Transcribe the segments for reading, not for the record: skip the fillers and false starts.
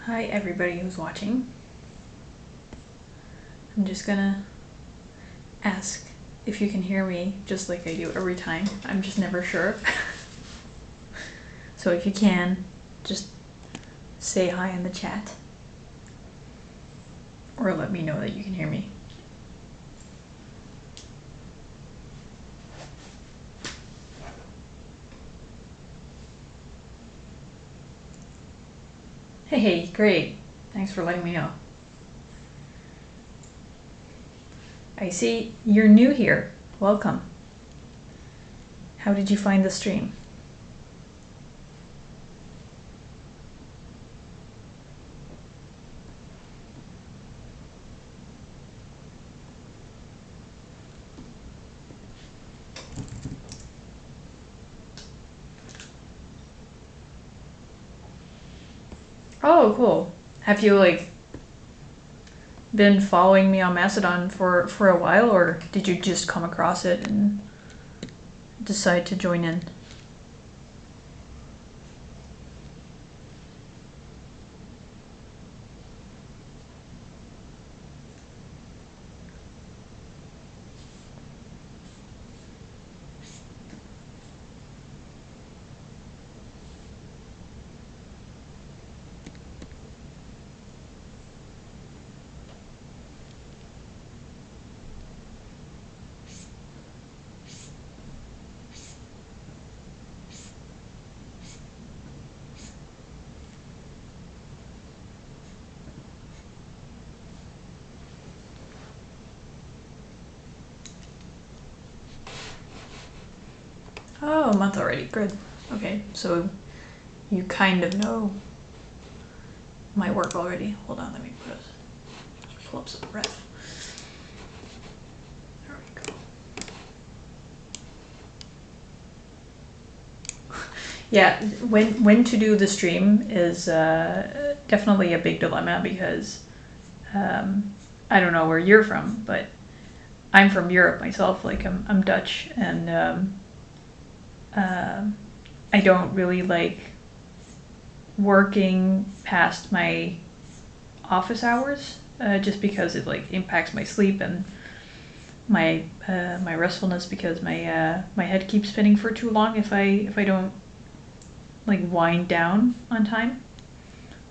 Hi everybody who's watching. I'm just gonna ask if you can hear me just like I do every time. I'm just never sure. So if you can, just say hi in the chat. Or let me know that you can hear me. Hey, great. Thanks for letting me know. I see you're new here. Welcome. How did you find the stream? Oh, cool. Have you been following me on Mastodon for a while, or did you just come across it and decide to join in? Oh, a month already. Good. Okay, so you kind of know my work already. Hold on, let me pull up some ref. There we go. Yeah, when to do the stream is definitely a big dilemma because I don't know where you're from, but I'm from Europe myself. Like I'm Dutch, and I don't really like working past my office hours, just because it impacts my sleep and my restfulness, because my head keeps spinning for too long if I don't wind down on time.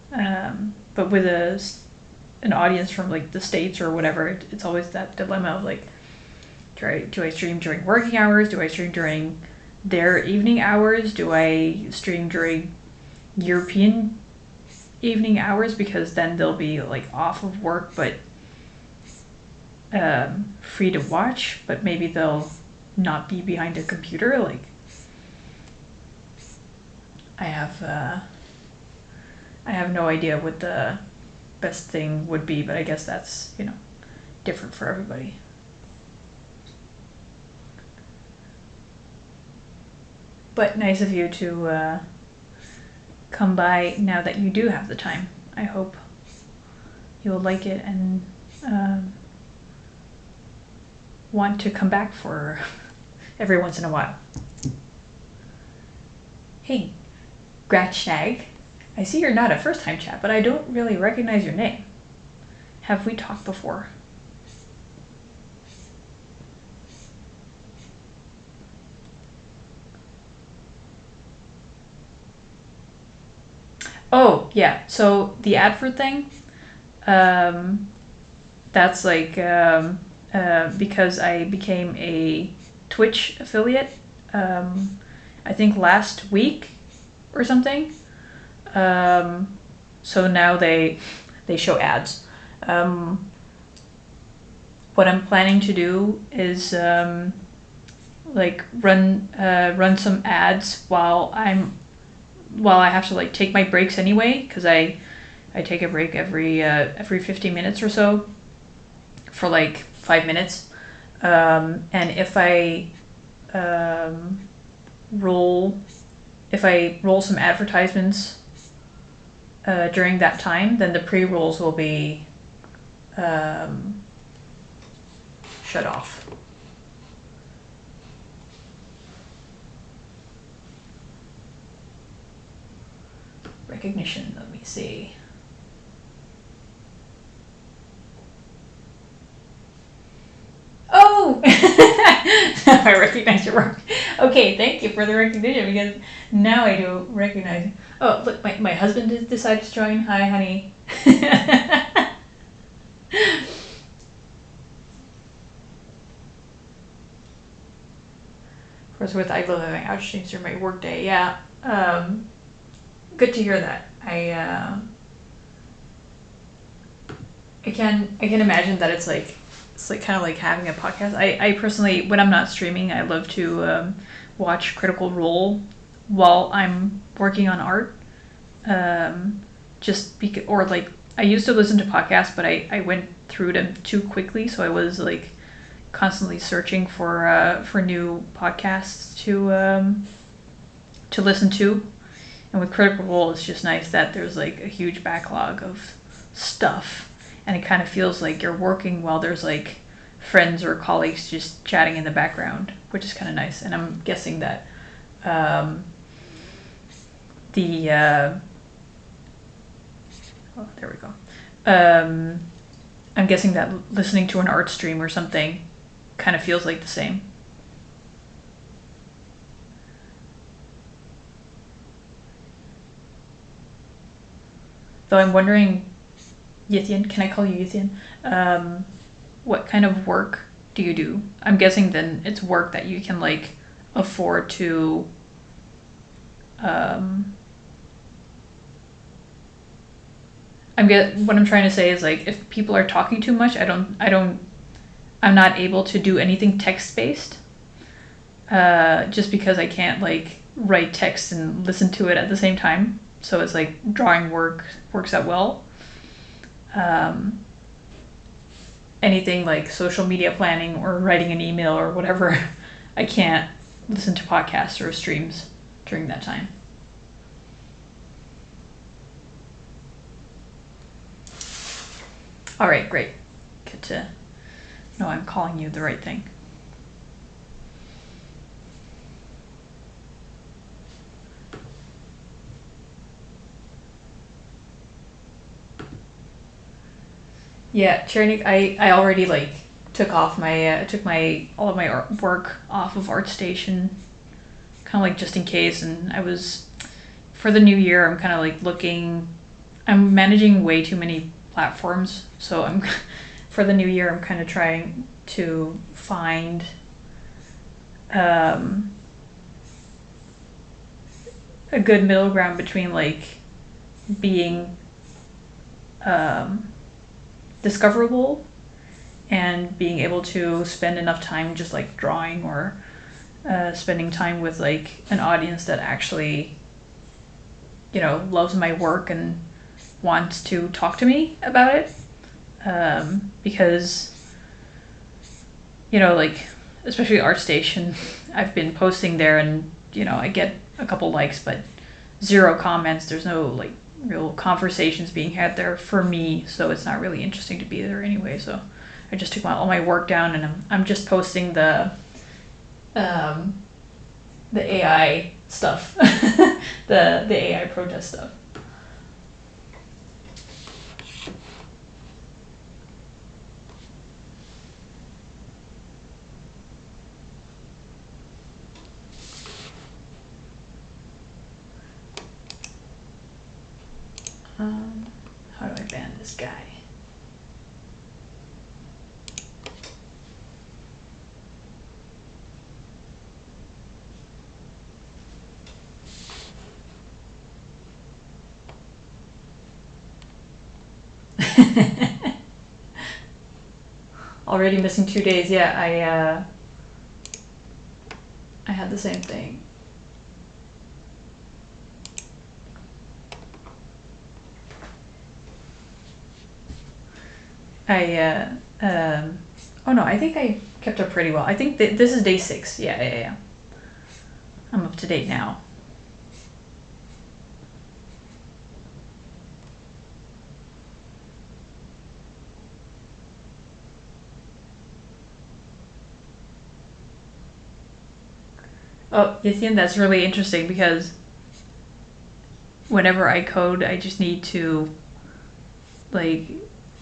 But with an audience from the States or whatever, it's always that dilemma of do I stream during working hours? Do I stream during their evening hours? Do I stream during European evening hours, because then they'll be off of work but free to watch, but maybe they'll not be behind a computer. I have no idea what the best thing would be, but I guess that's different for everybody. But nice of you to come by now that you do have the time. I hope you'll like it and want to come back for every once in a while. Hey, Gratschnag, I see you're not a first-time chat, but I don't really recognize your name. Have we talked before? Oh, yeah, so the advert thing, that's because I became a Twitch affiliate, I think last week or something. So now they show ads. What I'm planning to do is run some ads while I have to take my breaks anyway, because I take a break every 15 minutes or so for 5 minutes. And if I roll some advertisements during that time, then the pre-rolls will be shut off. Recognition, let me see. I recognize your work. Okay, thank you for the recognition because now I do recognize. Oh, look, my husband decided to join. Hi, honey. Of course, with I love having out streams during my work day. Yeah, good to hear that. I can imagine that it's like kind of like having a podcast. I personally, when I'm not streaming, I love to watch Critical Role while I'm working on art. Just because, or like I used to listen to podcasts, but I went through them too quickly, so I was like constantly searching for new podcasts to listen to. And with Critical Role, it's just nice that there's like a huge backlog of stuff, and it kind of feels like you're working while there's like friends or colleagues just chatting in the background, which is kind of nice. And I'm guessing that the oh, there we go. I'm guessing that listening to an art stream or something kind of feels like the same. Though I'm wondering, Yithian, can I call you Yithian? What kind of work do you do? I'm guessing then it's work that you can like afford to what I'm trying to say is like if people are talking too much, I'm not able to do anything text based. Just because I can't like write text and listen to it at the same time. So it's like drawing works out well. Anything like social media planning or writing an email or whatever, I can't listen to podcasts or streams during that time. All right, great. Good to know I'm calling you the right thing. Yeah, Chernik, I already like took all of my work off of ArtStation, kind of like just in case. And I was, for the new year, I'm kind of like I'm managing way too many platforms. So for the new year, I'm kind of trying to find a good middle ground between like being discoverable and being able to spend enough time just like drawing or spending time with like an audience that actually loves my work and wants to talk to me about it, because like especially ArtStation, I've been posting there and I get a couple likes but 0 comments. There's no like real conversations being had there for me, so it's not really interesting to be there anyway. So I just took all my work down and I'm just posting the AI stuff, the AI protest stuff. How do I ban this guy? Already missing 2 days. Yeah, I had the same thing. Oh no, I think I kept up pretty well. I think this is day 6. Yeah. I'm up to date now. Oh, Yithian, that's really interesting because whenever I code, I just need to like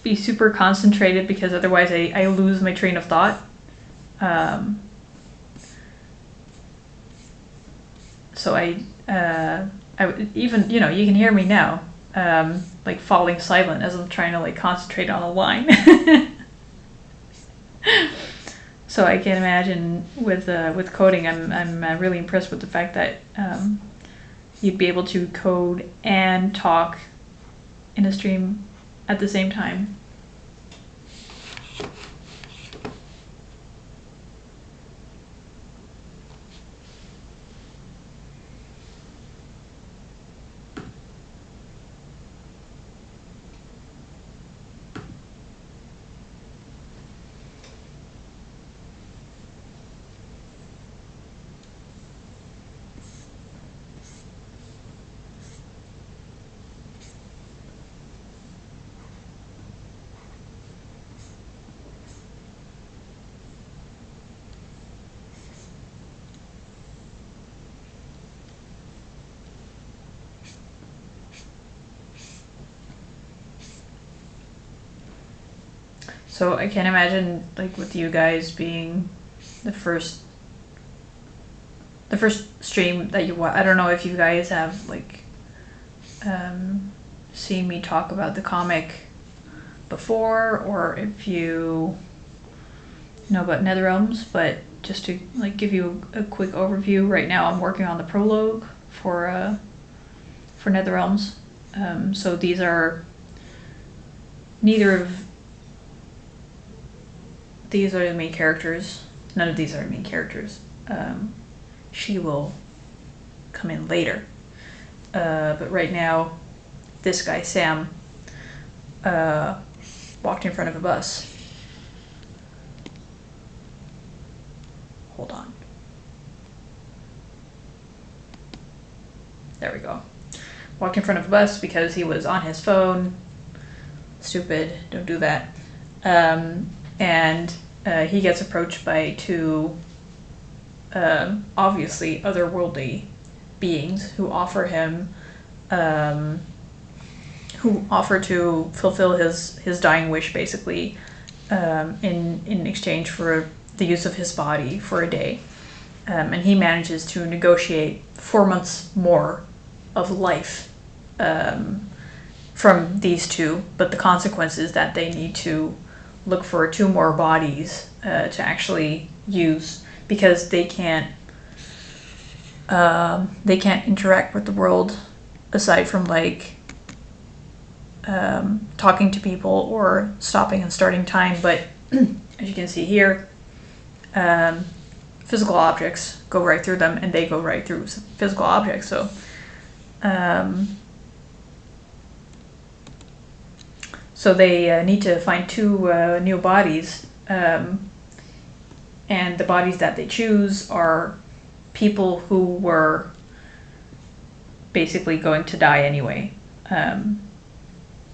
be super concentrated because otherwise I lose my train of thought. So even, you can hear me now, like falling silent as I'm trying to like concentrate on a line. So I can imagine with coding, I'm really impressed with the fact that you'd be able to code and talk in a stream at the same time. So I can't imagine like with you guys being the first stream that you watch. I don't know if you guys have like seen me talk about the comic before, or if you know about Netherrealms, but just to like give you a quick overview, right now I'm working on the prologue for Netherrealms. So these are neither of these are the main characters. None of these are the main characters. She will come in later. But right now, this guy, Sam, walked in front of a bus. Hold on. There we go. Walked in front of a bus because he was on his phone. Stupid, don't do that. And he gets approached by two obviously otherworldly beings who offer him who offer to fulfill his dying wish, basically, in exchange for the use of his body for a day. And he manages to negotiate 4 months more of life from these two, but the consequence is that they need to look for 2 more bodies to actually use, because they can't interact with the world aside from like talking to people or stopping and starting time. But as you can see here, physical objects go right through them, and they go right through physical objects. So they need to find 2 new bodies, and the bodies that they choose are people who were basically going to die anyway.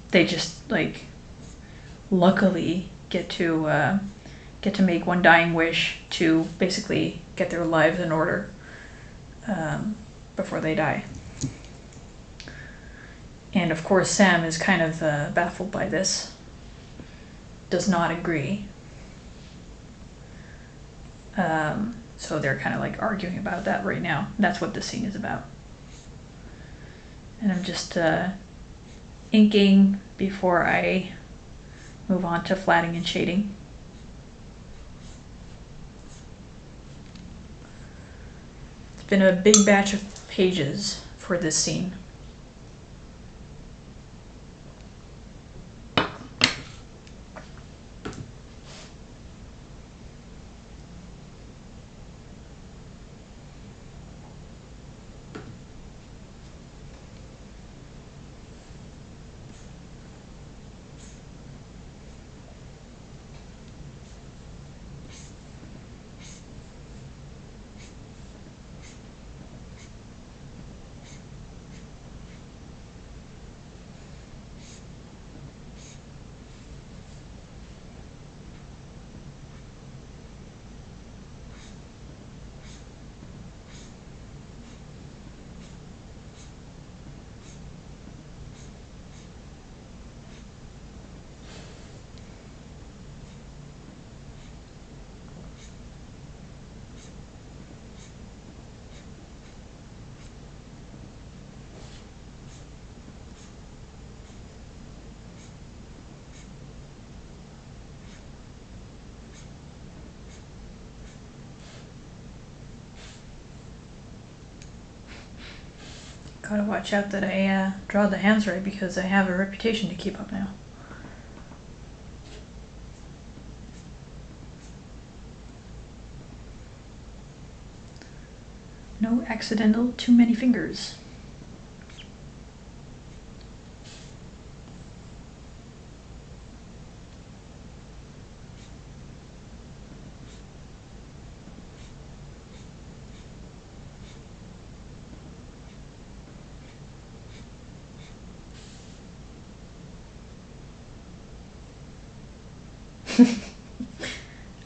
They just like luckily get to make one dying wish to basically get their lives in order before they die. And of course, Sam is kind of baffled by this, does not agree. So they're kind of like arguing about that right now. That's what this scene is about. And I'm just inking before I move on to flatting and shading. It's been a big batch of pages for this scene. Gotta watch out that I draw the hands right because I have a reputation to keep up now. No accidental too many fingers.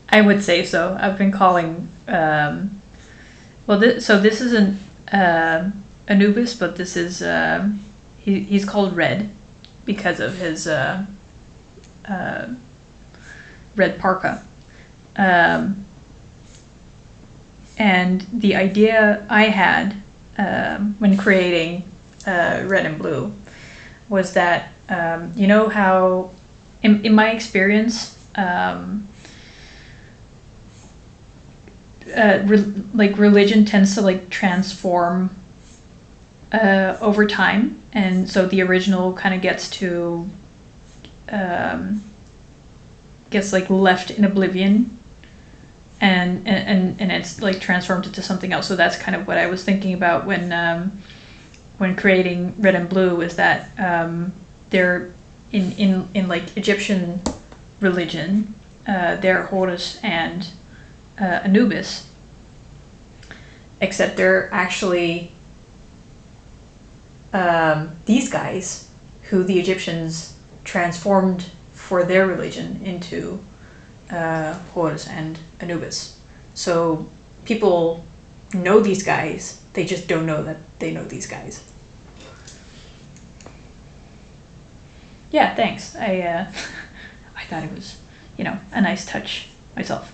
I would say so. I've been calling. So this isn't Anubis, but this is he's called Red because of his red parka. And the idea I had when creating Red and Blue was that you know how in my experience. Like religion tends to like transform over time, and so the original kind of gets like left in oblivion, and it's like transformed into something else. So that's kind of what I was thinking about when creating Red and Blue, is that they're in like Egyptian religion, they're Horus and Anubis, except they're actually these guys who the Egyptians transformed for their religion into Horus and Anubis. So people know these guys, they just don't know that they know these guys. Yeah, thanks. I thought it was, a nice touch myself.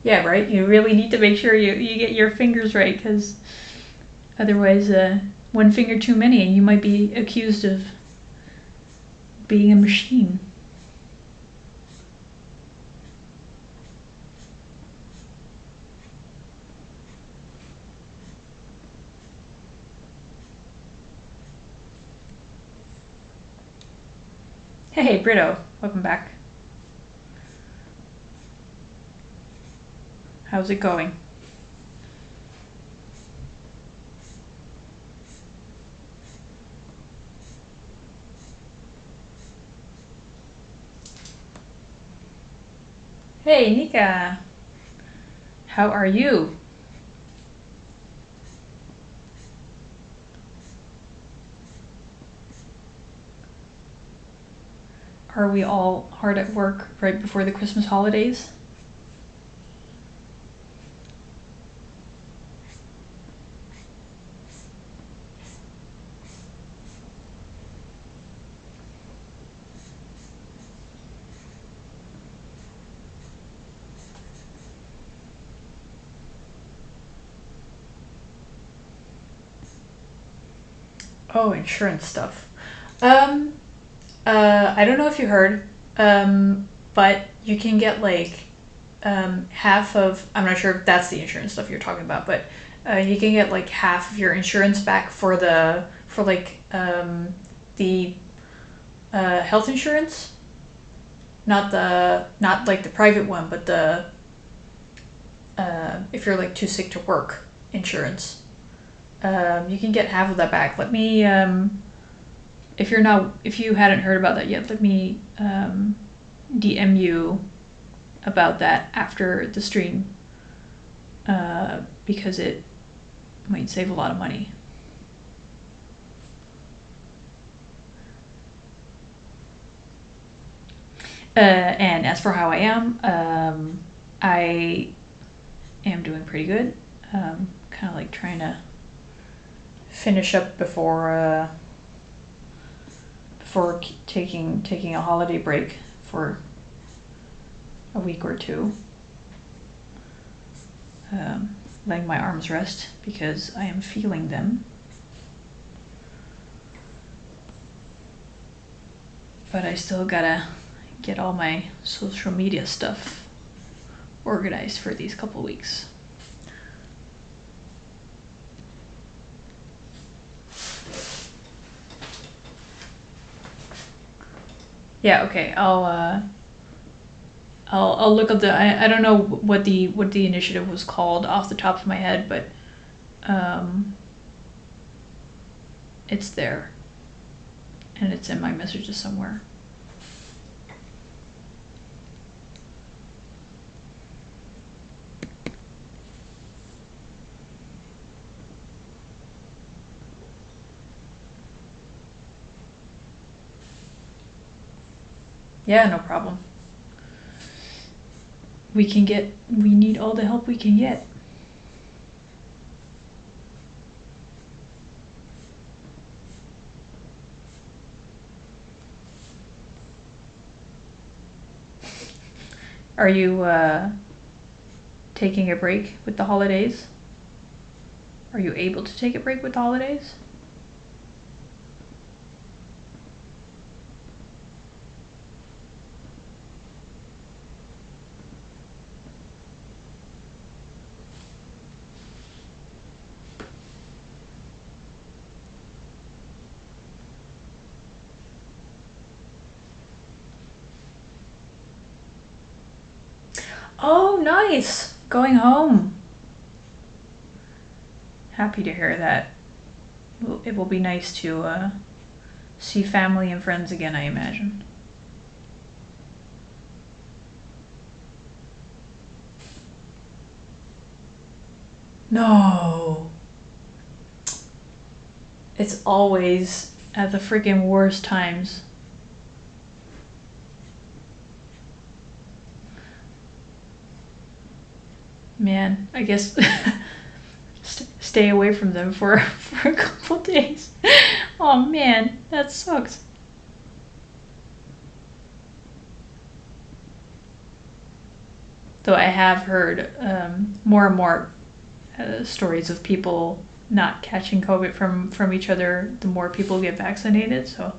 Yeah, right? You really need to make sure you get your fingers right, because otherwise, one finger too many and you might be accused of being a machine. Hey, Brito, welcome back. How's it going? Hey, Nika. How are you? Are we all hard at work right before the Christmas holidays? Oh, insurance stuff. Um, I don't know if you heard, but you can get like half of. I'm not sure if that's the insurance stuff you're talking about, but you can get like half of your insurance back for like the health insurance, not like the private one, but the if you're like too sick to work insurance. You can get half of that back. Let me if you hadn't heard about that yet, let me DM you about that after the stream, because it might save a lot of money. And as for how I am doing pretty good. Kind of like trying to finish up before taking a holiday break for a week or two. Letting my arms rest because I am feeling them. But I still gotta get all my social media stuff organized for these couple weeks. Yeah, okay. I'll look up the. I don't know what the initiative was called off the top of my head, but it's there, and it's in my messages somewhere. Yeah, no problem. We need all the help we can get. Are you taking a break with the holidays? Are you able to take a break with the holidays? Oh, nice! Going home. Happy to hear that. It will be nice to see family and friends again, I imagine. No. It's always at the freaking worst times. Man, I guess stay away from them for a couple days. Oh man, that sucks. Though I have heard more and more stories of people not catching COVID from each other the more people get vaccinated. So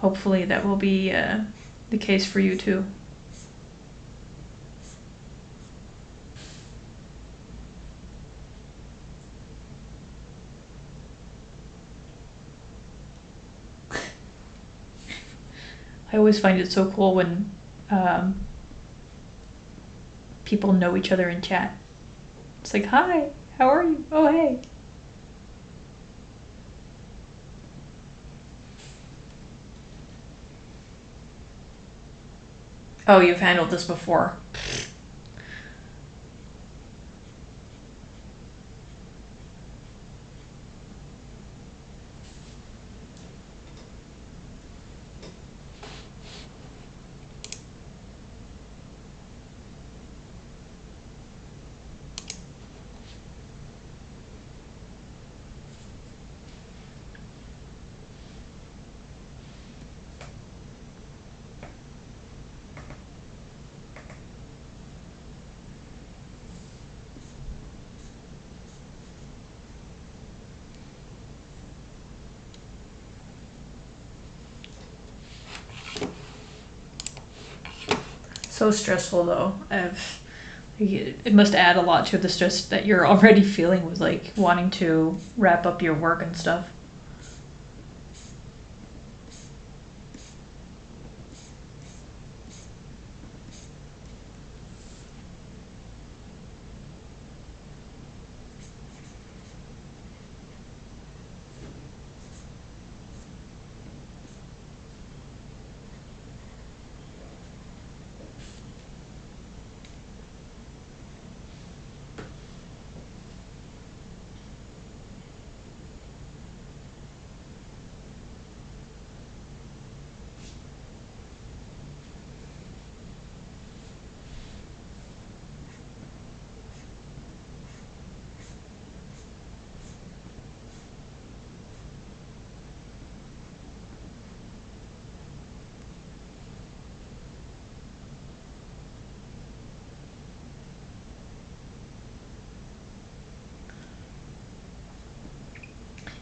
hopefully that will be the case for you too. I always find it so cool when people know each other in chat. It's like, hi, how are you? Oh, hey. Oh, you've handled this before. So stressful though. It must add a lot to the stress that you're already feeling with like wanting to wrap up your work and stuff.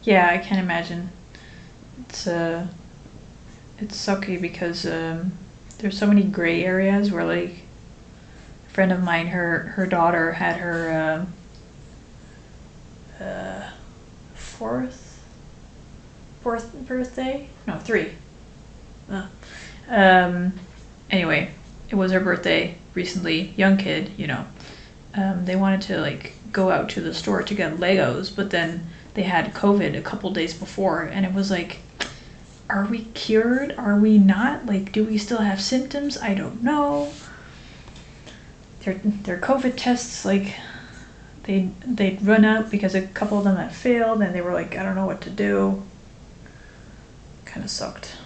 Yeah, I can imagine. It's it's sucky because there's so many gray areas where like friend of mine, her daughter had her fourth birthday. No, three. Anyway, it was her birthday recently. Young kid, you know. They wanted to like go out to the store to get Legos, but then they had COVID a couple days before, and it was like, are we cured? Are we not? Like, do we still have symptoms? I don't know. Their COVID tests, like, they'd run out because a couple of them had failed, and they were like, I don't know what to do. Kind of sucked.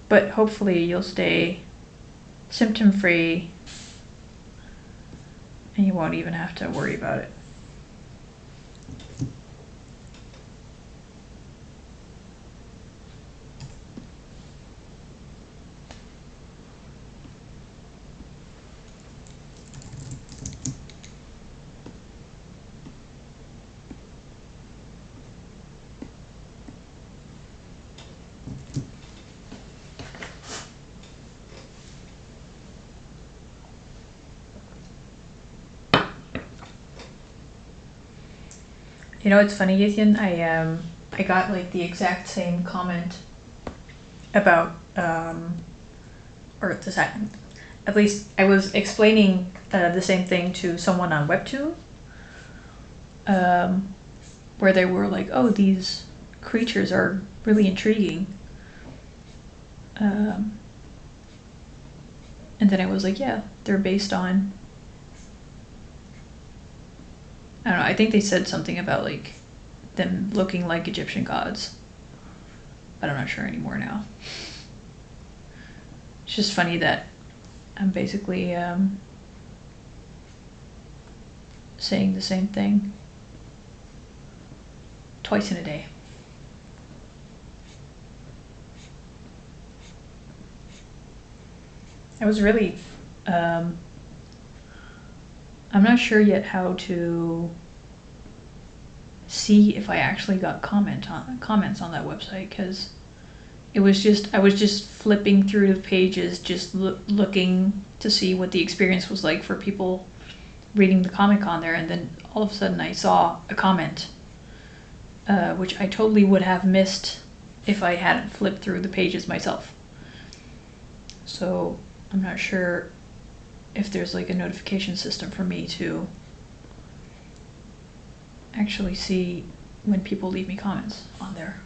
But hopefully you'll stay symptom-free and you won't even have to worry about it. You know, it's funny, Ethan. I got like the exact same comment about or the second. At least I was explaining the same thing to someone on Webtoon, where they were like, "Oh, these creatures are really intriguing," and then I was like, "Yeah, they're based on." I don't know, I think they said something about like them looking like Egyptian gods. But I'm not sure anymore now. It's just funny that I'm basically saying the same thing twice in a day. I was really I'm not sure yet how to see if I actually got comments on that website, because I was just flipping through the pages, just looking to see what the experience was like for people reading the comic on there, and then all of a sudden I saw a comment, which I totally would have missed if I hadn't flipped through the pages myself. So I'm not sure if there's like a notification system for me to actually see when people leave me comments on there.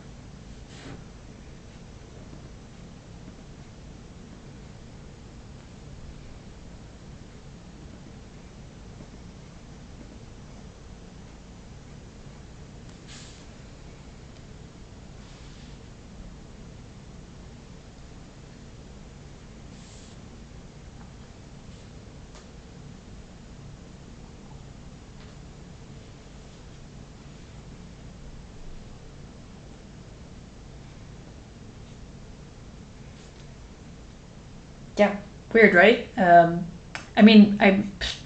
Yeah, weird, right? I mean,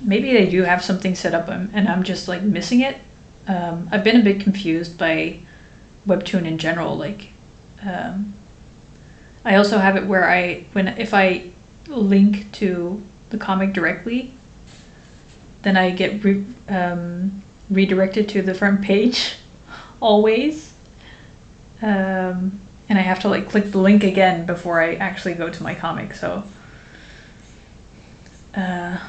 maybe they do have something set up, and I'm just like missing it. I've been a bit confused by Webtoon in general. Like, I also have it where if I link to the comic directly, then I get redirected to the front page always. And I have to like click the link again before I actually go to my comic. So I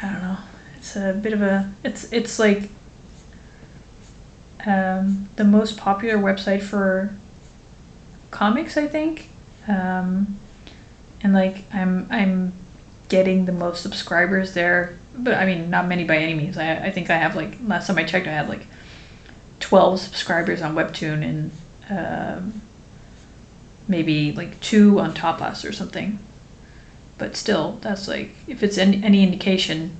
don't know. It's a bit of a it's like the most popular website for comics, I think. And like I'm getting the most subscribers there, but I mean not many by any means. I think I have like, last time I checked, I had like 12 subscribers on Webtoon, and maybe like 2 on Top Us or something. But still, that's like, if it's any indication,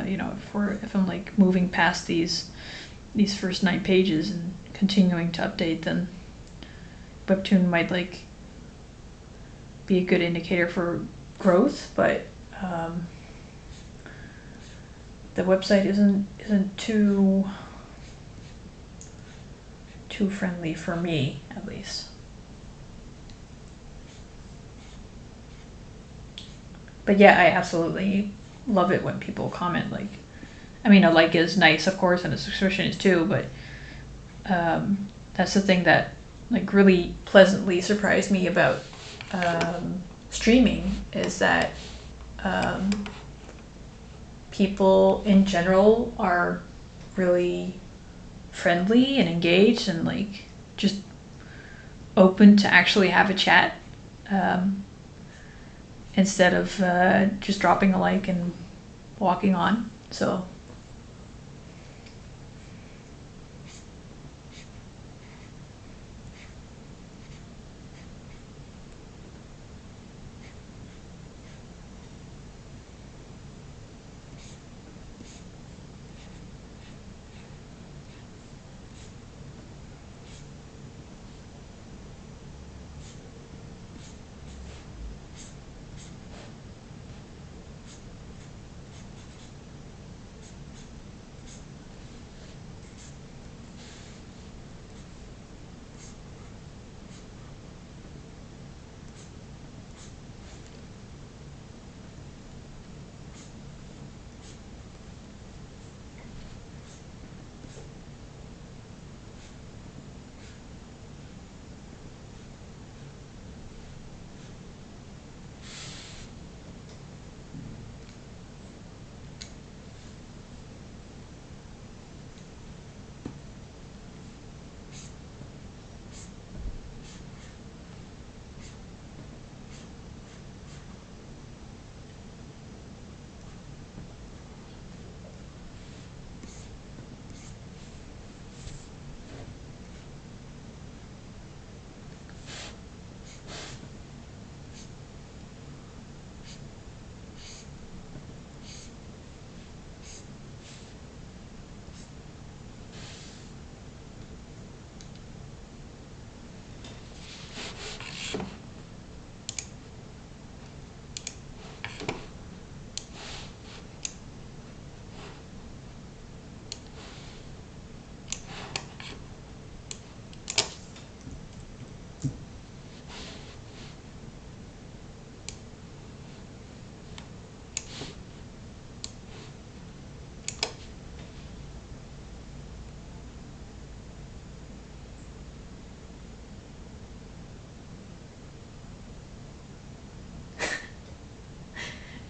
you know, if I'm like moving past these first 9 pages and continuing to update, then Webtoon might like be a good indicator for growth. But the website isn't too friendly for me, at least. But yeah, I absolutely love it when people comment. Like, I mean, a like is nice, of course, and a subscription is too, but that's the thing that like really pleasantly surprised me about streaming is that people in general are really friendly and engaged and like just open to actually have a chat instead of just dropping a like and walking on. So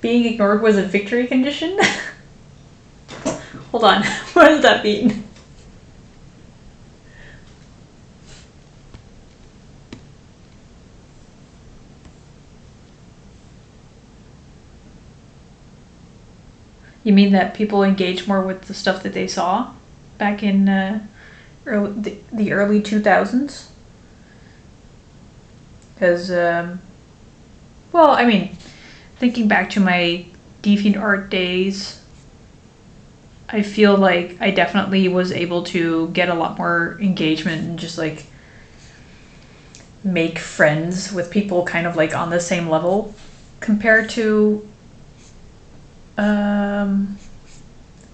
being ignored was a victory condition? Hold on, what does that mean? You mean that people engage more with the stuff that they saw back in the early 2000s? Because, well, I mean, thinking back to my DeviantArt days, I feel like I definitely was able to get a lot more engagement and just like make friends with people kind of like on the same level compared to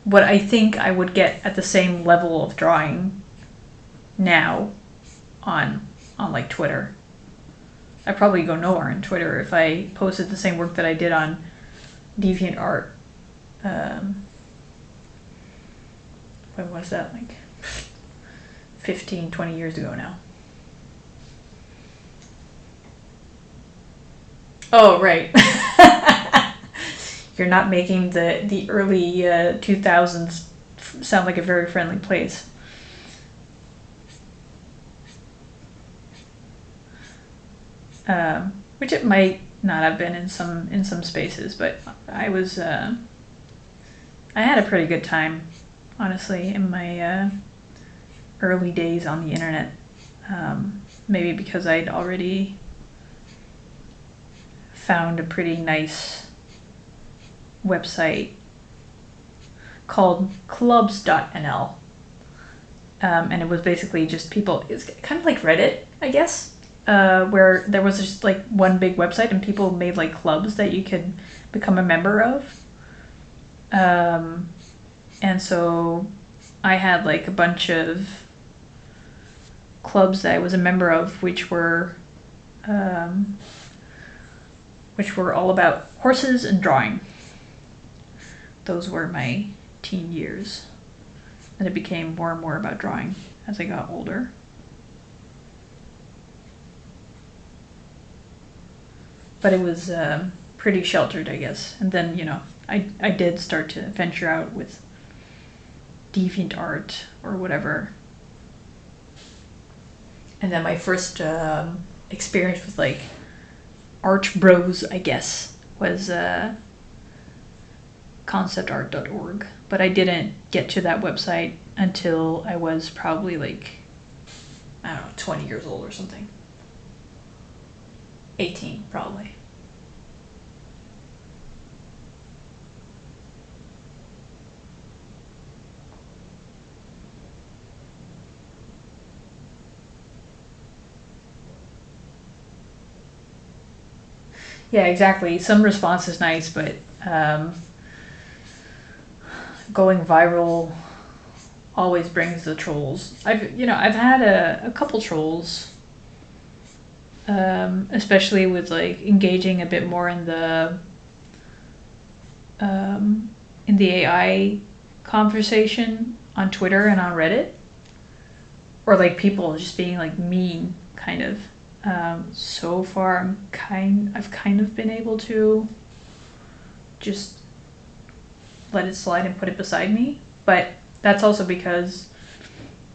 what I think I would get at the same level of drawing now on like Twitter. I'd probably go nowhere on Twitter if I posted the same work that I did on DeviantArt. When was that? Like 15, 20 years ago now. Oh, right. You're not making the early 2000s sound like a very friendly place. Which it might not have been in some spaces, but I was I had a pretty good time, honestly, in my early days on the internet. Maybe because I'd already found a pretty nice website called clubs.nl. And it was basically just people, it's kind of like Reddit, I guess, where there was just like one big website and people made like clubs that you could become a member of. And so I had like a bunch of clubs that I was a member of, which were which were all about horses and drawing. Those were my teen years. And it became more and more about drawing as I got older. But it was pretty sheltered, I guess. And then, I did start to venture out with deviant art or whatever. And then my first experience with like Arch Bros, I guess, was conceptart.org. But I didn't get to that website until I was probably like, I don't know, 20 years old or something. 18, probably. Yeah, exactly. Some response is nice, but going viral always brings the trolls. I've had a couple trolls, especially with like engaging a bit more in the AI conversation on Twitter and on Reddit, or like people just being like mean, kind of. So far, I've kind of been able to just let it slide and put it beside me, but that's also because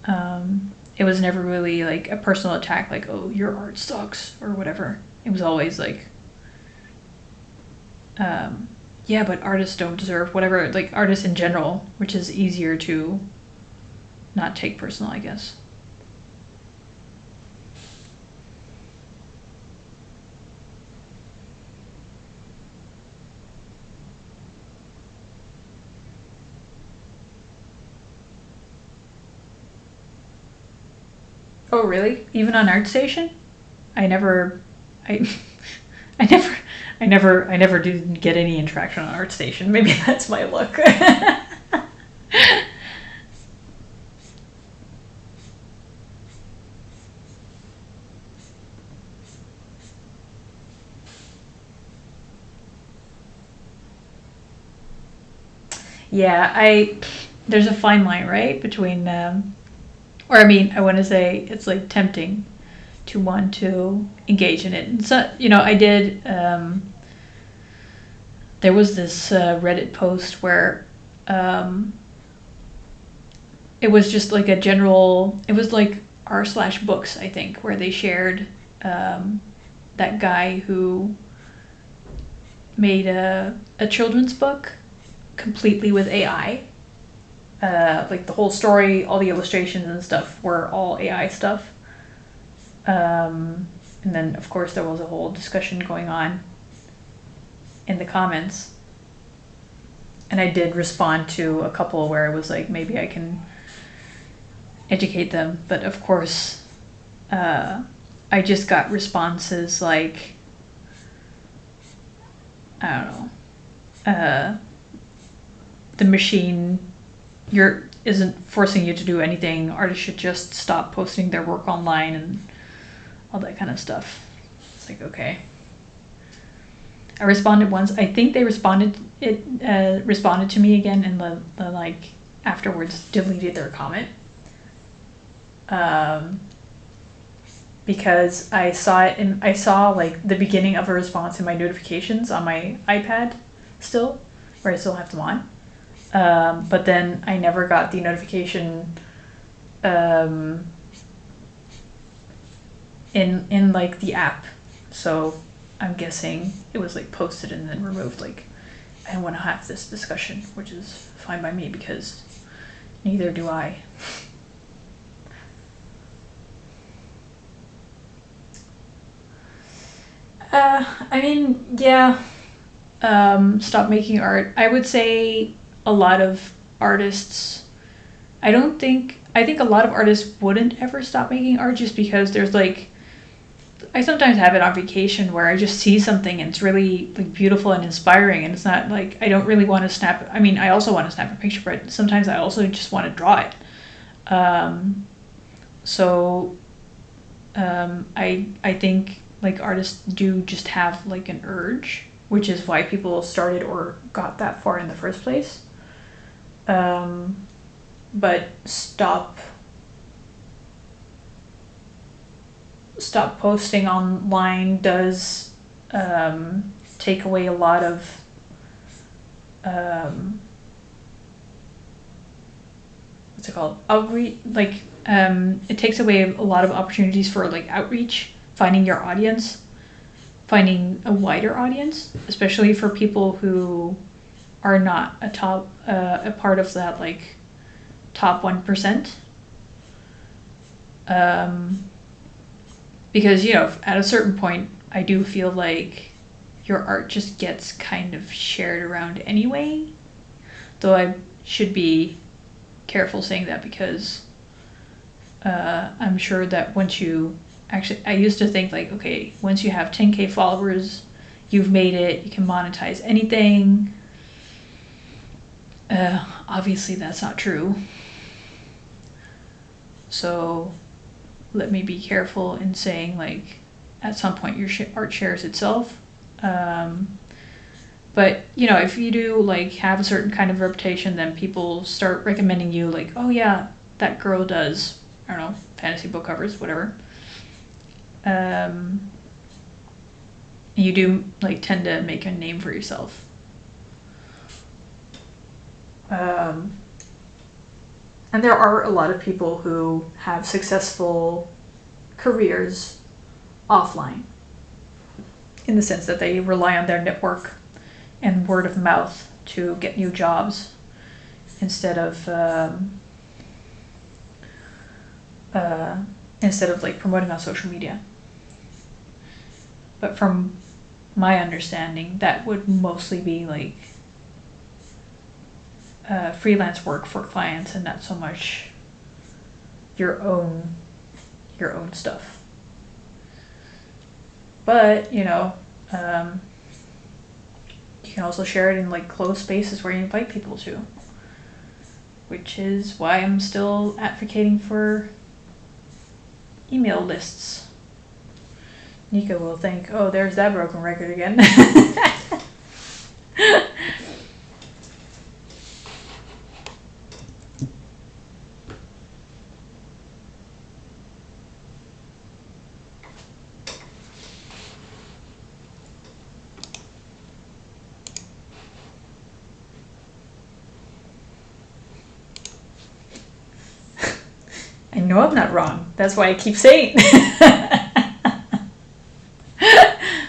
it was never really like a personal attack, like, oh, your art sucks or whatever. It was always like, yeah, but artists don't deserve whatever, like artists in general, which is easier to not take personal, I guess. Oh, really? Even on ArtStation? I never, I, I never did get any interaction on ArtStation. Maybe that's my luck. Yeah, there's a fine line, right, between, or I mean, I want to say it's like tempting to want to engage in it. And so, I did, there was this Reddit post where it was just like a general, it was like r/books, I think, where they shared that guy who made a children's book completely with AI. Like the whole story, all the illustrations and stuff were all AI stuff. And then, of course, there was a whole discussion going on in the comments. And I did respond to a couple where I was like, maybe I can educate them. But of course, I just got responses like, I don't know, the machine isn't forcing you to do anything. Artists should just stop posting their work online and all that kind of stuff. It's like, okay. I responded once. I think they responded to me again, and the like afterwards deleted their comment. Because I saw it, and I saw like the beginning of a response in my notifications on my iPad still, where I still have them on. But then I never got the notification in like the app, so I'm guessing it was like posted and then removed. Like, I don't want to have this discussion, which is fine by me because neither do I. I mean, yeah. Stop making art. I would say a lot of artists, I think a lot of artists wouldn't ever stop making art, just because there's like, I sometimes have it on vacation where I just see something and it's really like beautiful and inspiring, and it's not like, I don't really want to snap, I mean, I also want to snap a picture, but sometimes I also just want to draw it. I think like artists do just have like an urge, which is why people started or got that far in the first place. But stop posting online does take away a lot of what's it called, outreach, like it takes away a lot of opportunities for like outreach, finding your audience, finding a wider audience, especially for people who are not a part of that like top 1%. Because, you know, at a certain point, I do feel like your art just gets kind of shared around anyway. Though I should be careful saying that, because I'm sure that once you actually, I used to think like, okay, once you have 10K followers, you've made it, you can monetize anything. Obviously that's not true. So let me be careful in saying like, at some point your art shares itself. But, you know, if you do like have a certain kind of reputation, then people start recommending you like, oh yeah, that girl does, I don't know, fantasy book covers, whatever. You do like tend to make a name for yourself. And there are a lot of people who have successful careers offline, in the sense that they rely on their network and word of mouth to get new jobs, instead of like promoting on social media. But from my understanding, that would mostly be like freelance work for clients, and not so much your own stuff. But, you know, you can also share it in like closed spaces where you invite people to, which is why I'm still advocating for email lists. Nika will think, oh, there's that broken record again. I know I'm not wrong. That's why I keep saying.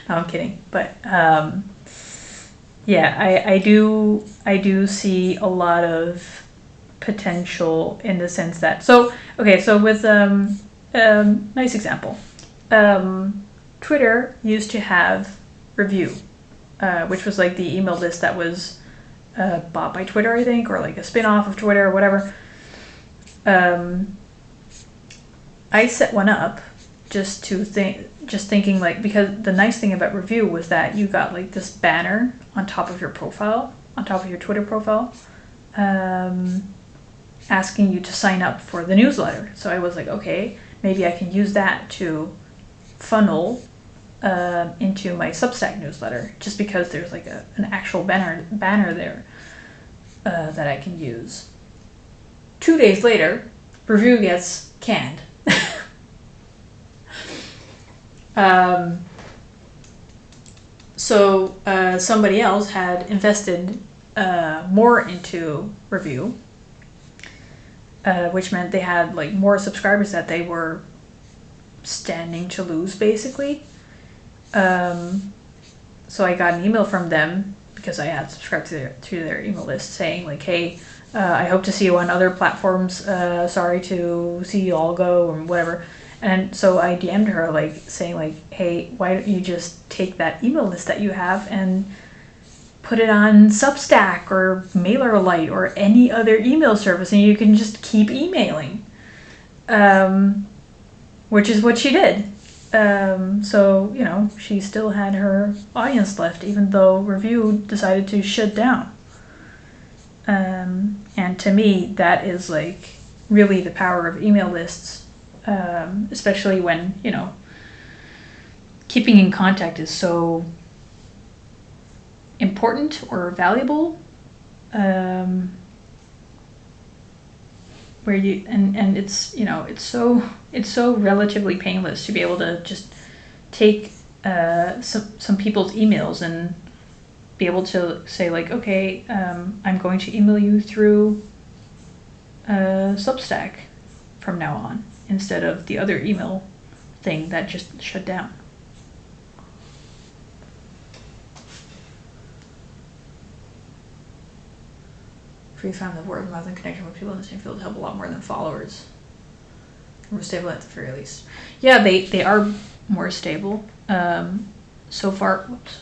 No, I'm kidding. But yeah, I do see a lot of potential in the sense that, so with nice example. Twitter used to have Review, which was like the email list that was bought by Twitter, I think, or like a spin-off of Twitter or whatever. I set one up just thinking like, because the nice thing about Review was that you got like this banner on top of your profile, on top of your Twitter profile, asking you to sign up for the newsletter. So I was like, okay, maybe I can use that to funnel into my Substack newsletter, just because there's like an actual banner there that I can use. 2 days later, Review gets canned. So somebody else had invested more into Review, which meant they had like more subscribers that they were standing to lose, basically. So I got an email from them, because I had subscribed to their email list, saying like, hey, I hope to see you on other platforms. Sorry to see you all go, or whatever. And so I DM'd her, like, saying like, hey, why don't you just take that email list that you have and put it on Substack or MailerLite or any other email service, and you can just keep emailing. Which is what she did. So, you know, she still had her audience left, even though Review decided to shut down. And to me, that is like really the power of email lists, especially when, you know, keeping in contact is so important or valuable. Where you and it's, you know, it's so relatively painless to be able to just take some people's emails and be able to say like, okay, I'm going to email you through Substack from now on, instead of the other email thing that just shut down. We found that word of mouth and connection with people in the same field help a lot more than followers. More stable at the very least. Yeah, they are more stable. So far, whoops.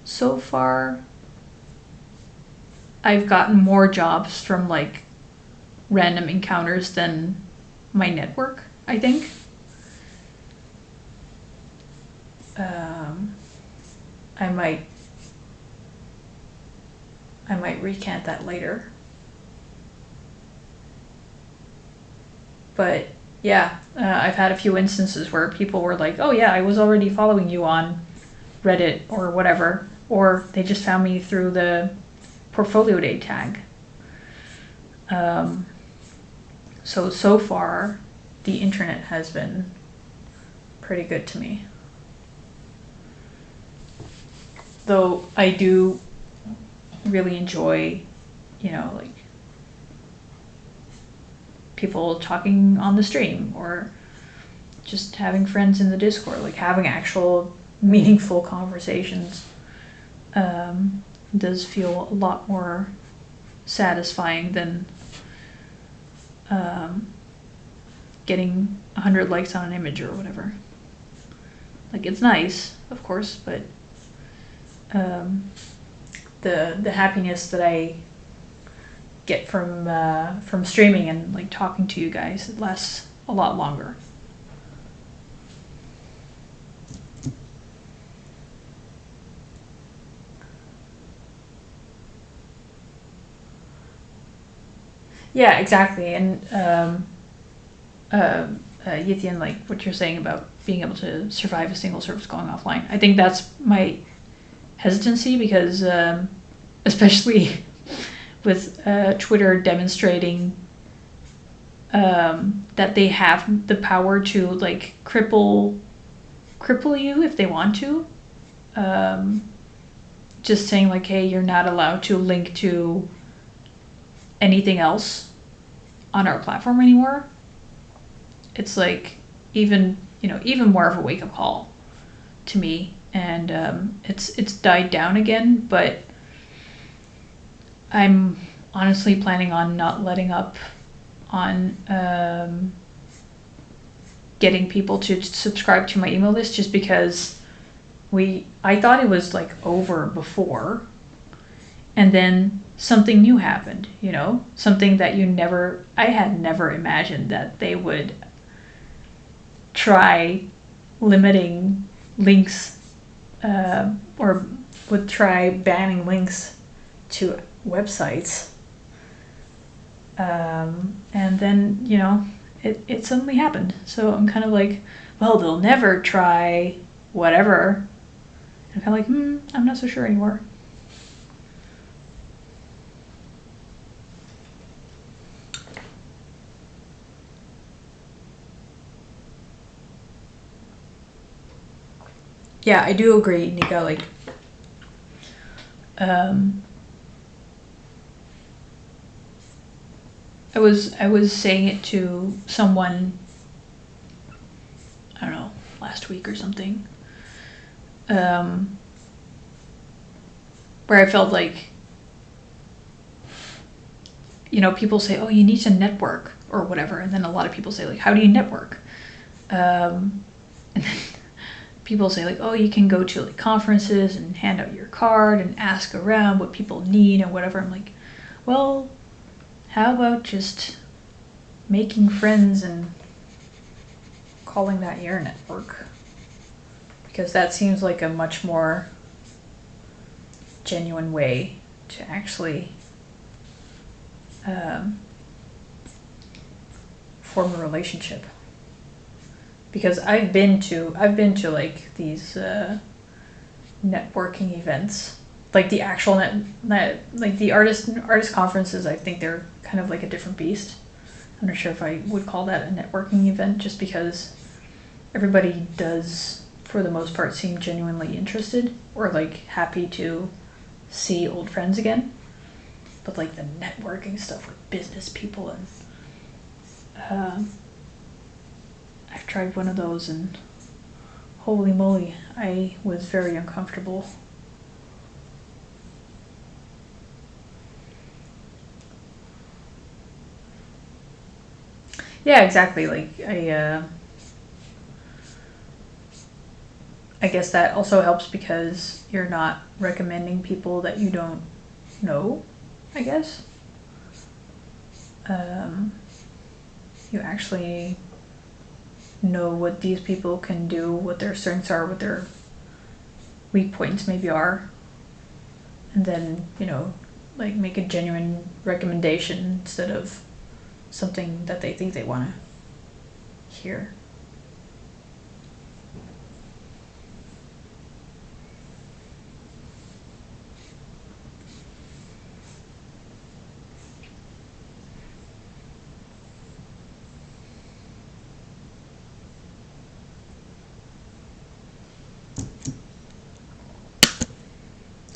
So far, I've gotten more jobs from like random encounters than my network, I think. I might recant that later. But yeah, I've had a few instances where people were like, oh yeah, I was already following you on Reddit or whatever, or they just found me through the portfolio day tag. So far, the internet has been pretty good to me. Though I do really enjoy, you know, like people talking on the stream or just having friends in the Discord, like having actual meaningful conversations. Does feel a lot more satisfying than getting 100 likes on an image or whatever. Like, it's nice, of course, but the happiness that I get from streaming and like talking to you guys, it lasts a lot longer. Yeah, exactly. And Yithian, like what you're saying about being able to survive a single service going offline, I think that's my hesitancy, because especially with Twitter demonstrating that they have the power to like cripple you if they want to. Just saying like, hey, you're not allowed to link to anything else on our platform anymore. It's like even more of a wake-up call to me. And it's died down again, but I'm honestly planning on not letting up on getting people to subscribe to my email list, just because I thought it was like over before, and then something new happened, you know, something that I had never imagined that they would try limiting links, or would try banning links to websites. And then, you know, it suddenly happened. So I'm kind of like, well, they'll never try whatever. And I'm kind of like, I'm not so sure anymore. Yeah, I do agree, Nika. Like, I was saying it to someone, I don't know, last week or something, where I felt like, you know, people say, oh, you need to network or whatever, and then a lot of people say like, how do you network? And then people say like, oh, you can go to like conferences and hand out your card and ask around what people need and whatever. I'm like, well, how about just making friends and calling that your network? Because that seems like a much more genuine way to actually form a relationship. because I've been to like these networking events, like the actual like the artist conferences. I think they're kind of like a different beast. I'm not sure if I would call that a networking event, just because everybody does, for the most part, seem genuinely interested or like happy to see old friends again. But like the networking stuff with business people and I've tried one of those and holy moly, I was very uncomfortable. Yeah, exactly. Like I guess that also helps because you're not recommending people that you don't know. I guess um, you actually know what these people can do, what their strengths are, what their weak points maybe are, and then like make a genuine recommendation instead of something that they think they want to hear.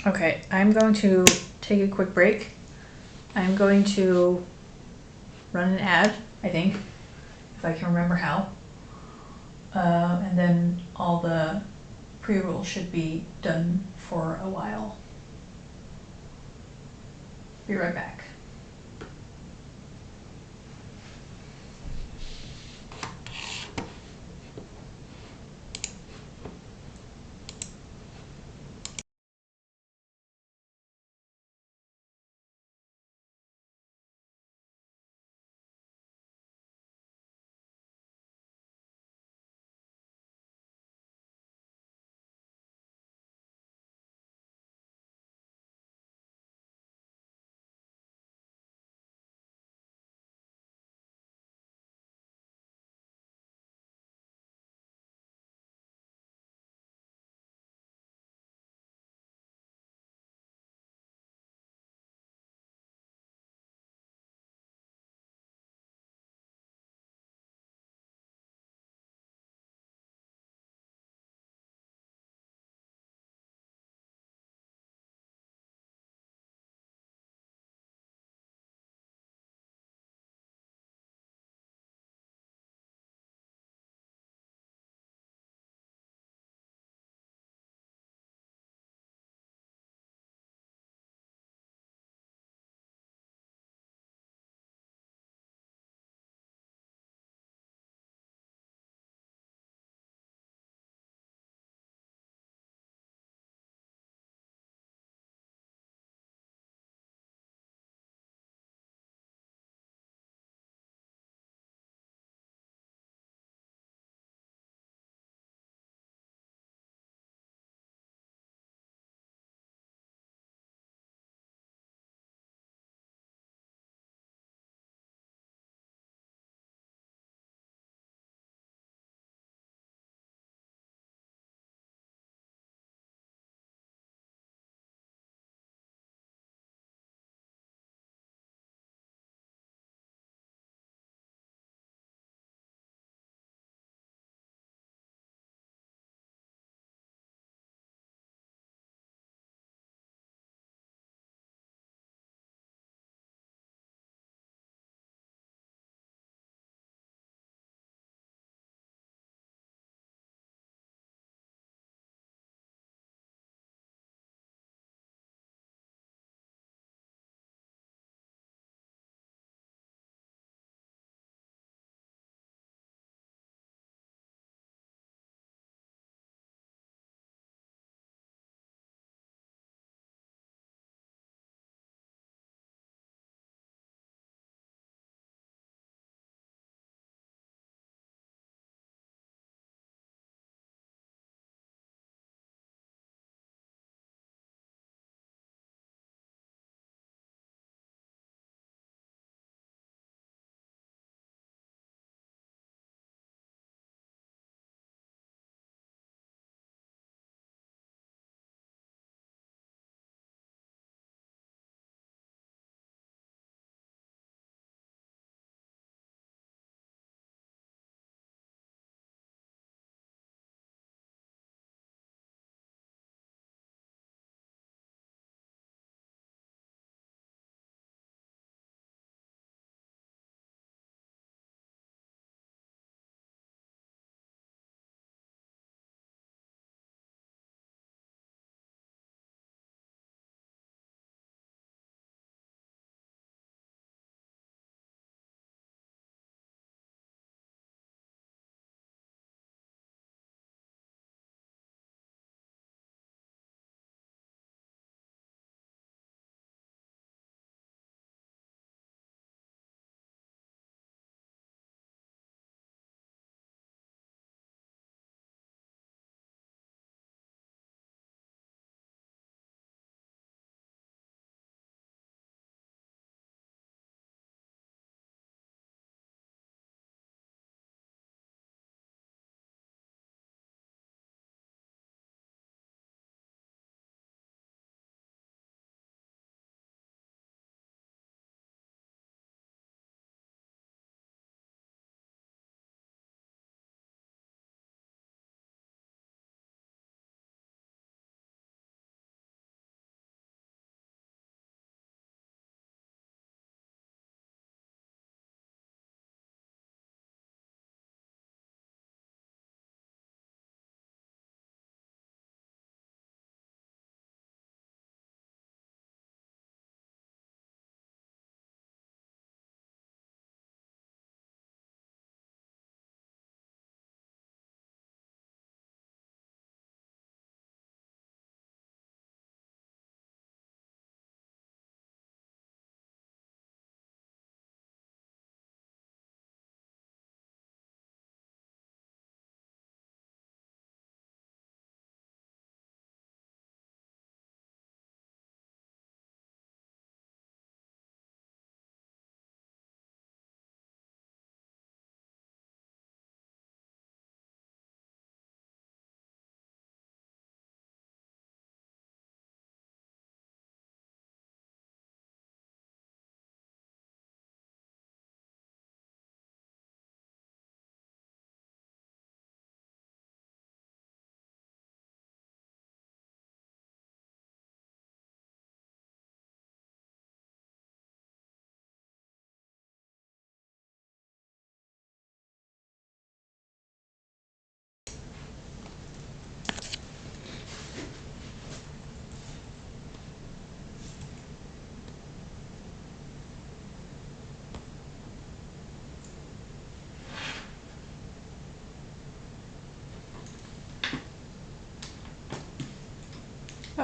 Okay, I'm going to take a quick break. I'm going to run an ad, I think, if I can remember how. And then all the pre-roll should be done for a while. Be right back.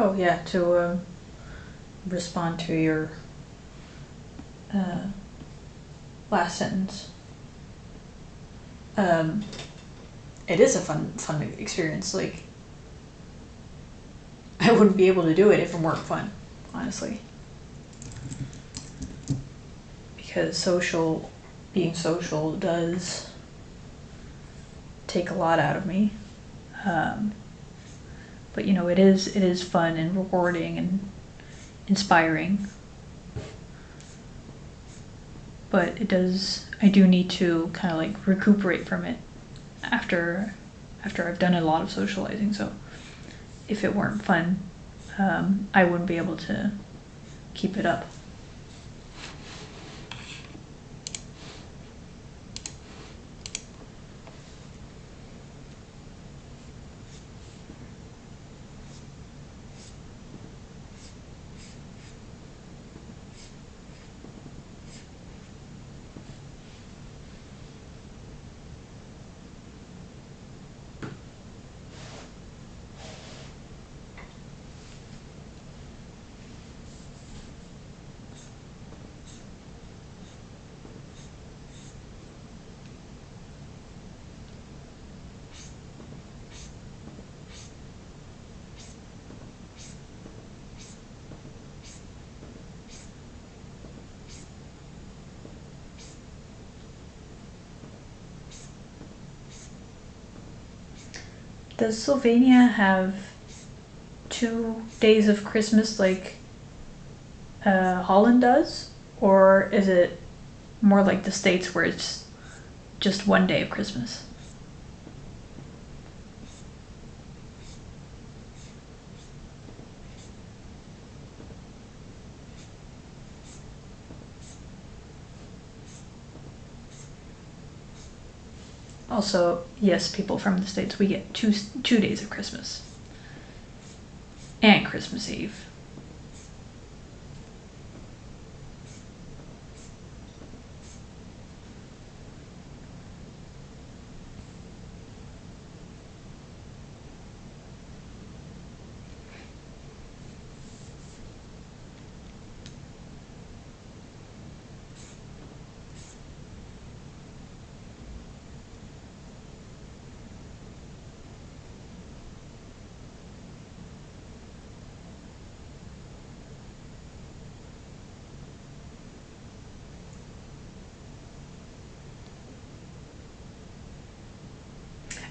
Oh yeah, to respond to your uh, last sentence. It is a fun experience. Like, I wouldn't be able to do it if it weren't fun, honestly. Because being social does take a lot out of me. But it is fun and rewarding and inspiring. But I do need to kind of like recuperate from it after I've done a lot of socializing. So if it weren't fun, I wouldn't be able to keep it up. Does Slovenia have 2 days of Christmas like Holland does? Or is it more like the States where it's just one day of Christmas? Also, yes, people from the States, we get two days of Christmas and Christmas Eve.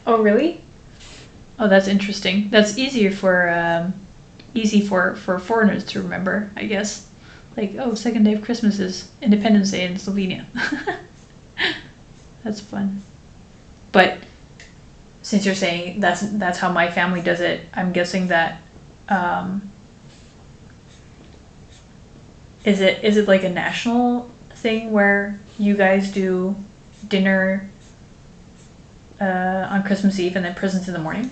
Oh, really? Oh, that's interesting. That's easy for foreigners to remember, I guess. Like, oh, second day of Christmas is Independence Day in Slovenia. That's fun. But since you're saying that's how my family does it, I'm guessing that um, is it like a national thing where you guys do dinner on Christmas Eve and then presents in the morning?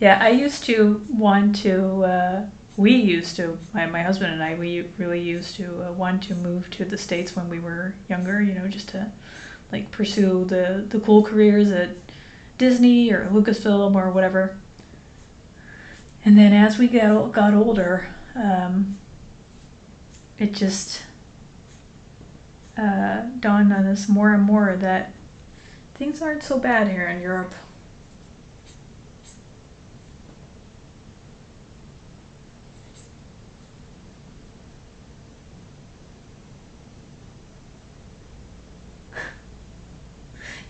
Yeah, I used to want to. We used to. My husband and I. We really used to want to move to the States when we were younger. Just to like pursue the cool careers at Disney or Lucasfilm or whatever. And then as we got older, it just dawned on us more and more that things aren't so bad here in Europe.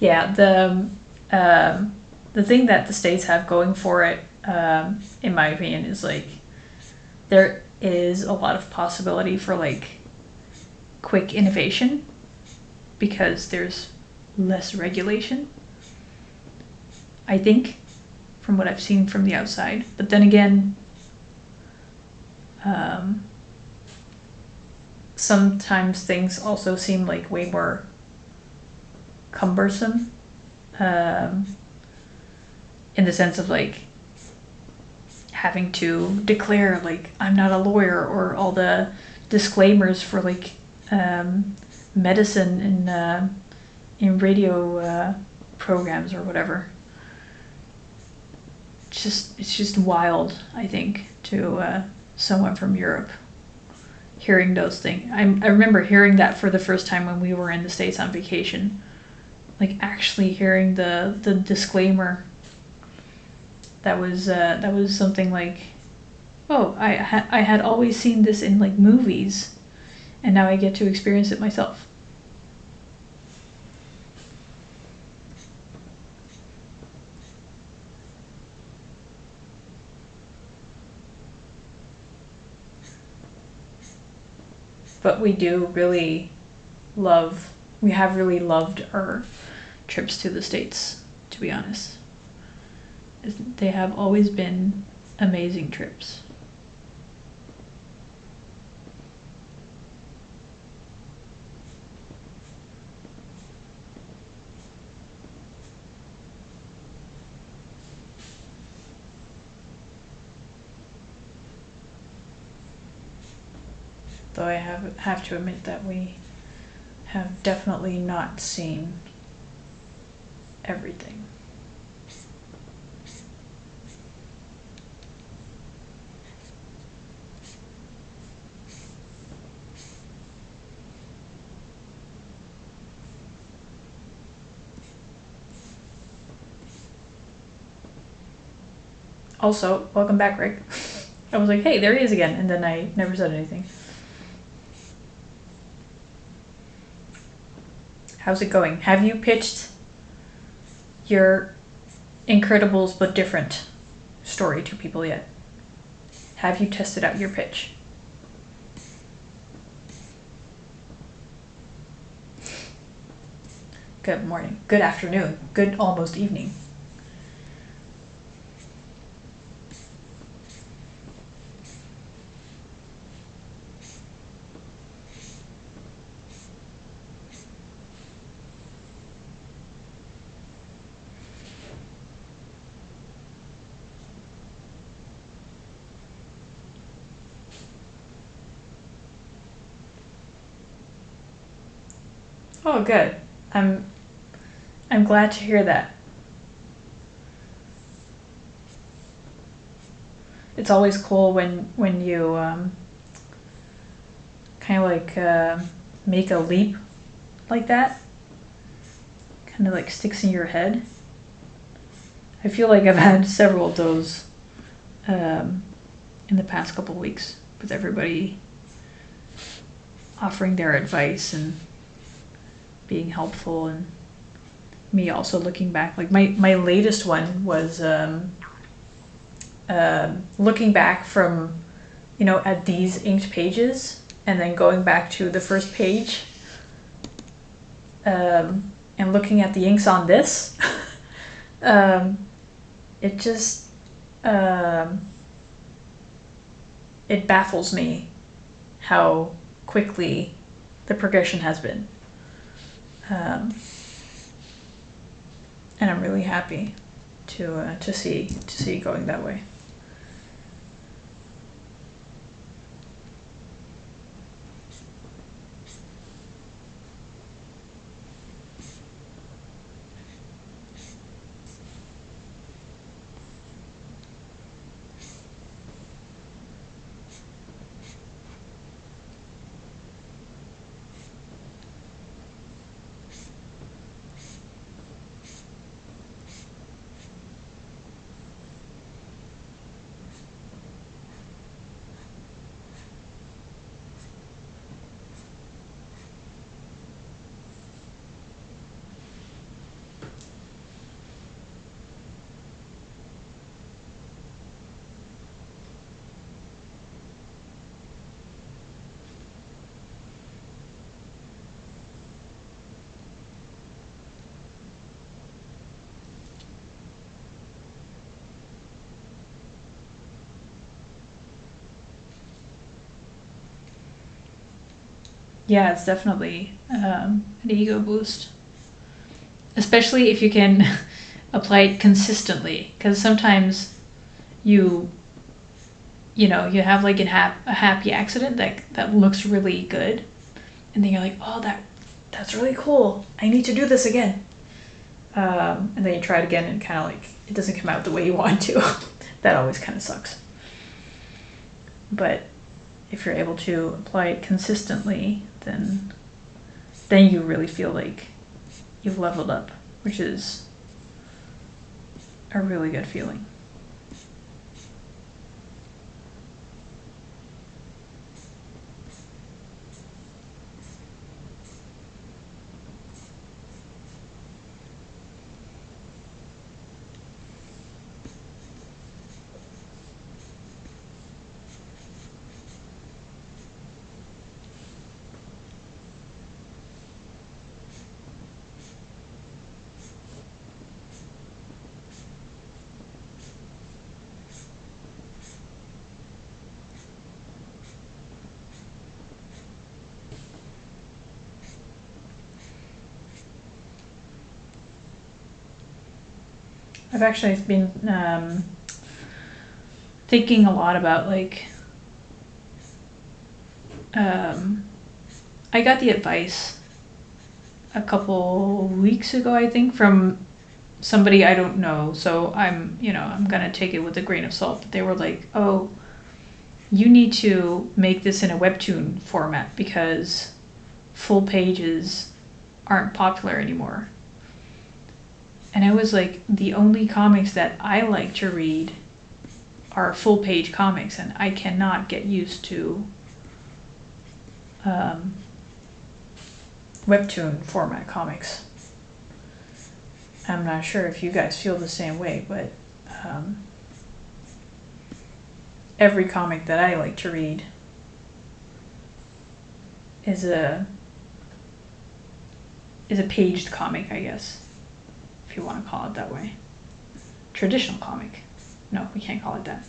Yeah, the thing that the States have going for it, in my opinion, is like there is a lot of possibility for like quick innovation because there's less regulation. I think, from what I've seen from the outside. But then again, um, sometimes things also seem like way more cumbersome, um, in the sense of like having to declare like I'm not a lawyer, or all the disclaimers for like medicine in radio programs or whatever. It's just wild, I think, to someone from Europe hearing those things. I remember hearing that for the first time when we were in the States on vacation. Like actually hearing the disclaimer. That was something like, oh, I had always seen this in like movies, and now I get to experience it myself. But we have really loved our trips to the States, to be honest. They have always been amazing trips. Though I have to admit that we have definitely not seen everything. Also, welcome back, Rick. I was like, hey, there he is again, and then I never said anything. How's it going? Have you pitched your Incredibles but different story to people yet? Have you tested out your pitch? Good morning. Good afternoon. Good almost evening. Oh, good. I'm glad to hear that. It's always cool when you kind of like make a leap like that. Kind of like sticks in your head. I feel like I've had several of those in the past couple weeks, with everybody offering their advice and being helpful, and me also looking back. Like my latest one was looking back from, at these inked pages, and then going back to the first page and looking at the inks on this. It just it baffles me how quickly the progression has been. And I'm really happy to see it going that way. Yeah, it's definitely an ego boost, especially if you can apply it consistently, because sometimes you you know, you have like a happy accident that looks really good, and then you're like, oh, that's really cool. I need to do this again. And then you try it again, and kind of like it doesn't come out the way you want to. That always kind of sucks. But if you're able to apply it consistently, then you really feel like you've leveled up, which is a really good feeling. I've actually been thinking a lot about like I got the advice a couple weeks ago, I think, from somebody I don't know, so I'm gonna take it with a grain of salt. But they were like, oh, you need to make this in a webtoon format because full pages aren't popular anymore. And I was like, the only comics that I like to read are full page comics, and I cannot get used to webtoon format comics. I'm not sure if you guys feel the same way, but every comic that I like to read is a paged comic, I guess, if you want to call it that way. Traditional comic. No, we can't call it that.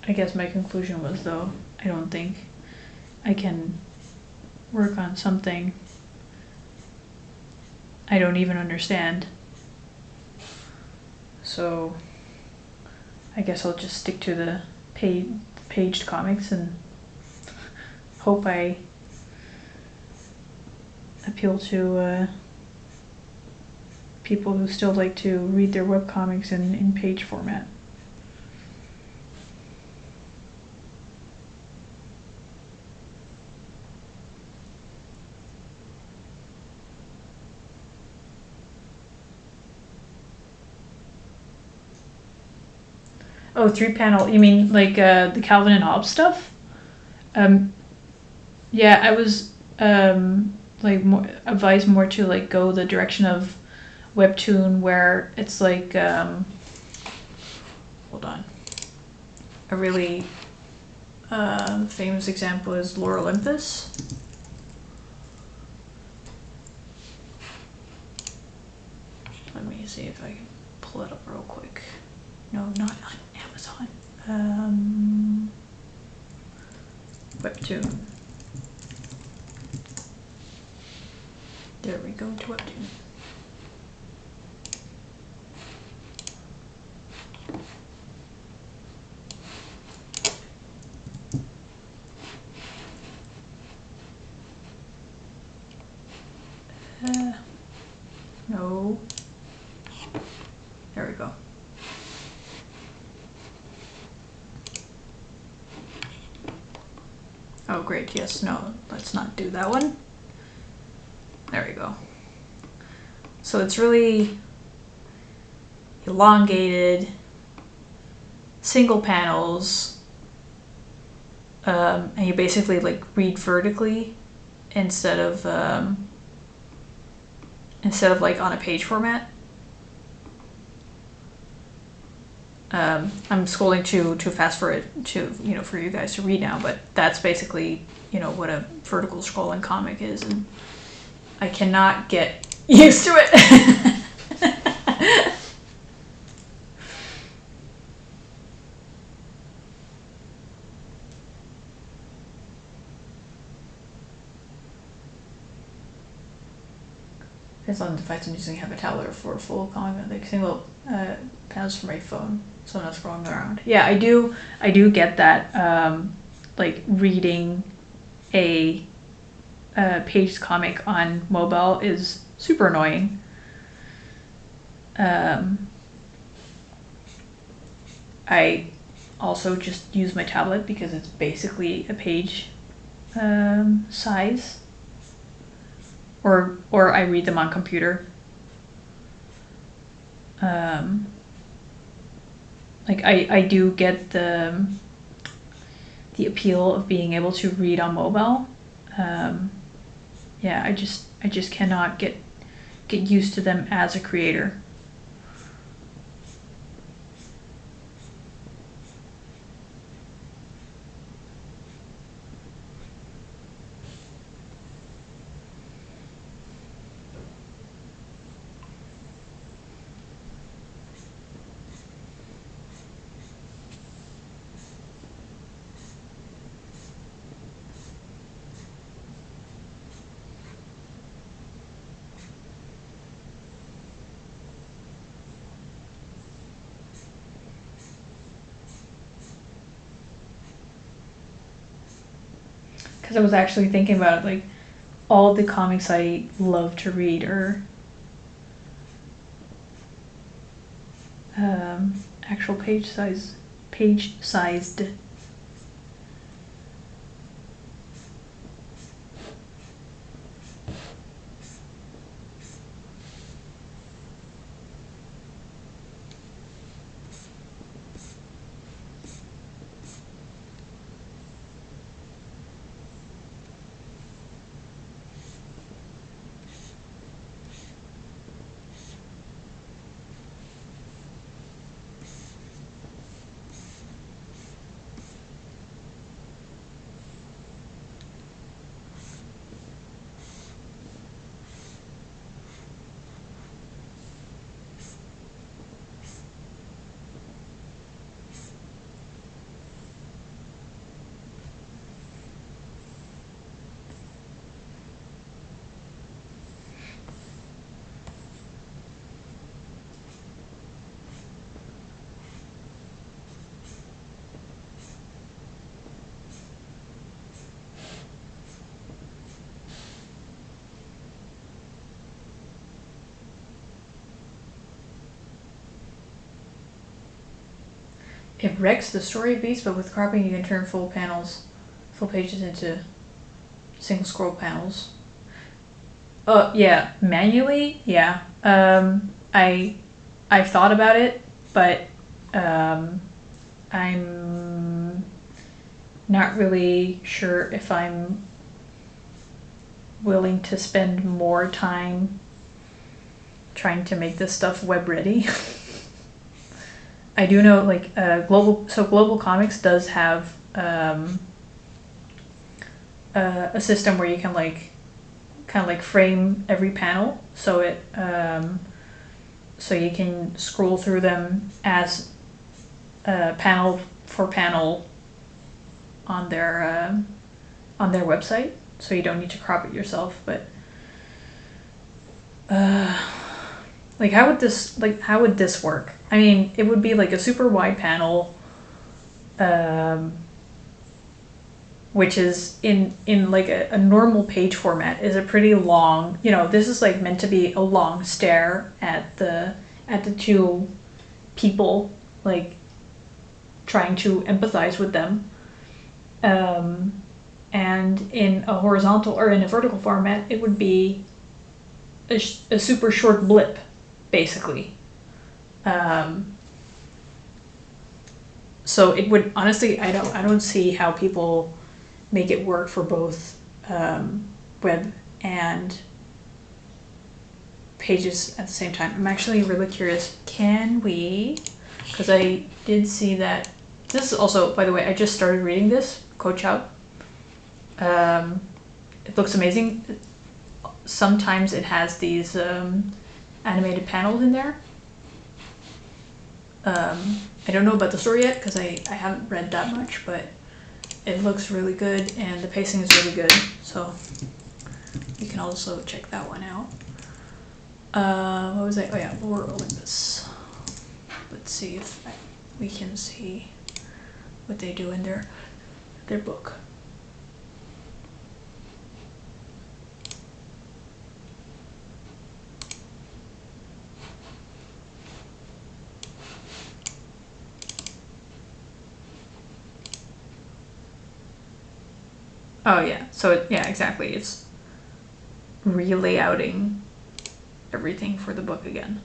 I guess my conclusion was, though, I don't think I can work on something I don't even understand. So I guess I'll just stick to the paged comics and hope I appeal to people who still like to read their webcomics in page format. Oh, 3-panel. You mean like the Calvin and Hobbes stuff? Yeah, I was like more advised more to like go the direction of webtoon where it's like hold on. A really famous example is Lore Olympus. Let me see if I can pull it up real quick. No, not on Amazon. Webtoon. There we go to Webtoon. No. There we go. Oh, great. Yes, no, let's not do that one. There we go. So it's really elongated, single panels, and you basically like read vertically instead of like on a page format. I'm scrolling too fast for it to for you guys to read now, but that's basically what a vertical scrolling comic is, and I cannot get used to it. As long as the fact I'm using have a tablet for a full comic, like single panels for my phone, so I'm not scrolling around. Yeah, I do get that. Like reading a paged comic on mobile is super annoying. I also just use my tablet because it's basically a page size. Or I read them on computer. Like I do get the appeal of being able to read on mobile. Yeah, I just cannot get used to them as a creator. Because I was actually thinking about it, like all the comics I love to read are actual page sized. It wrecks the story beats, but with cropping you can turn full pages into single scroll panels. Yeah, manually, yeah. I've thought about it, but I'm not really sure if I'm willing to spend more time trying to make this stuff web ready. I do know like Global Comics does have a system where you can like kind of like frame every panel, so it so you can scroll through them as panel for panel on their website, so you don't need to crop it yourself. But like how would this work? I mean, it would be like a super wide panel, which is in like a normal page format is a pretty long, this is like meant to be a long stare at the two people, like trying to empathize with them. And in a horizontal or in a vertical format, it would be a super short blip, basically. So it would, honestly, I don't see how people make it work for both web and pages at the same time. I'm actually really curious, can we, because I did see that, this is also, by the way, I just started reading this, Coach Out. It looks amazing. Sometimes it has these animated panels in there. I don't know about the story yet because I haven't read that much, but it looks really good and the pacing is really good, so you can also check that one out. What was I? Oh yeah, Lore Olympus. Let's see if we can see what they do in their book. Oh yeah, so yeah, exactly. It's relayouting everything for the book again.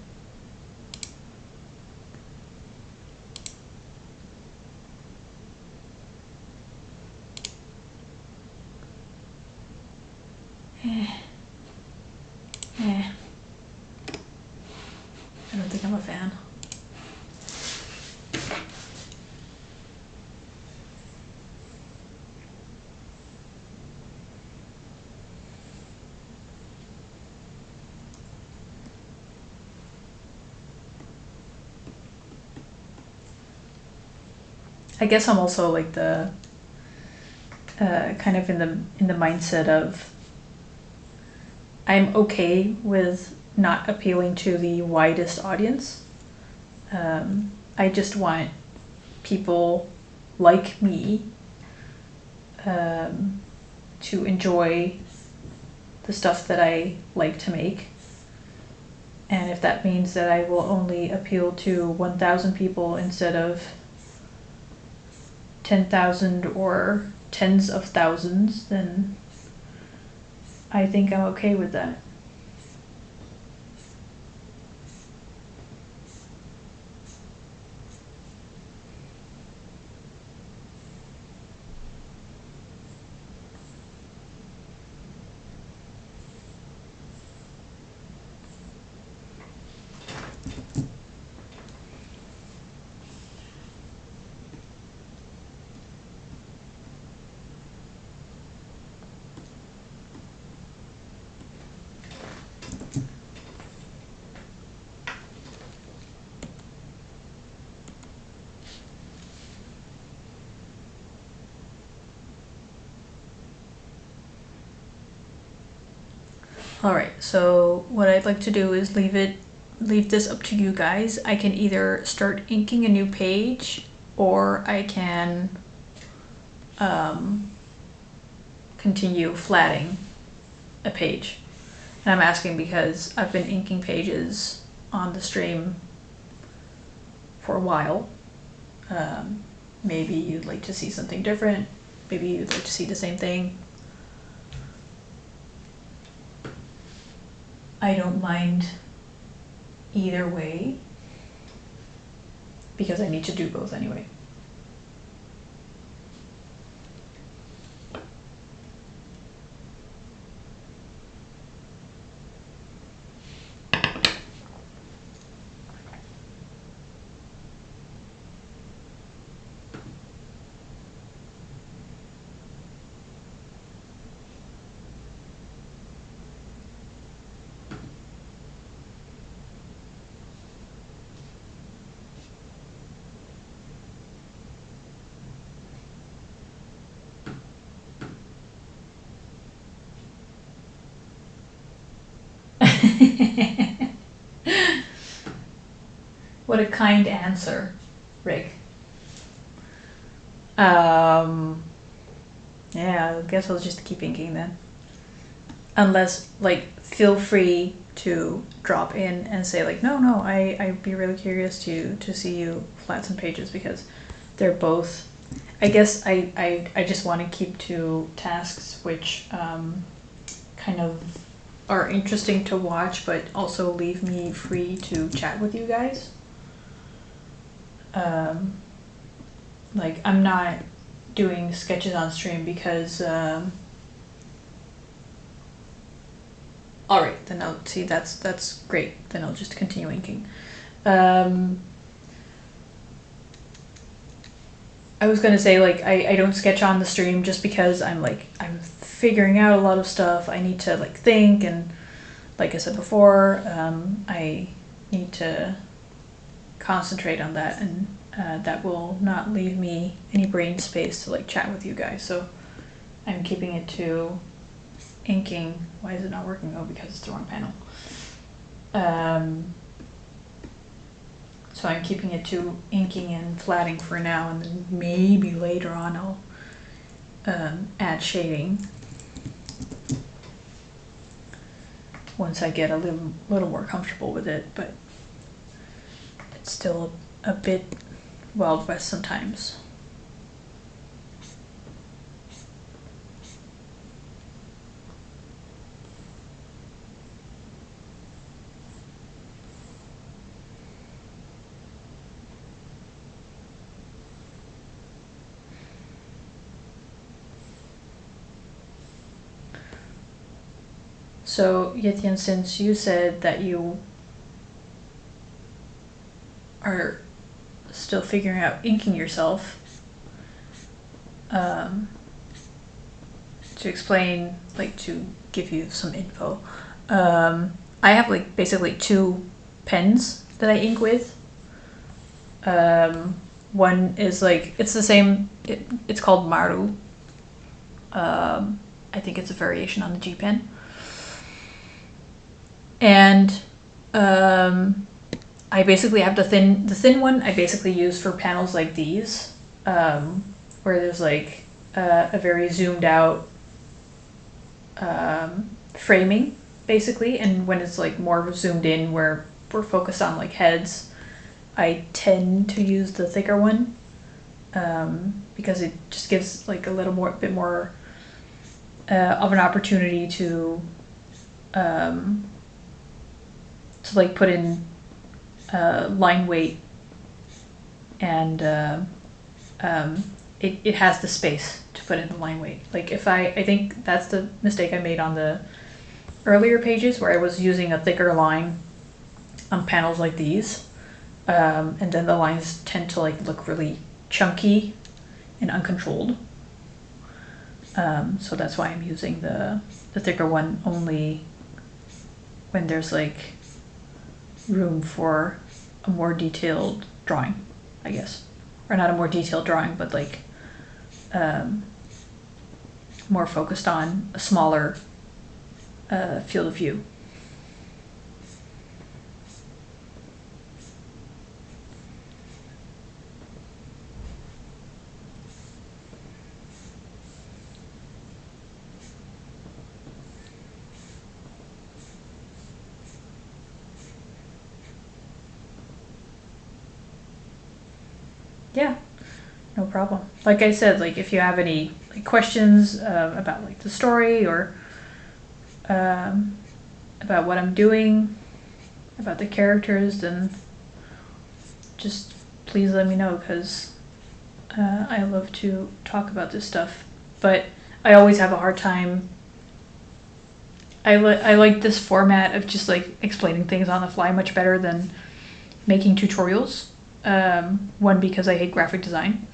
I don't think I'm a fan. I guess I'm also like the kind of in the mindset of I'm okay with not appealing to the widest audience. I just want people like me to enjoy the stuff that I like to make. And if that means that I will only appeal to 1,000 people instead of 10,000 or tens of thousands, then I think I'm okay with that. Alright, so what I'd like to do is leave this up to you guys. I can either start inking a new page or I can continue flatting a page. And I'm asking because I've been inking pages on the stream for a while. Maybe you'd like to see something different. Maybe you'd like to see the same thing. I don't mind either way because I need to do both anyway. What a kind answer, Rick. Yeah, I guess I'll just keep inking then. Unless, like, feel free to drop in and say, like, no, I'd be really curious to see you flat some pages because they're both, I guess I just want to keep to tasks which kind of are interesting to watch, but also leave me free to chat with you guys. Like, I'm not doing sketches on stream because all right, then I'll see. That's great. Then I'll just continue inking. I was gonna say, like, I don't sketch on the stream just because I'm figuring out a lot of stuff. I need to like think, and like I said before, I need to concentrate on that, and that will not leave me any brain space to like chat with you guys. So I'm keeping it to inking. Why is it not working? Oh, because it's the wrong panel. So I'm keeping it to inking and flatting for now, and then maybe later on I'll add shading once I get a little more comfortable with it, but it's still a bit Wild West sometimes. So, Yetian, since you said that you are still figuring out inking yourself, to explain, like, to give you some info, I have like basically two pens that I ink with. One is like, it's the same, it's called Maru. I think it's a variation on the G pen. And I basically have the thin one I basically use for panels like these, where there's like a very zoomed out framing basically, and when it's like more zoomed in where we're focused on like heads, I tend to use the thicker one, because it just gives like a bit more of an opportunity to like put in line weight, and it has the space to put in the line weight. Like, if I think that's the mistake I made on the earlier pages, where I was using a thicker line on panels like these, and then the lines tend to like look really chunky and uncontrolled. So that's why I'm using the thicker one only when there's like room for a more detailed drawing, I guess. Or not a more detailed drawing, but like more focused on a smaller field of view. Yeah, no problem. Like I said, like if you have any like questions about like the story, or about what I'm doing, about the characters, then just please let me know, because I love to talk about this stuff. But I always have a hard time. I like this format of just like explaining things on the fly much better than making tutorials. One, because I hate graphic design,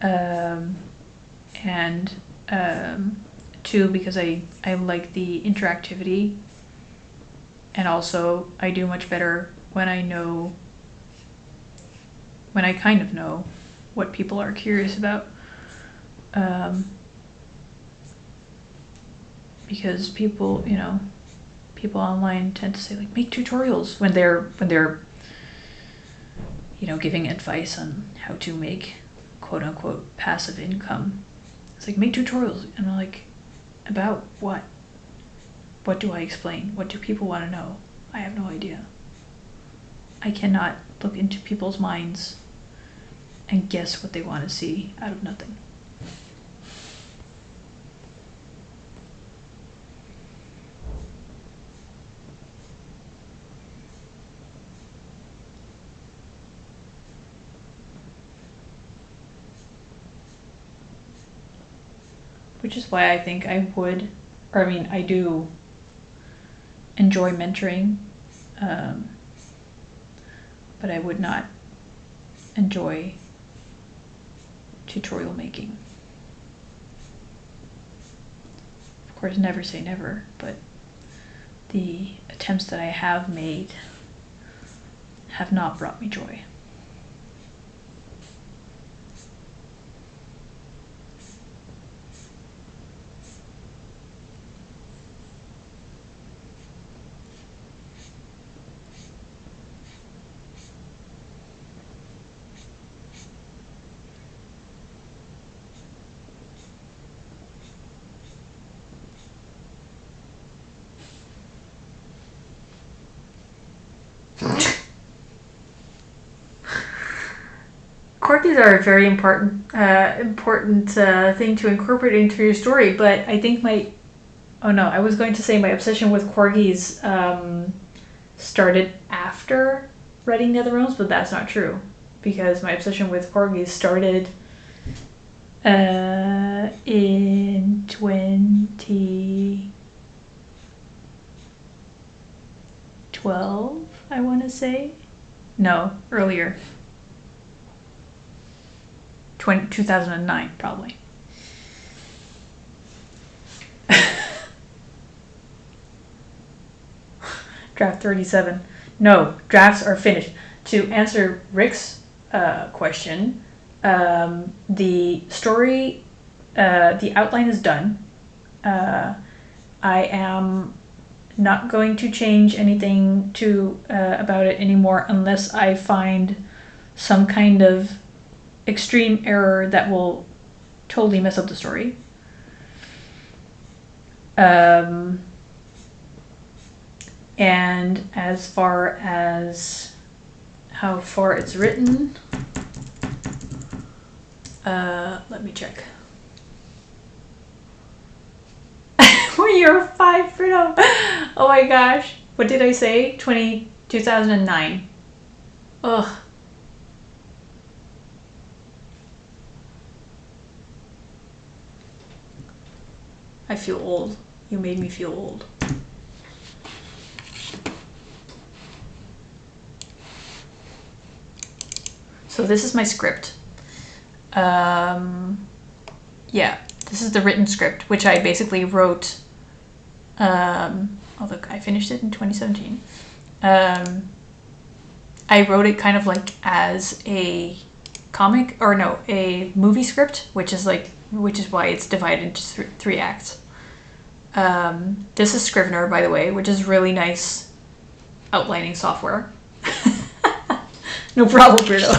and two, because I like the interactivity, and also I do much better when I kind of know what people are curious about, because people online tend to say like, make tutorials when they're giving advice on how to make quote unquote passive income. It's like, make tutorials, and I'm like, about what? What do I explain? What do people want to know? I have no idea. I cannot look into people's minds and guess what they want to see out of nothing. Which is why I think I would, or I mean, I do enjoy mentoring, but I would not enjoy tutorial making. Of course, never say never, but the attempts that I have made have not brought me joy. Corgis are a very important thing to incorporate into your story, but I think I was going to say my obsession with corgis started after writing Netherrealms, but that's not true, because my obsession with corgis started in 2012, I want to say. No, earlier. 2009, probably. Draft 37. No, drafts are finished. To answer Rick's question, the story, the outline is done. I am not going to change anything about it anymore unless I find some kind of extreme error that will totally mess up the story. And as far as how far it's written, let me check. You're 5 for no. Oh my gosh. What did I say? 2009. Ugh. I feel old. You made me feel old. So this is my script. Yeah, this is the written script, which I basically wrote. Oh look, I finished it in 2017. I wrote it kind of like as a comic, or no, a movie script, which is why it's divided into three acts. This is Scrivener, by the way, which is really nice outlining software. No problem, Bruno.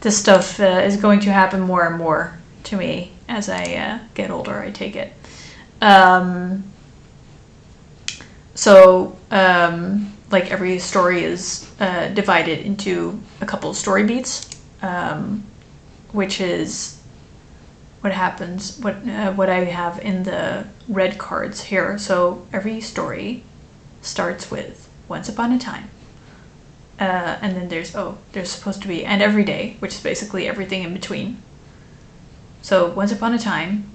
This stuff is going to happen more and more to me as I get older, I take it. Like every story is divided into a couple of story beats, which is what happens, what I have in the red cards here. So every story starts with once upon a time. And then there's supposed to be, and every day, which is basically everything in between. So once upon a time,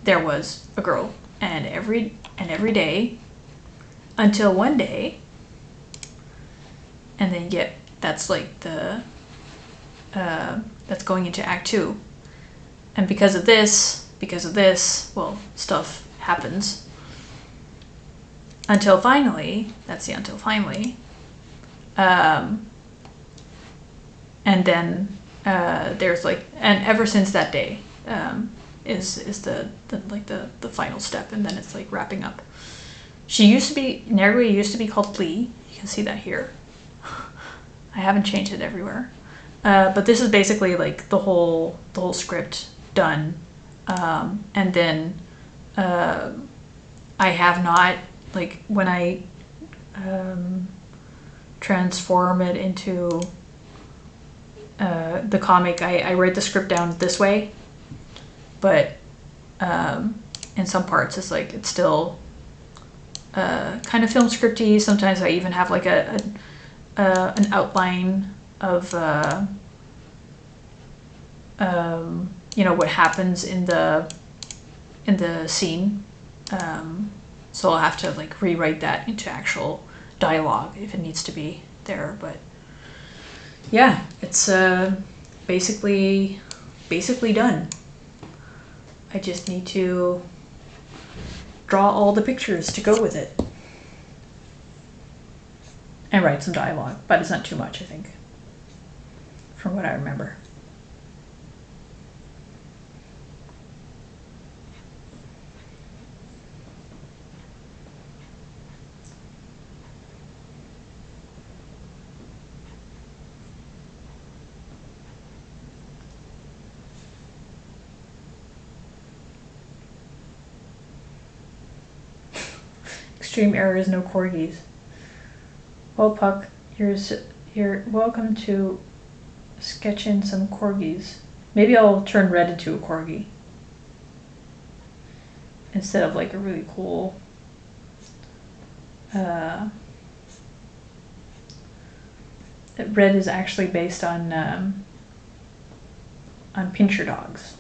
there was a girl, and every day, until one day, and then that's like that's going into Act 2. And because of this, well, stuff happens. Until finally, that's the until finally. And then there's and ever since that day is the final step, and then it's like wrapping up. Nergui used to be called Lee. You can see that here. I haven't changed it everywhere. But this is basically like the whole script done. And then I have not, like, when I transform it into the comic, I write the script down this way, but in some parts it's like it's still kind of film scripty. Sometimes I even have like an outline of you know, what happens in the scene. So I'll have to like rewrite that into actual dialogue if it needs to be there. But yeah, it's basically done. I just need to draw all the pictures to go with it and write some dialogue, but it's not too much, I think, from what I remember. Extreme errors, no corgis. Well, Puck, you're welcome to sketch in some corgis. Maybe I'll turn Red into a corgi instead of like a really cool Red is actually based on pincher dogs.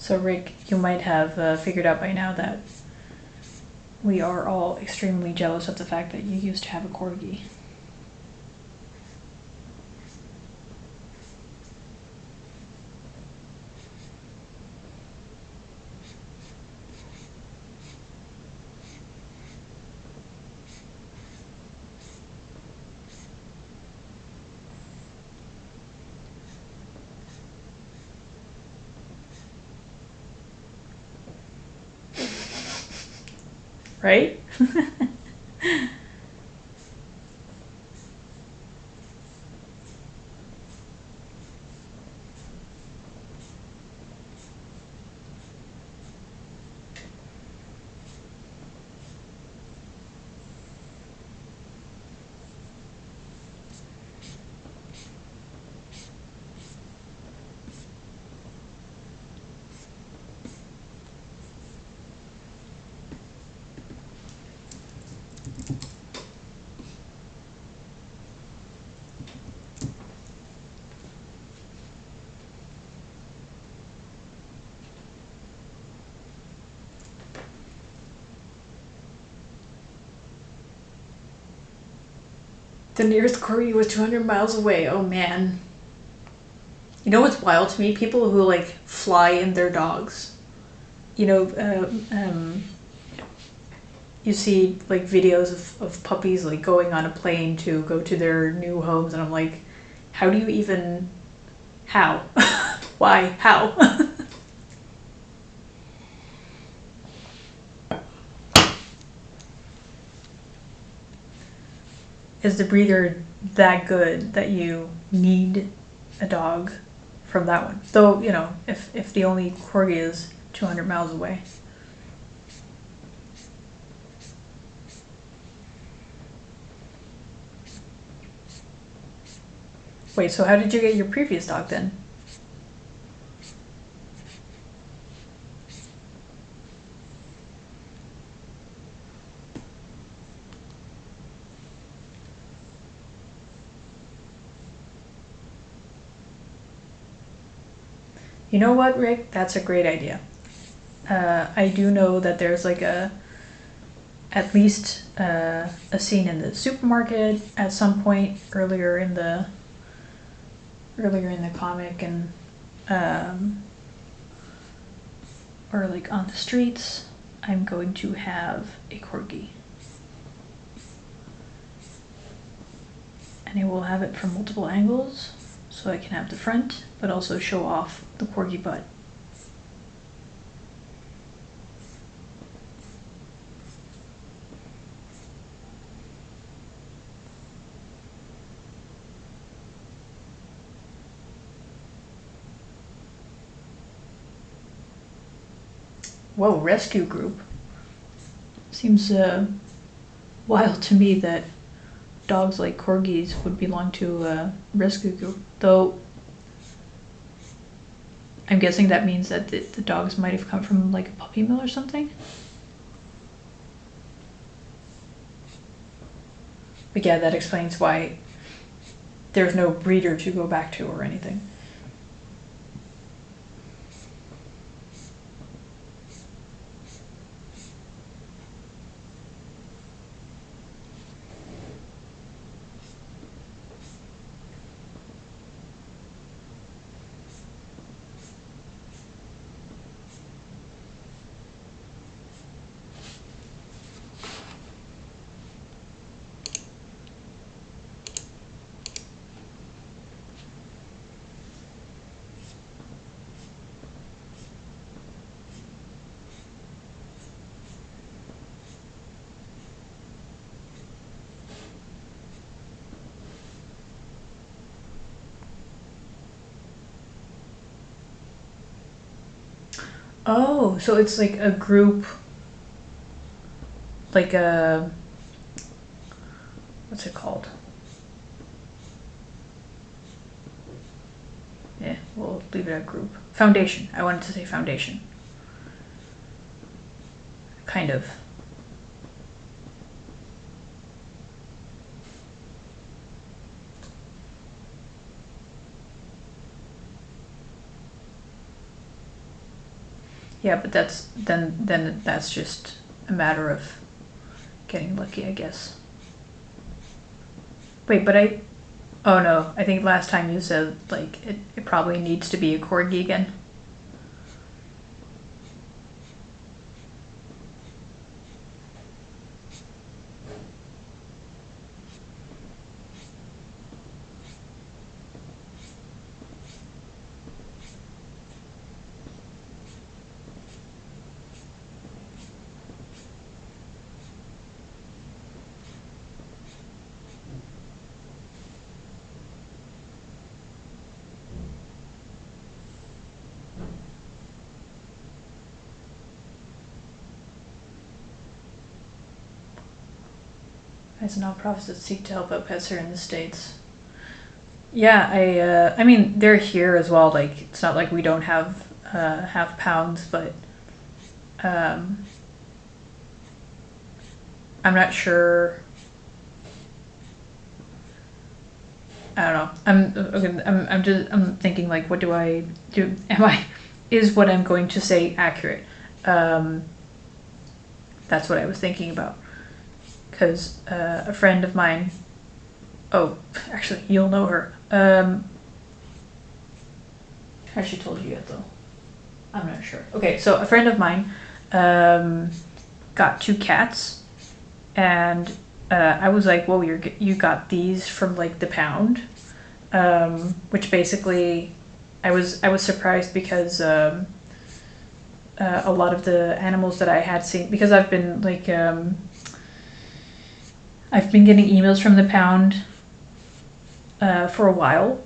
So Rick, you might have figured out by now that we are all extremely jealous of the fact that you used to have a corgi. Right? The nearest corgi was 200 miles away. Oh man. You know what's wild to me? People who like fly in their dogs. You know, you see like videos of puppies like going on a plane to go to their new homes, and I'm like, how do you even, how? Why? How? Is the breeder that good that you need a dog from that one? Though, you know, if the only corgi is 200 miles away. Wait, so how did you get your previous dog then? You know what, Rick? That's a great idea. I do know that there's like at least a scene in the supermarket at some point earlier in the earlier in the comic, and or like on the streets, I'm going to have a corgi. And I will have it from multiple angles, so I can have the front, but also show off the corgi butt. Whoa, rescue group. Seems wild to me that dogs like corgis would belong to a rescue group, though I'm guessing that means that the dogs might have come from like a puppy mill or something. But yeah, that explains why there's no breeder to go back to or anything. Oh, so it's like a group, like a, what's it called? Yeah, we'll leave it at group. Foundation. I wanted to say foundation. Kind of. Yeah, but then that's just a matter of getting lucky, I guess. Wait, but oh no, I think last time you said like it probably needs to be a corgi again. As nonprofits that seek to help out pets here in the States. Yeah, I mean they're here as well. Like it's not like we don't have pounds, but um, I'm not sure. I don't know. I'm thinking like, what do I do? Is what I'm going to say accurate? That's what I was thinking about. Because a friend of mine, oh, actually, you'll know her. Has she told you yet, though? I'm not sure. Okay, so a friend of mine got 2 cats, and I was like, "Whoa, you got these from like the pound," which basically, I was surprised because a lot of the animals that I had seen, because I've been like I've been getting emails from the pound for a while.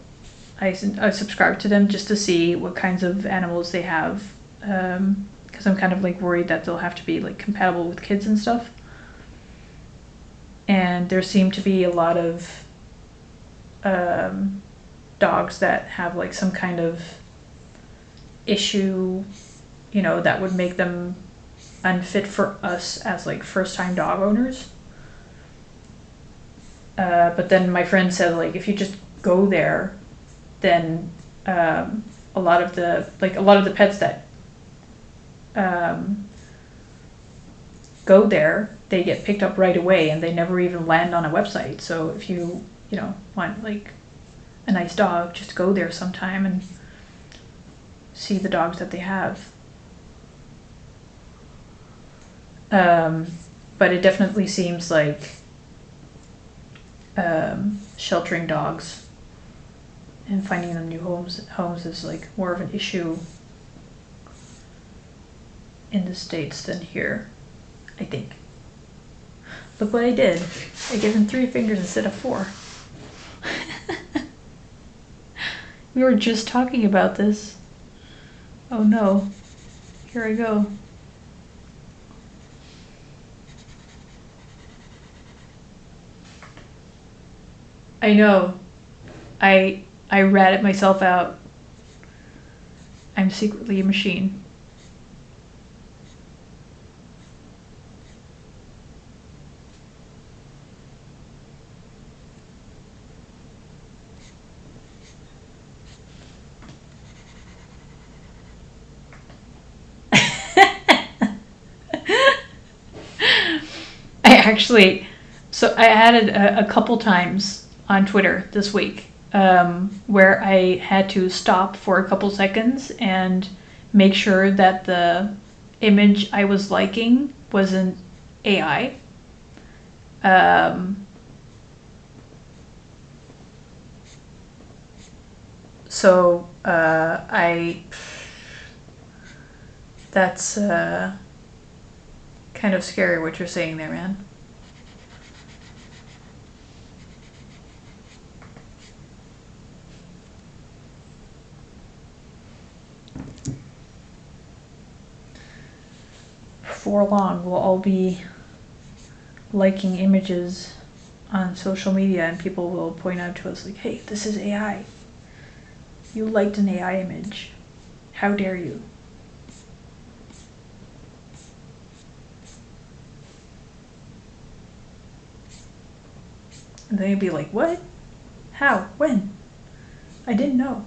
I subscribed to them just to see what kinds of animals they have, because I'm kind of like worried that they'll have to be like compatible with kids and stuff. And there seem to be a lot of dogs that have like some kind of issue, that would make them unfit for us as like first-time dog owners. But then my friend said like if you just go there, then a lot of the pets that go there, they get picked up right away and they never even land on a website. So if you want like a nice dog, just go there sometime and see the dogs that they have. But it definitely seems like sheltering dogs and finding them new homes is like more of an issue in the States than here, I think. Look what I did. I gave him 3 fingers instead of 4. We were just talking about this. Oh no. Here I go. I know. I ratted myself out. I'm secretly a machine. I added a couple times on Twitter this week where I had to stop for a couple seconds and make sure that the image I was liking wasn't AI. That's kind of scary what you're saying there, man. Before long, we'll all be liking images on social media and people will point out to us like, hey, this is AI. You liked an AI image. How dare you? And then you'd be like, what? How? When? I didn't know.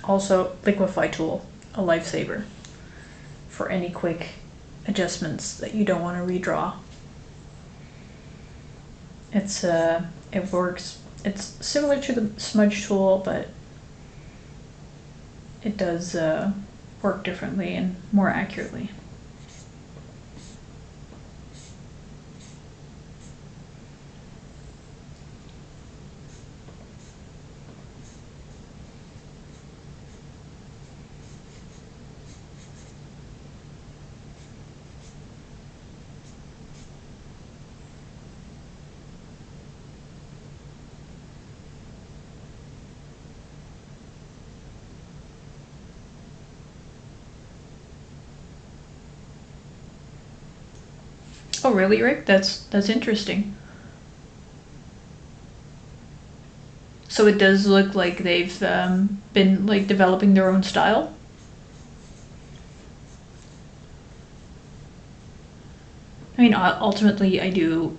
Also, Liquify tool, a lifesaver for any quick adjustments that you don't want to redraw. It works. It's similar to the smudge tool, but it does work differently and more accurately. Oh, really, Rick? That's interesting. So it does look like they've been like developing their own style. I mean, ultimately, I do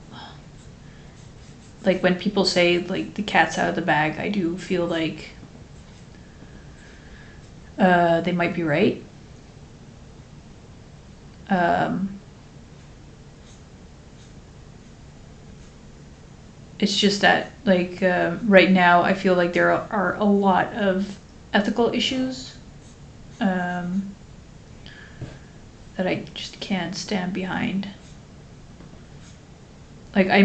like when people say like the cat's out of the bag. I do feel like they might be right. It's just that like right now I feel like there are a lot of ethical issues that I just can't stand behind. Like I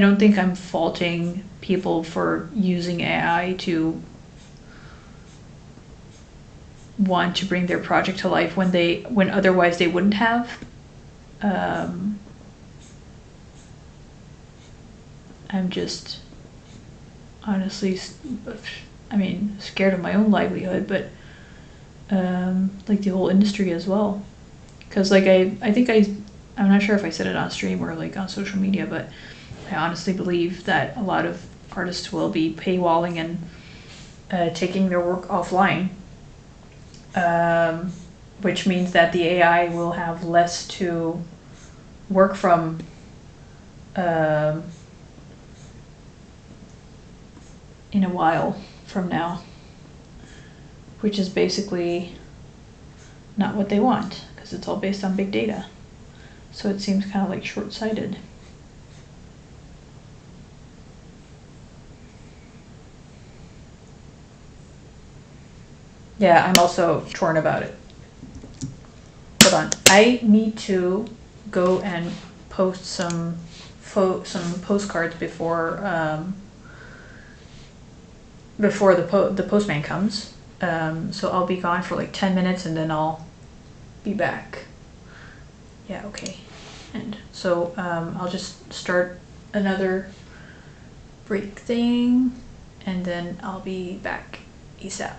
don't think I'm faulting people for using AI to want to bring their project to life when otherwise they wouldn't have. I'm just honestly, I mean, scared of my own livelihood, but like the whole industry as well. Because like I think I'm not sure if I said it on stream or like on social media, but I honestly believe that a lot of artists will be paywalling and taking their work offline, which means that the AI will have less to work from. Um, in a while from now, which is basically not what they want because it's all based on big data. So it seems kind of like short-sighted. Yeah, I'm also torn about it. Hold on. I need to go and post some postcards before the postman comes. So I'll be gone for like 10 minutes and then I'll be back. Yeah, okay. And so I'll just start another break thing and then I'll be back ASAP.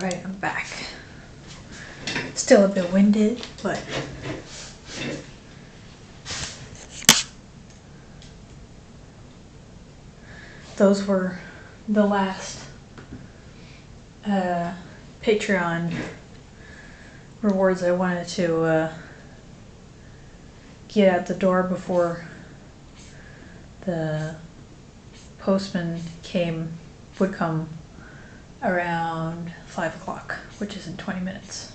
Alright, I'm back. Still a bit winded, but those were the last Patreon rewards I wanted to get out the door before the postman would come around 5 o'clock, which is in 20 minutes.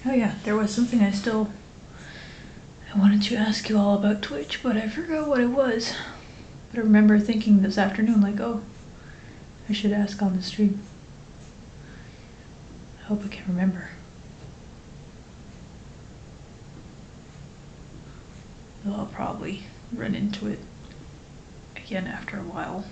Oh yeah, there was something I wanted to ask you all about Twitch, but I forgot what it was. But I remember thinking this afternoon, like, oh, I should ask on the stream. I hope I can remember. I'll probably run into it again after a while.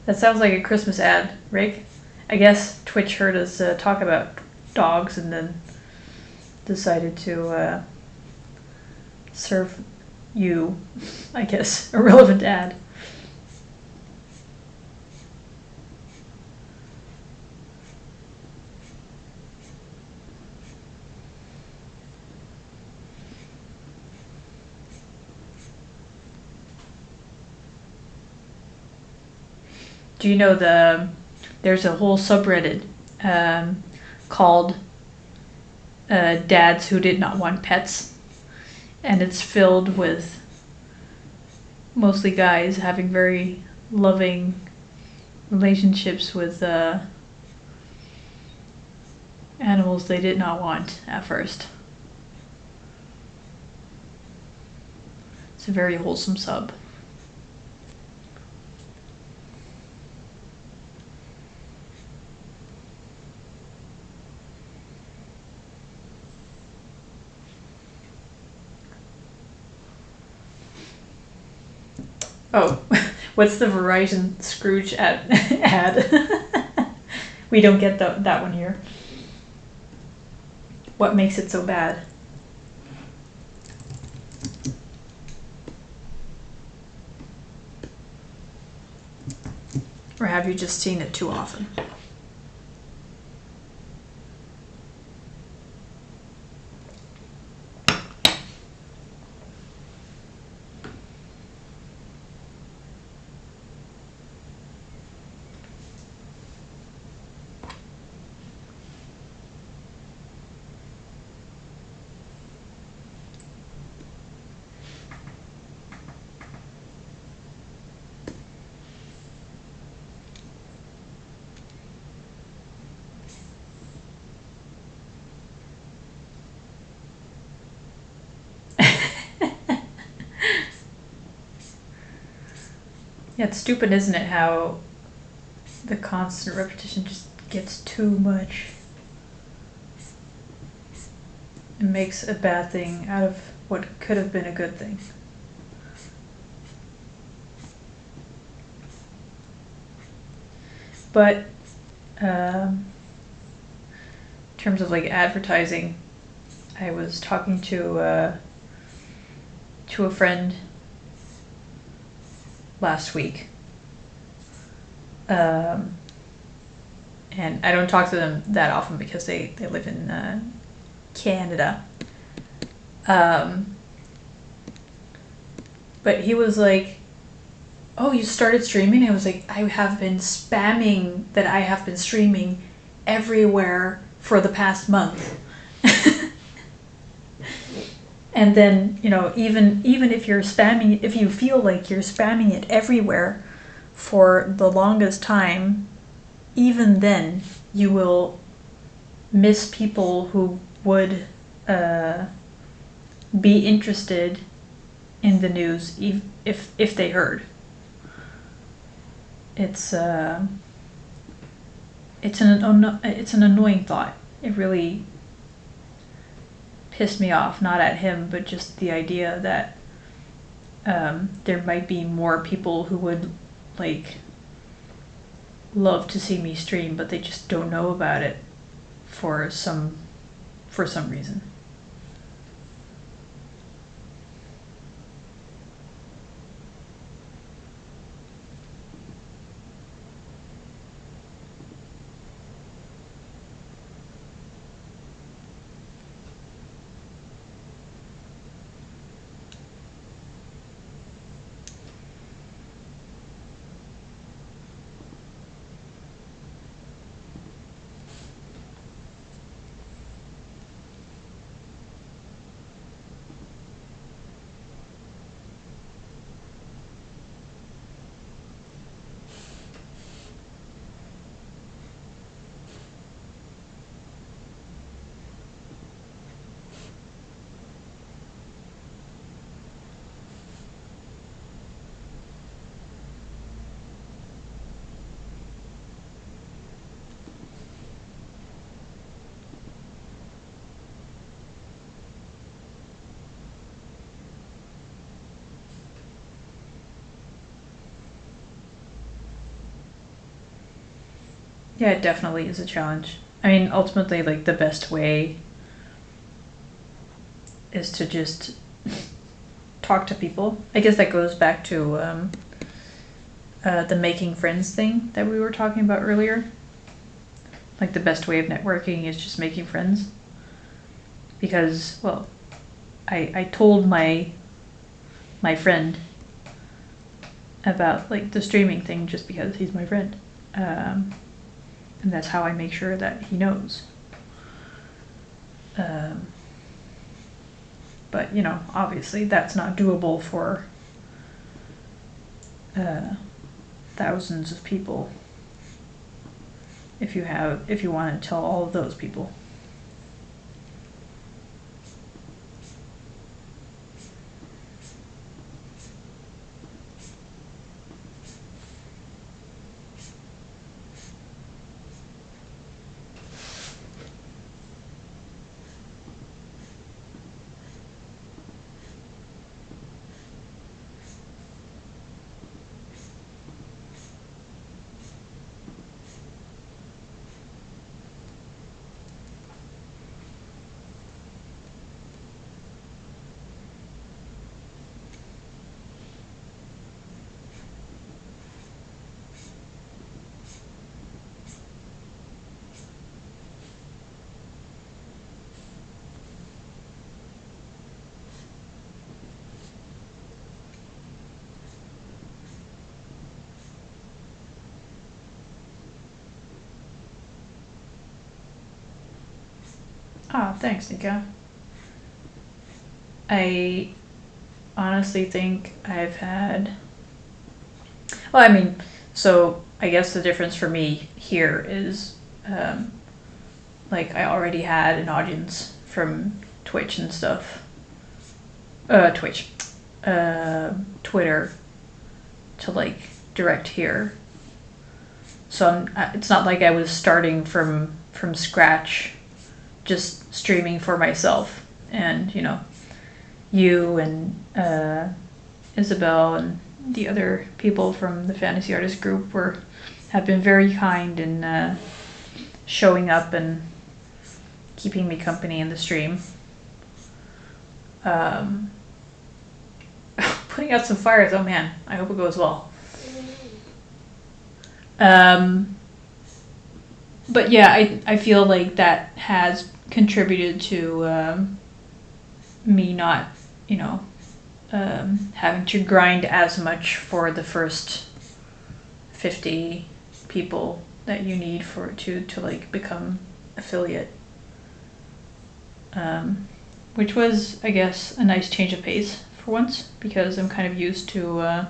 That sounds like a Christmas ad, Rick. I guess Twitch heard us talk about dogs and then decided to serve you, I guess, a relevant ad. Do you know there's a whole subreddit called Dads Who Did Not Want Pets, and it's filled with mostly guys having very loving relationships with animals they did not want at first. It's a very wholesome sub. Oh, what's the Verizon Scrooge ad? We don't get that one here. What makes it so bad? Or have you just seen it too often? Yeah, it's stupid, isn't it, how the constant repetition just gets too much. It makes a bad thing out of what could have been a good thing. But in terms of like advertising, I was talking to a friend last week, and I don't talk to them that often because they live in Canada. But he was like, "Oh, you started streaming?" I was like, "I have been spamming that I have been streaming everywhere for the past month." And then, you know, even if you're spamming, if you feel like you're spamming it everywhere for the longest time, even then you will miss people who would be interested in the news if they heard. It's an annoying thought. It really pissed me off, not at him, but just the idea that there might be more people who would like love to see me stream, but they just don't know about it for some reason. Yeah, it definitely is a challenge. I mean, ultimately, like, the best way is to just talk to people. I guess that goes back to the making friends thing that we were talking about earlier. Like, the best way of networking is just making friends. Because, well, I told my friend about, like, the streaming thing just because he's my friend. And that's how I make sure that he knows. But, you know, obviously that's not doable for thousands of people if you want to tell all of those people. Ah, thanks, Nika. I honestly think I've had. Well, I mean, so I guess the difference for me here is, like, I already had an audience from Twitch and stuff. Twitch. Twitter to, like, direct here. So it's not like I was starting from scratch, just streaming for myself. And, you know, you and Isabel and the other people from the Fantasy Artist group have been very kind in showing up and keeping me company in the stream. Putting out some fires, oh man, I hope it goes well. But yeah, I feel like that has contributed to me not, you know, having to grind as much for the first 50 people that you need to like become affiliate. Which was, I guess, a nice change of pace for once, because I'm kind of used to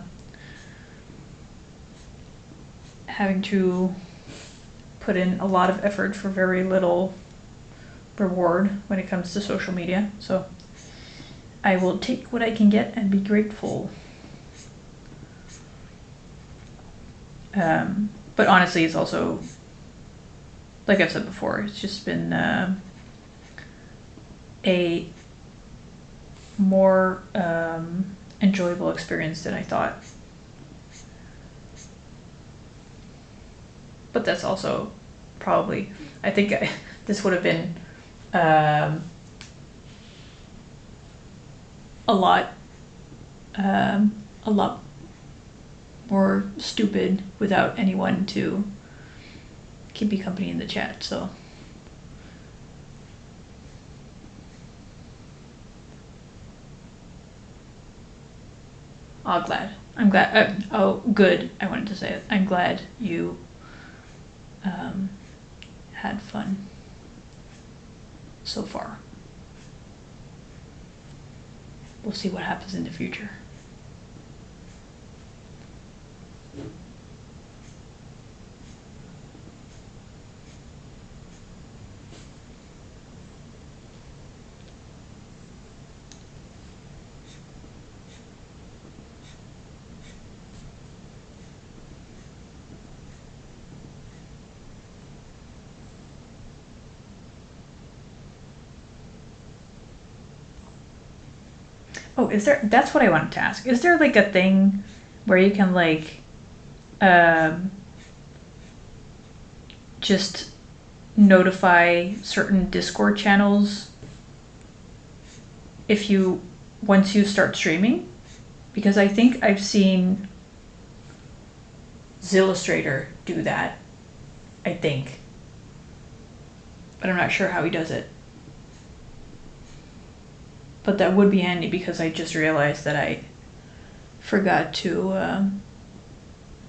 having to put in a lot of effort for very little reward when it comes to social media. So I will take what I can get and be grateful. But honestly, it's also, like I've said before, it's just been a more enjoyable experience than I thought. But that's also probably, I think this would have been a lot more stupid without anyone to keep me company in the chat. So I'm glad. Oh, good. I wanted to say it. I'm glad you had fun so far. We'll see what happens in the future. Oh, that's what I wanted to ask. Is there like a thing where you can like just notify certain Discord channels once you start streaming, because I think I've seen Zillustrator do that, I think, but I'm not sure how he does it. But that would be handy, because I just realized that I forgot to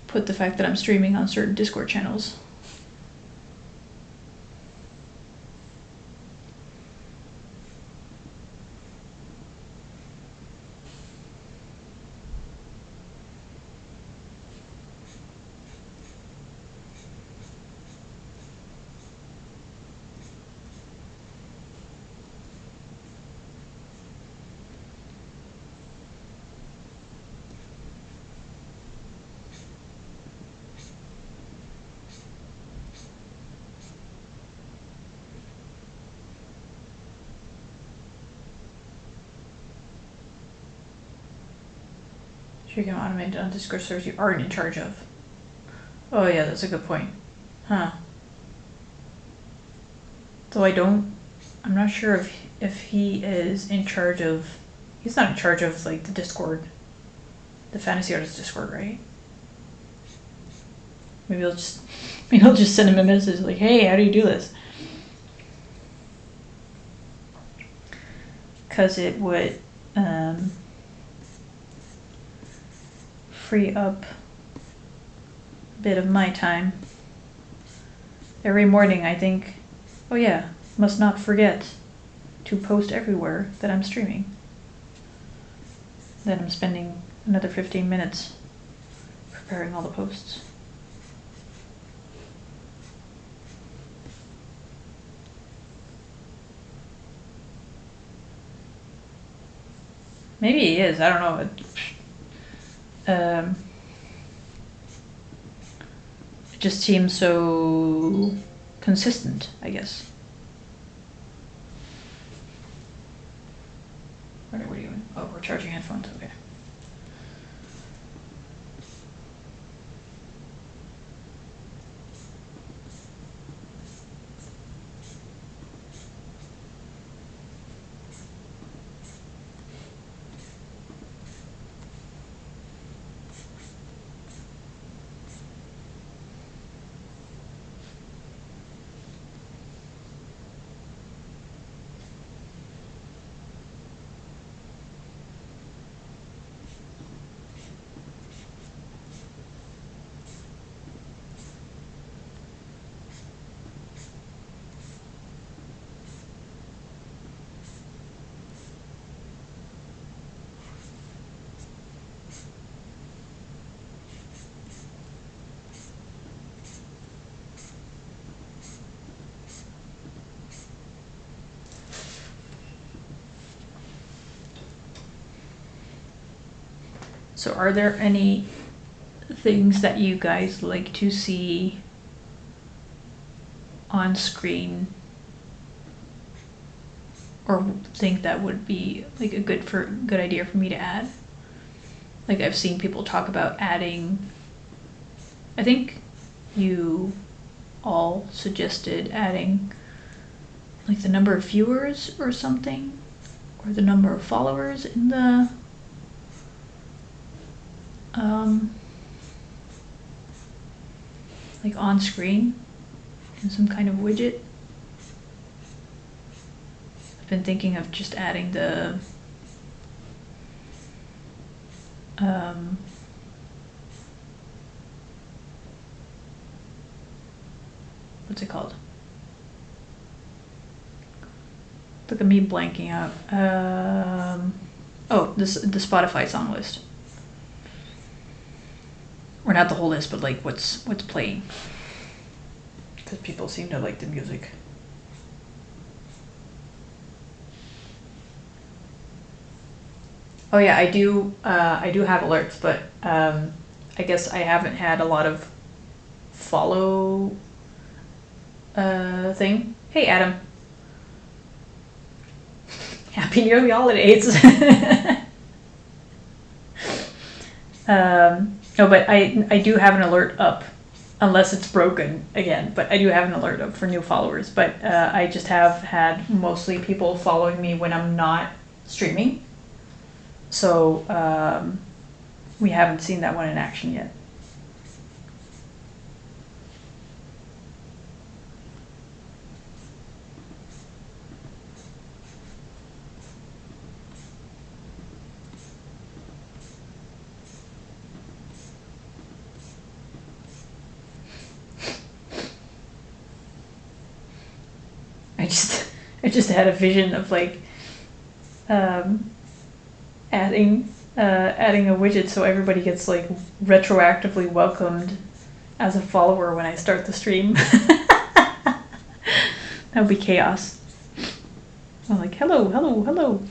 put the fact that I'm streaming on certain Discord channels. You can automate on Discord servers you aren't in charge of. Oh yeah, that's a good point. Huh. Though I'm not sure if he is in charge of, he's not in charge of like the Discord, the Fantasy Artist Discord, right? Maybe I'll just send him a message like, hey, how do you do this? Because it would free up a bit of my time. Every morning I think, oh yeah, must not forget to post everywhere that I'm streaming. Then I'm spending another 15 minutes preparing all the posts. Maybe he is, I don't know. It just seems so consistent, I guess. What are we doing? Oh, we're charging headphones, okay. So are there any things that you guys like to see on screen, or think that would be like a good idea for me to add? Like I've seen people talk about adding, I think you all suggested adding like the number of viewers or something, or the number of followers in the like on screen in some kind of widget. I've been thinking of just adding the what's it called? Look at me blanking out. Oh, the Spotify song list. Or not the whole list, but like what's playing. Because people seem to like the music. Oh yeah, I do have alerts, but I guess I haven't had a lot of follow thing. Hey Adam. Happy New Year holidays. No, but I do have an alert up unless it's broken again. But I do have an alert up for new followers. But I just have had mostly people following me when I'm not streaming. So we haven't seen that one in action yet. I just had a vision of like adding a widget so everybody gets like retroactively welcomed as a follower when I start the stream. That would be chaos. I'm like, hello, hello, hello.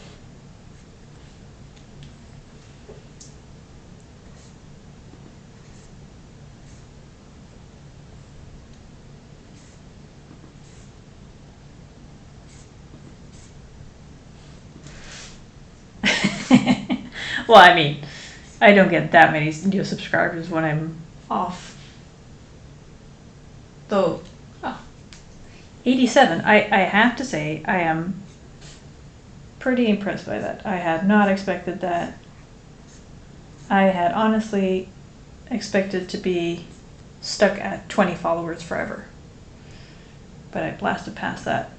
Well, I mean, I don't get that many new subscribers when I'm off. Though, 87. I have to say, I am pretty impressed by that. I had not expected that. I had honestly expected to be stuck at 20 followers forever. But I blasted past that.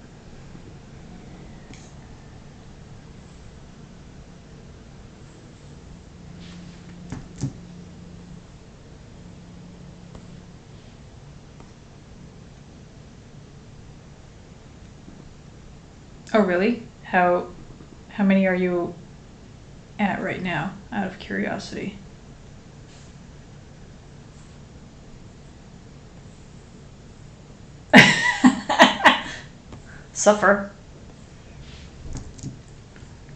Oh, really? How many are you at right now, out of curiosity? Suffer.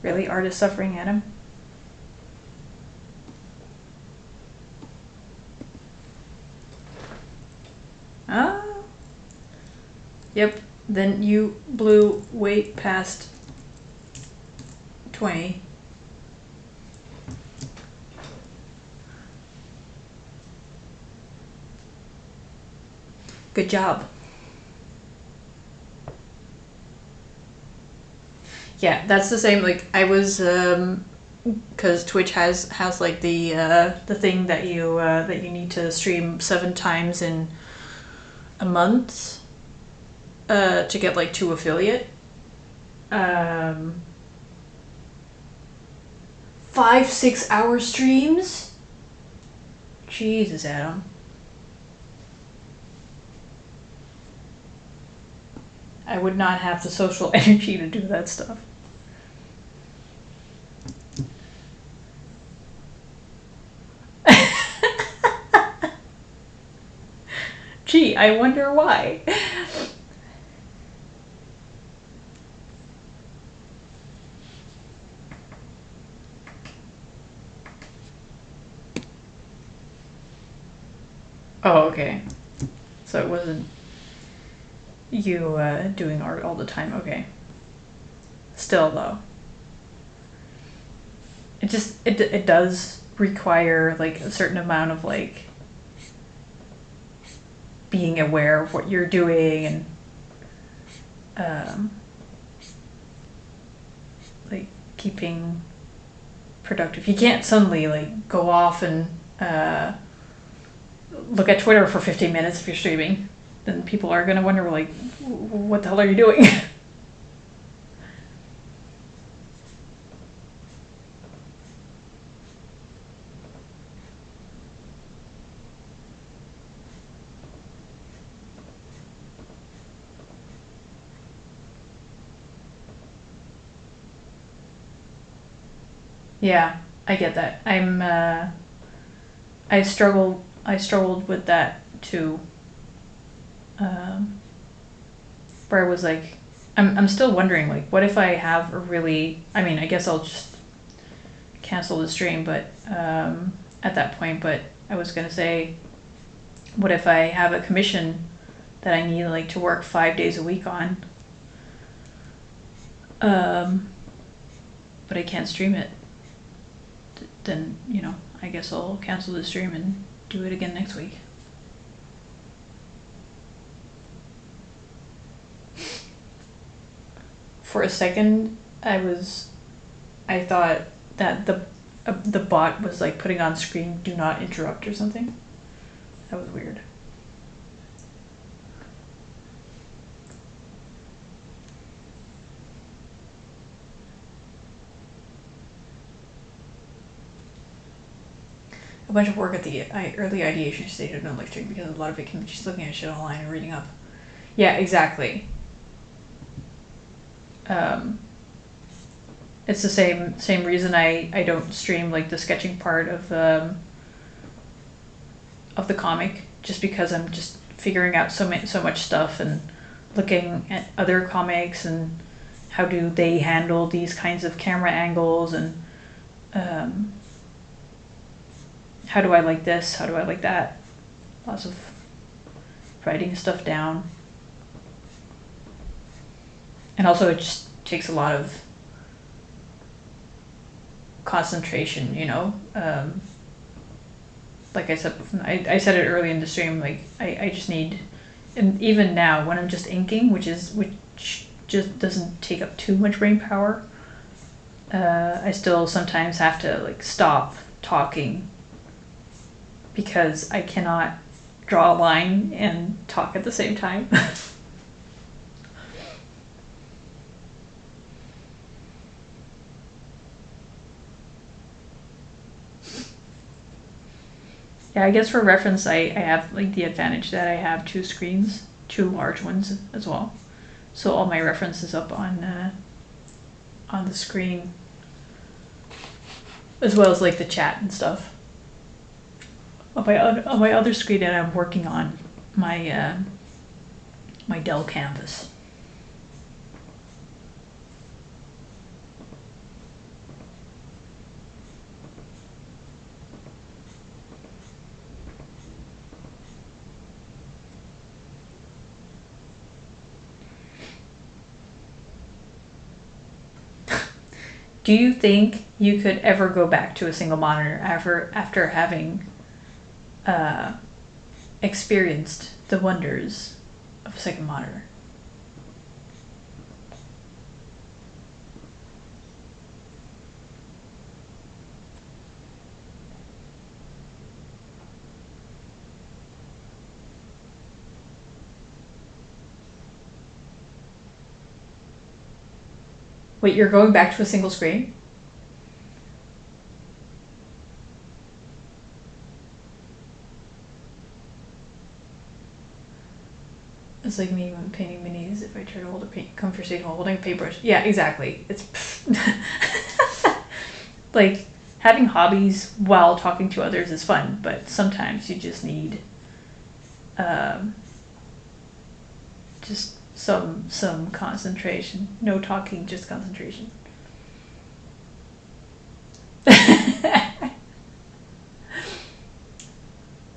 Really? Artist suffering, Adam? Oh. Yep. Then you blew way past 20. Good job. Yeah, that's the same. Like I was, because Twitch has like the thing that you need to stream 7 times in a month to get like 2 affiliate. 5-6 hour streams. Jesus, Adam. I would not have the social energy to do that stuff. Gee, I wonder why. Oh, okay. So it wasn't you doing art all the time. Okay. Still, though. It does require like a certain amount of like being aware of what you're doing and like keeping productive. You can't suddenly like go off and look at Twitter for 15 minutes if you're streaming. Then people are gonna wonder like, what the hell are you doing? Yeah, I get that. I struggled with that too. Where I was like, I'm still wondering like, what if I have a really, I mean, I guess I'll just cancel the stream, but at that point, but I was gonna say, what if I have a commission that I need like to work 5 days a week on, but I can't stream it? Then, you know, I guess I'll cancel the stream and do it again next week. for a second, I thought that the bot was like putting on screen "Do not interrupt" or something. That was weird. A bunch of work at the early ideation stage of no lecturing because a lot of it can be just looking at shit online and reading up. Yeah, exactly. It's the same reason I don't stream like the sketching part of the comic, just because I'm just figuring out so much stuff and looking at other comics and how do they handle these kinds of camera angles, and how do I like this, how do I like that. Lots of writing stuff down. And also it just takes a lot of concentration, you know. Like I said, I said it early in the stream, like I just need, and even now when I'm just inking, which just doesn't take up too much brain power, I still sometimes have to like stop talking because I cannot draw a line and talk at the same time. Yeah, I guess for reference, I have like the advantage that I have two screens, two large ones as well. So all my reference is up on the screen, as well as like the chat and stuff. On my other screen, and I'm working on my my Dell canvas. Do you think you could ever go back to a single monitor after having experienced the wonders of a second monitor? Wait, you're going back to a single screen? It's like me when painting minis. If I try to hold a conversation while holding a paintbrush. Yeah, exactly. It's like having hobbies while talking to others is fun, but sometimes you just need just some concentration. No talking, just concentration.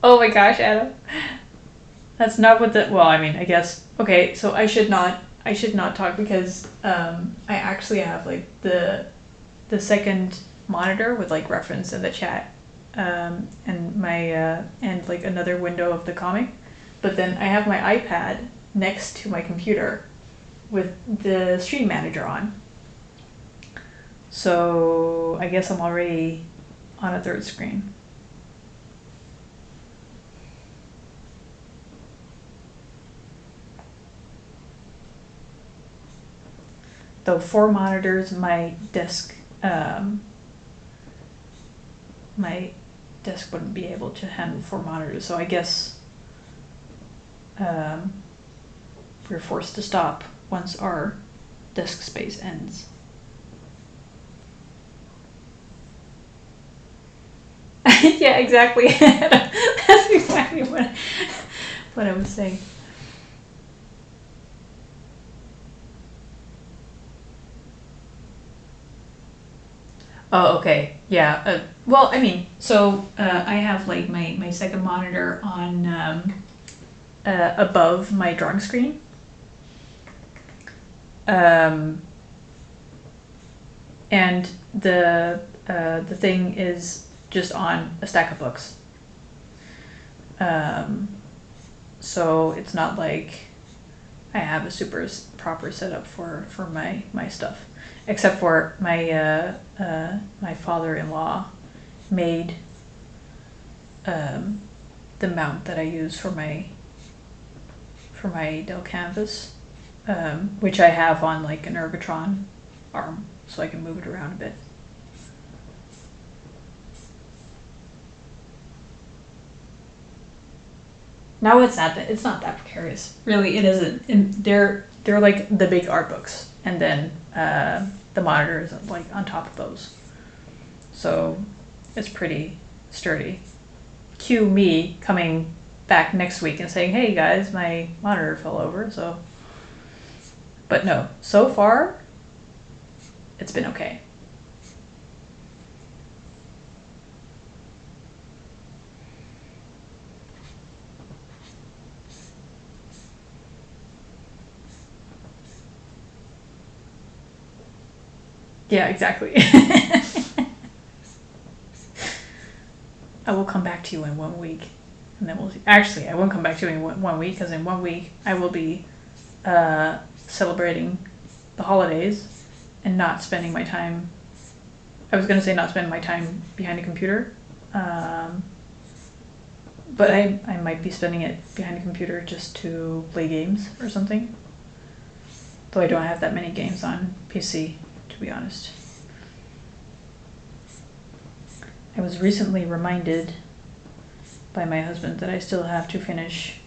Oh my gosh, Adam. That's not what the, well, I mean, I guess, okay, so I should not talk because I actually have like the second monitor with like reference in the chat, and my and like another window of the comic, but then I have my iPad next to my computer with the stream manager on. So I guess I'm already on a third screen. Though 4 monitors, my desk wouldn't be able to handle 4 monitors. So I guess we're forced to stop once our desk space ends. Yeah, exactly. That's exactly what I was saying. Oh, okay. Yeah. Well, I mean, so I have like my second monitor on above my drawing screen. And the thing is just on a stack of books. So it's not like I have a super proper setup for my stuff, except for my father-in-law made the mount that I use for my Dell Canvas, which I have on like an Ergotron arm, so I can move it around a bit. No, it's not that. It's not that precarious. Really, it isn't. And they're like the big art books, and then the monitor is like on top of those. So it's pretty sturdy. Cue me coming back next week and saying, "Hey guys, my monitor fell over." So, but no, so far it's been okay. Yeah, exactly. I will come back to you in 1 week, and then we'll see. Actually, I won't come back to you in 1 week, because in 1 week I will be celebrating the holidays and not spending my time. I was going to say not spending my time behind a computer, but I might be spending it behind a computer just to play games or something. Though I don't have that many games on PC, to be honest. I was recently reminded by my husband that I still have to finish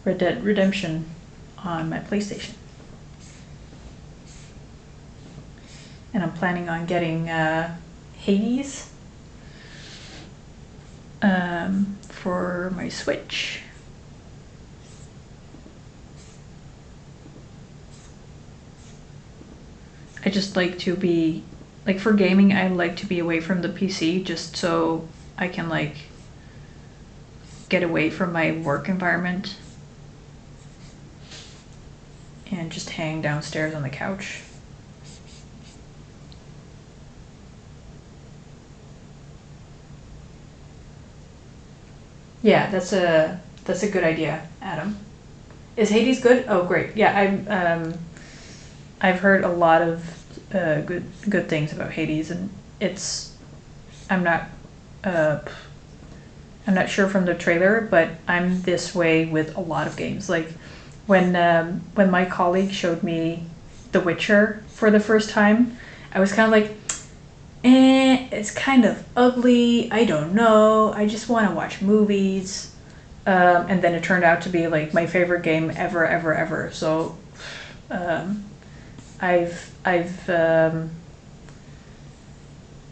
Red Dead Redemption on my PlayStation. And I'm planning on getting Hades for my Switch. I just like to be, like for gaming, I like to be away from the PC just so I can like get away from my work environment and just hang downstairs on the couch. Yeah, that's a good idea, Adam. Is Hades good? Oh, great. Yeah, I've heard a lot of good things about Hades, and it's I'm not I'm not sure from the trailer, but I'm this way with a lot of games. Like when my colleague showed me The Witcher for the first time, I was kind of like, it's kind of ugly. I don't know. I just want to watch movies. And then it turned out to be like my favorite game ever, ever, ever. So I've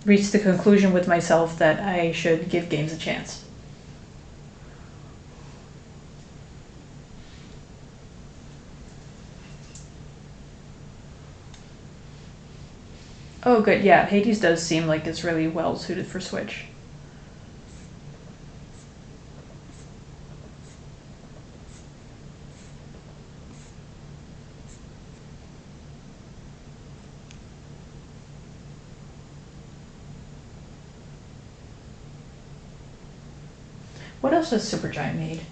reached the conclusion with myself that I should give games a chance. Oh, good. Yeah, Hades does seem like it's really well suited for Switch. What else has Supergiant made?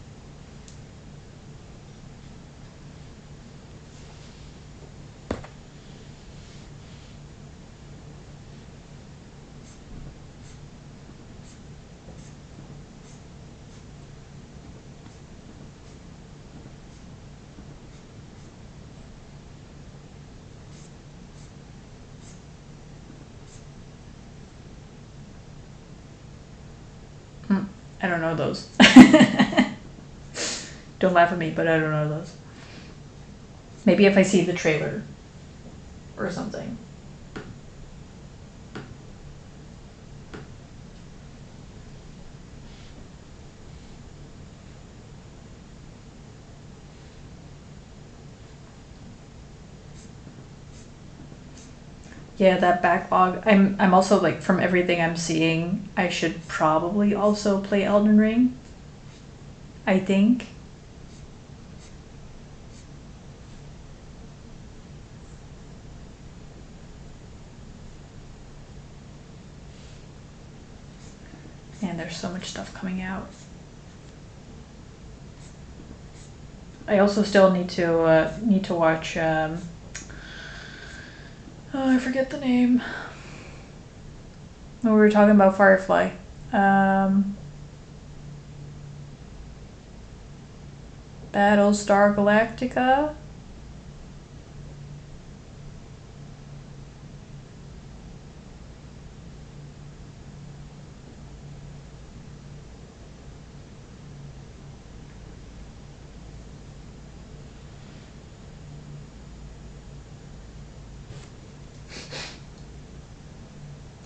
I don't know those. Don't laugh at me, but I don't know those. Maybe if I see the trailer or something. Yeah, that backlog. I'm also like, from everything I'm seeing, I should probably also play Elden Ring. I think. And there's so much stuff coming out. I also still need to watch. Oh, I forget the name. When we were talking about Firefly. Battlestar Galactica.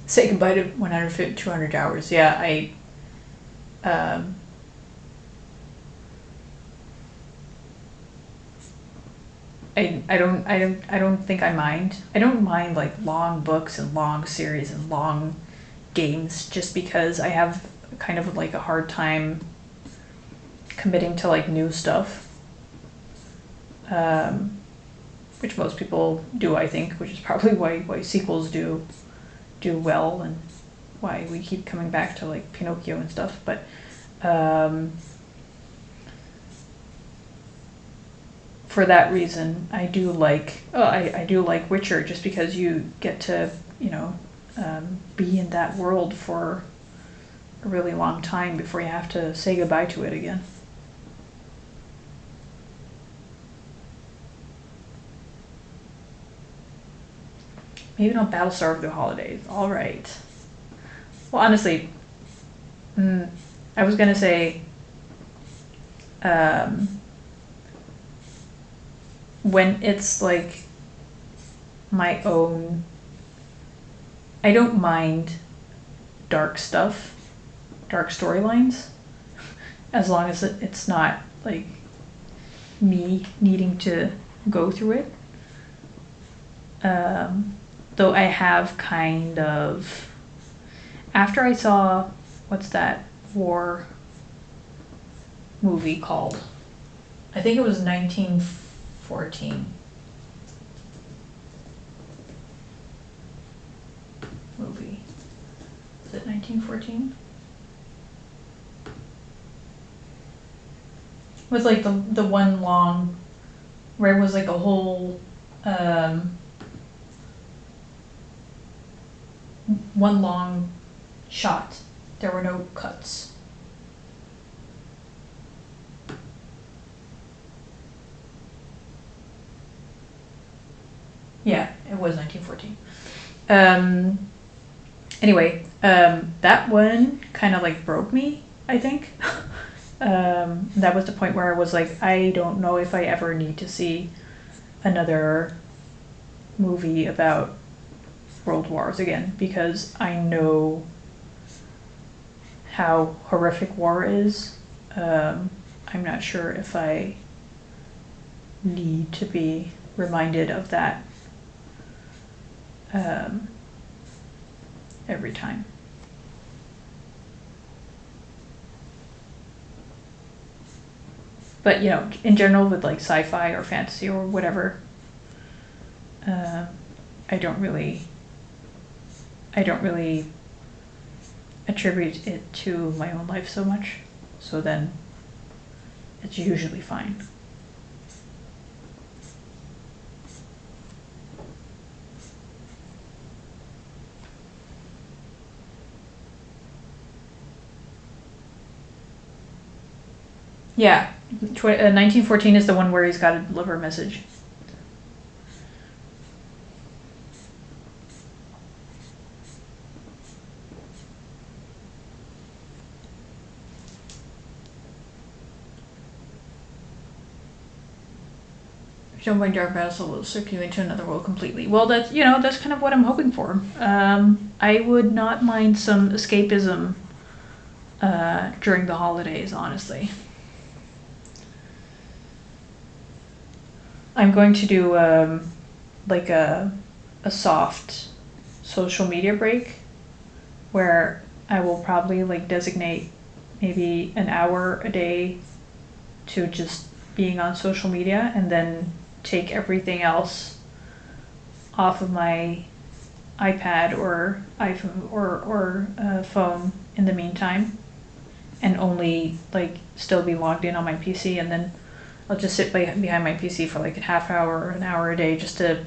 Say goodbye to 150, 200 hours. Yeah, um, I don't think I mind. I don't mind like long books and long series and long games, just because I have kind of like a hard time committing to like new stuff. Which most people do, I think, which is probably why sequels do well, and why we keep coming back to like Pinocchio and stuff. But for that reason, I do like I do like Witcher, just because you get to be in that world for a really long time before you have to say goodbye to it again. Maybe not Battlestar of the Holidays. All right. Well, honestly, I was gonna say when it's like my own. I don't mind dark stuff, dark storylines, as long as it's not like me needing to go through it. Though I have kind of, after I saw, what's that war movie called? I think it was 1914 movie. Is it 1914? It was like the one long, where it was like a whole one long shot. There were no cuts. Yeah, it was 1914. Anyway, that one kind of like broke me, I think. That was the point where I was like, I don't know if I ever need to see another movie about world wars again, because I know how horrific war is. I'm not sure if I need to be reminded of that every time. But in general, with like sci-fi or fantasy or whatever, I don't really attribute it to my own life so much. So then it's usually fine. Yeah, 1914 is the one where he's got to deliver a message. Don't mind dark battle will strip you into another world completely. Well, that's kind of what I'm hoping for. I would not mind some escapism during the holidays, honestly. I'm going to do like a soft social media break, where I will probably like designate maybe an hour a day to just being on social media, and then take everything else off of my iPad or iPhone or phone in the meantime, and only like still be logged in on my PC, and then I'll just sit behind my PC for like a half hour or an hour a day just to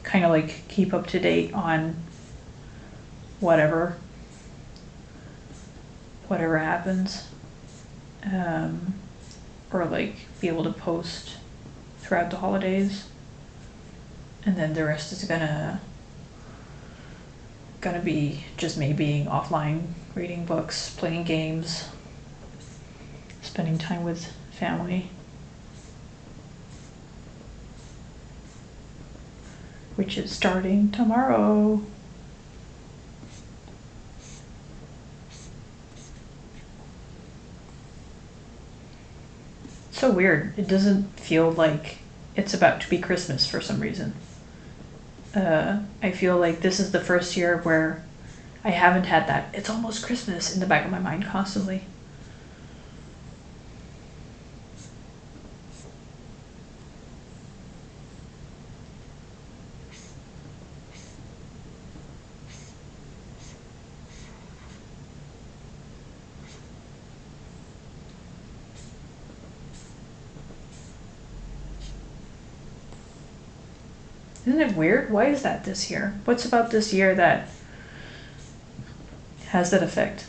kind of like keep up to date on whatever happens, or like be able to post throughout the holidays, and then the rest is gonna be just me being offline, reading books, playing games, spending time with family, which is starting tomorrow. So weird. It doesn't feel like it's about to be Christmas for some reason. I feel like this is the first year where I haven't had that "it's almost Christmas" in the back of my mind constantly. Isn't it weird? Why is that this year? What's about this year that has that effect?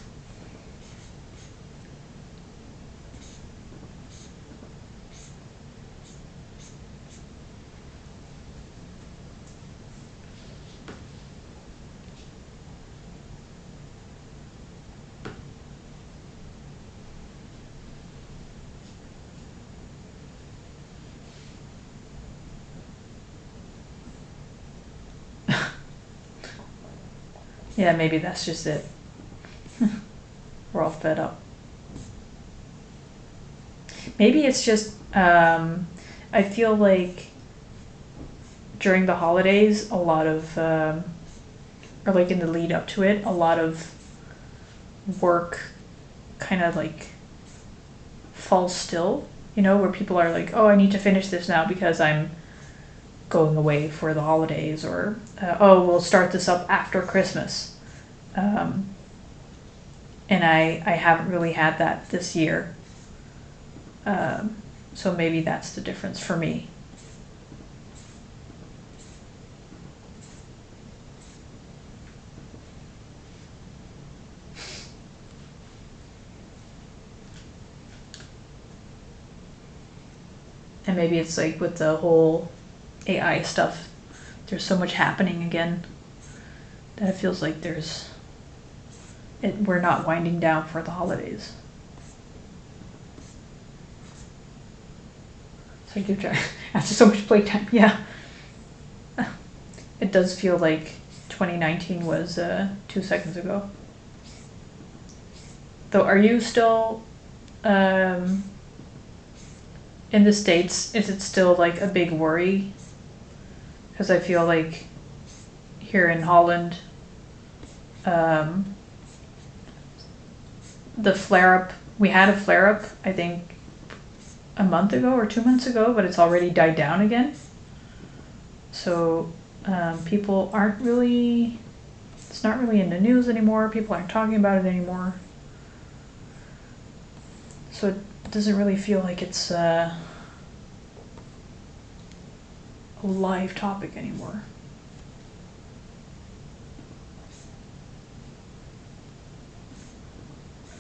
Yeah, maybe that's just it. We're all fed up. Maybe it's just, I feel like during the holidays, a lot of, or like in the lead up to it, a lot of work kind of like falls still, where people are like, oh, I need to finish this now because I'm going away for the holidays, or oh, we'll start this up after Christmas. And I haven't really had that this year. So maybe that's the difference for me. And maybe it's like with the whole AI stuff, there's so much happening again that it feels like we're not winding down for the holidays. So you try after so much playtime, yeah. It does feel like 2019 was 2 seconds ago. Though, are you still in the States? Is it still like a big worry? Because I feel like here in Holland, the flare-up, we had a flare-up, I think, a month ago or 2 months ago, but it's already died down again. So people aren't really, it's not really in the news anymore. People aren't talking about it anymore. So it doesn't really feel like it's a live topic anymore.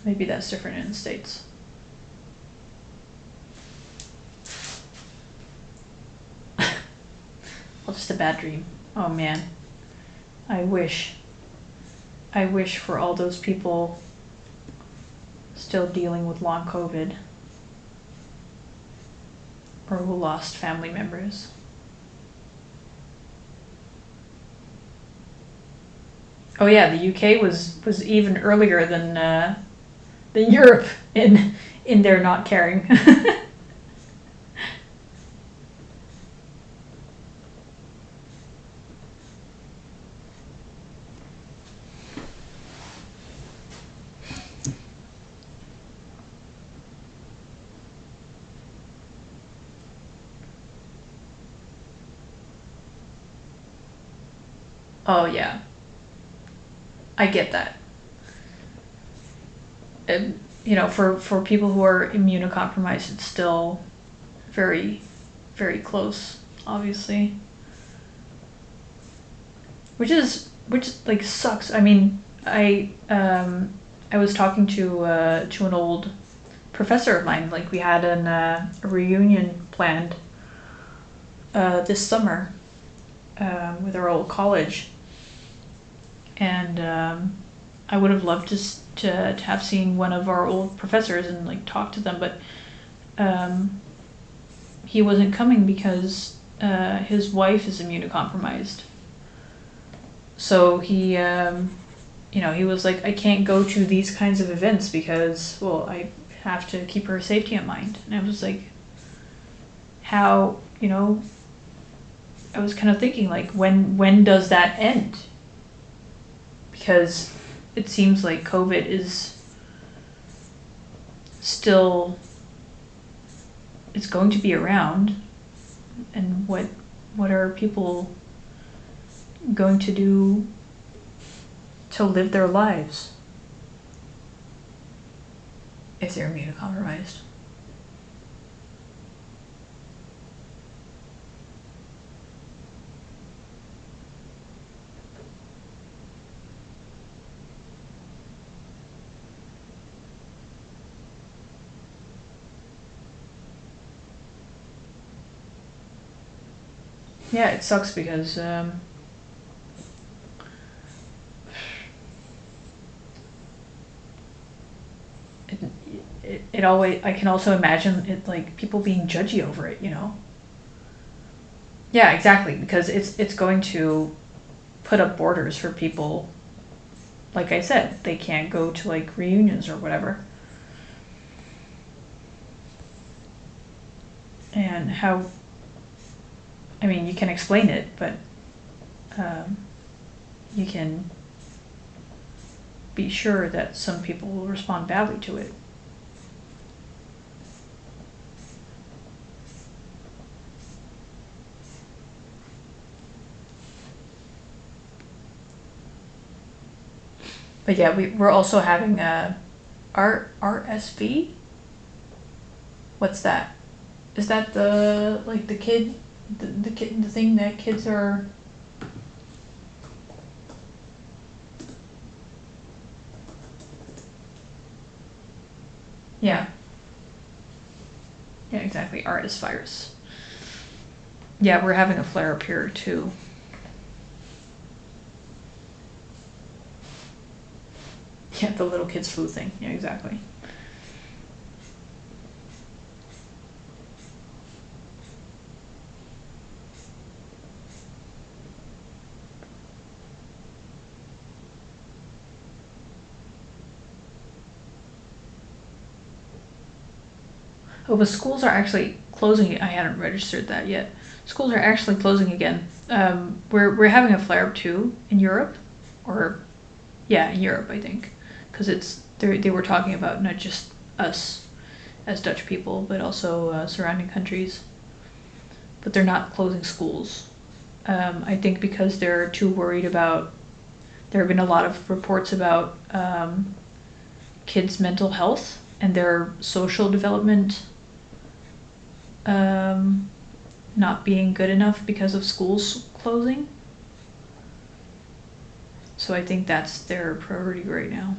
Maybe that's different in the States. Well, just a bad dream. Oh man. I wish for all those people still dealing with long COVID, or who lost family members. Oh yeah, the UK was even earlier than Europe in their not caring. Oh yeah, I get that. For people who are immunocompromised, it's still very, very close, obviously. Which like sucks. I mean, I was talking to an old professor of mine. Like we had a reunion planned this summer with our old college, and I would have loved to have seen one of our old professors and like talk to them, but he wasn't coming because his wife is immunocompromised. So he, he was like, I can't go to these kinds of events because, well, I have to keep her safety in mind. And I was like, how, I was kind of thinking like, when does that end? Because it seems like COVID is still, it's going to be around. And what are people going to do to live their lives if they're immunocompromised? Yeah, it sucks because it always, I can also imagine it like people being judgy over it, Yeah, exactly, because it's going to put up borders for people. Like I said, they can't go to like reunions or whatever. And how, I mean, you can explain it, but you can be sure that some people will respond badly to it. But yeah, we're also having RSV. What's that? Is that the like the kid, the kid, the thing that kids are? Yeah. Yeah, exactly. RS virus. Yeah, we're having a flare up here too. Yeah, the little kids flu thing. Yeah, exactly. Oh, but schools are actually closing. I hadn't registered that yet. Schools are actually closing again. We're having a flare up too in Europe, or yeah, in Europe I think, because they were talking about not just us as Dutch people, but also surrounding countries. But they're not closing schools. I think because they're too worried about. There have been a lot of reports about kids' mental health and their social development not being good enough because of schools closing. So I think that's their priority right now.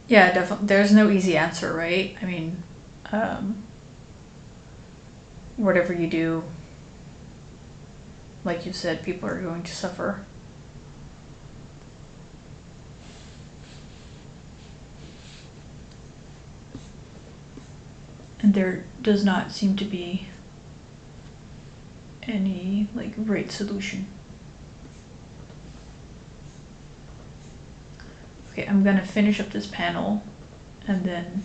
Yeah, definitely. There's no easy answer, right? I mean, um, whatever you do, like you said, people are going to suffer. And there does not seem to be any like right solution. Okay, I'm gonna finish up this panel and then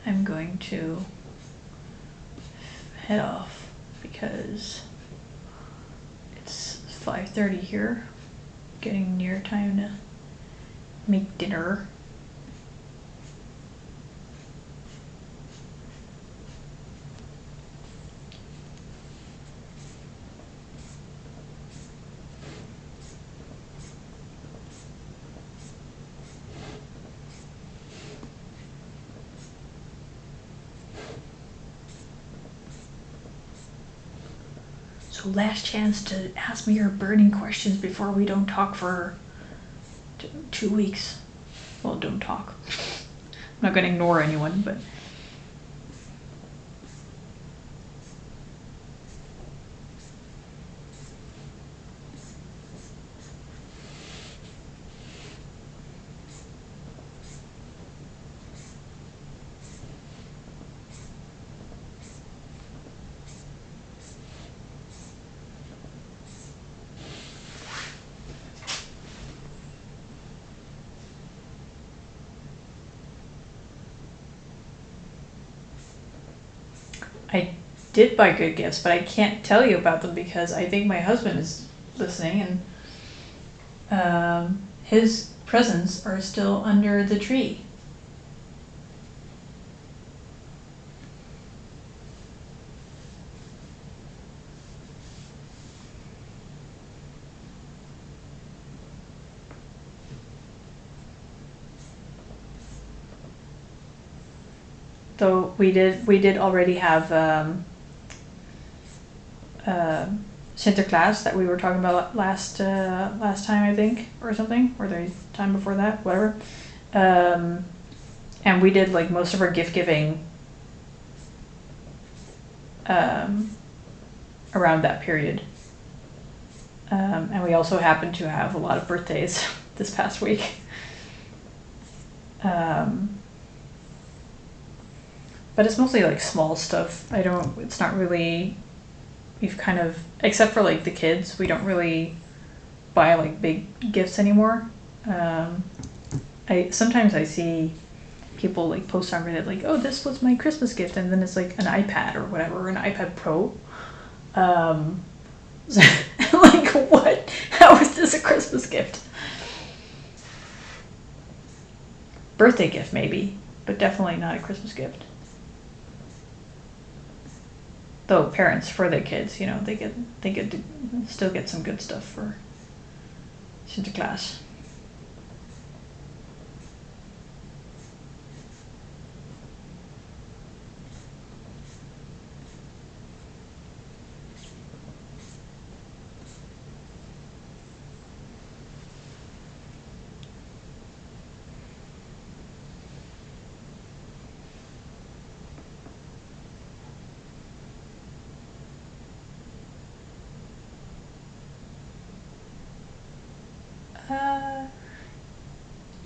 I'm going to head off because it's 5:30 here, getting near time to make dinner. So last chance to ask me your burning questions before we don't talk for 2 weeks. Well, don't talk. I'm not gonna ignore anyone, but I did buy good gifts, but I can't tell you about them because I think my husband is listening and his presents are still under the tree. Though we did already have Sinterklaas that we were talking about last time, I think, or something, or the time before that, whatever. And we did like most of our gift giving around that period. And we also happened to have a lot of birthdays this past week. But it's mostly like small stuff. It's not really, we've kind of, except for like the kids, we don't really buy like big gifts anymore. Sometimes I see people like post on Reddit like, oh, this was my Christmas gift, and then it's like an iPad or whatever, or an iPad Pro. Like, what? How is this a Christmas gift? Birthday gift maybe, but definitely not a Christmas gift. Though parents for their kids, you know, they get to still get some good stuff for Sinterklaas.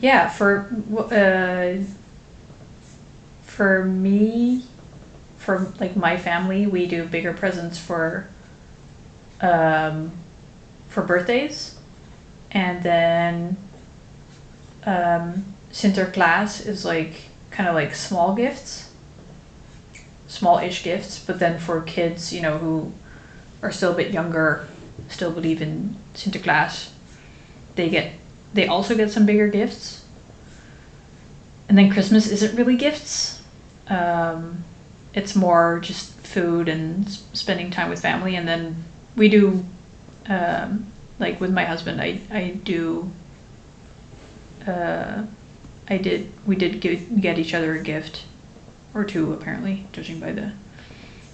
Yeah, for me, for like my family, we do bigger presents for birthdays, and then Sinterklaas is like kind of like small-ish gifts, but then for kids, you know, who are still a bit younger, still believe in Sinterklaas, they also get some bigger gifts. And then Christmas isn't really gifts. It's more just food and spending time with family. And then we do, like with my husband, we did get each other a gift or two, apparently, judging by the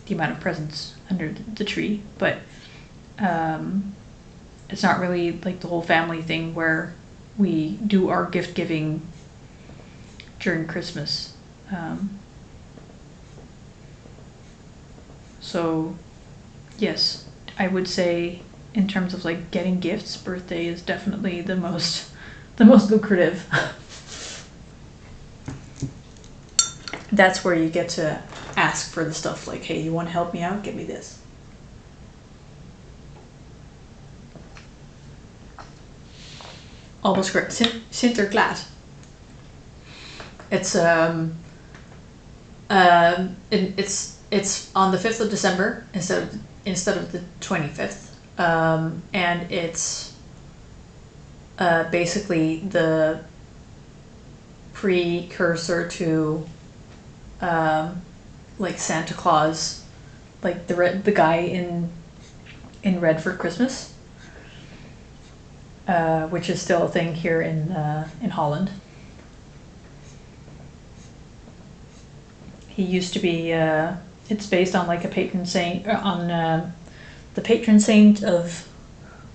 amount of presents under the tree. But it's not really like the whole family thing where we do our gift giving during Christmas. So yes, I would say in terms of like getting gifts, birthday is definitely the most lucrative. That's where you get to ask for the stuff like, hey, you want to help me out? Get me this. Almost correct. Sinterklaas. It's it's on the 5th of December instead of the 25th, and it's basically the precursor to like Santa Claus, like the guy in red for Christmas, which is still a thing here in Holland. He used to be. It's based on like a patron saint, on the patron saint of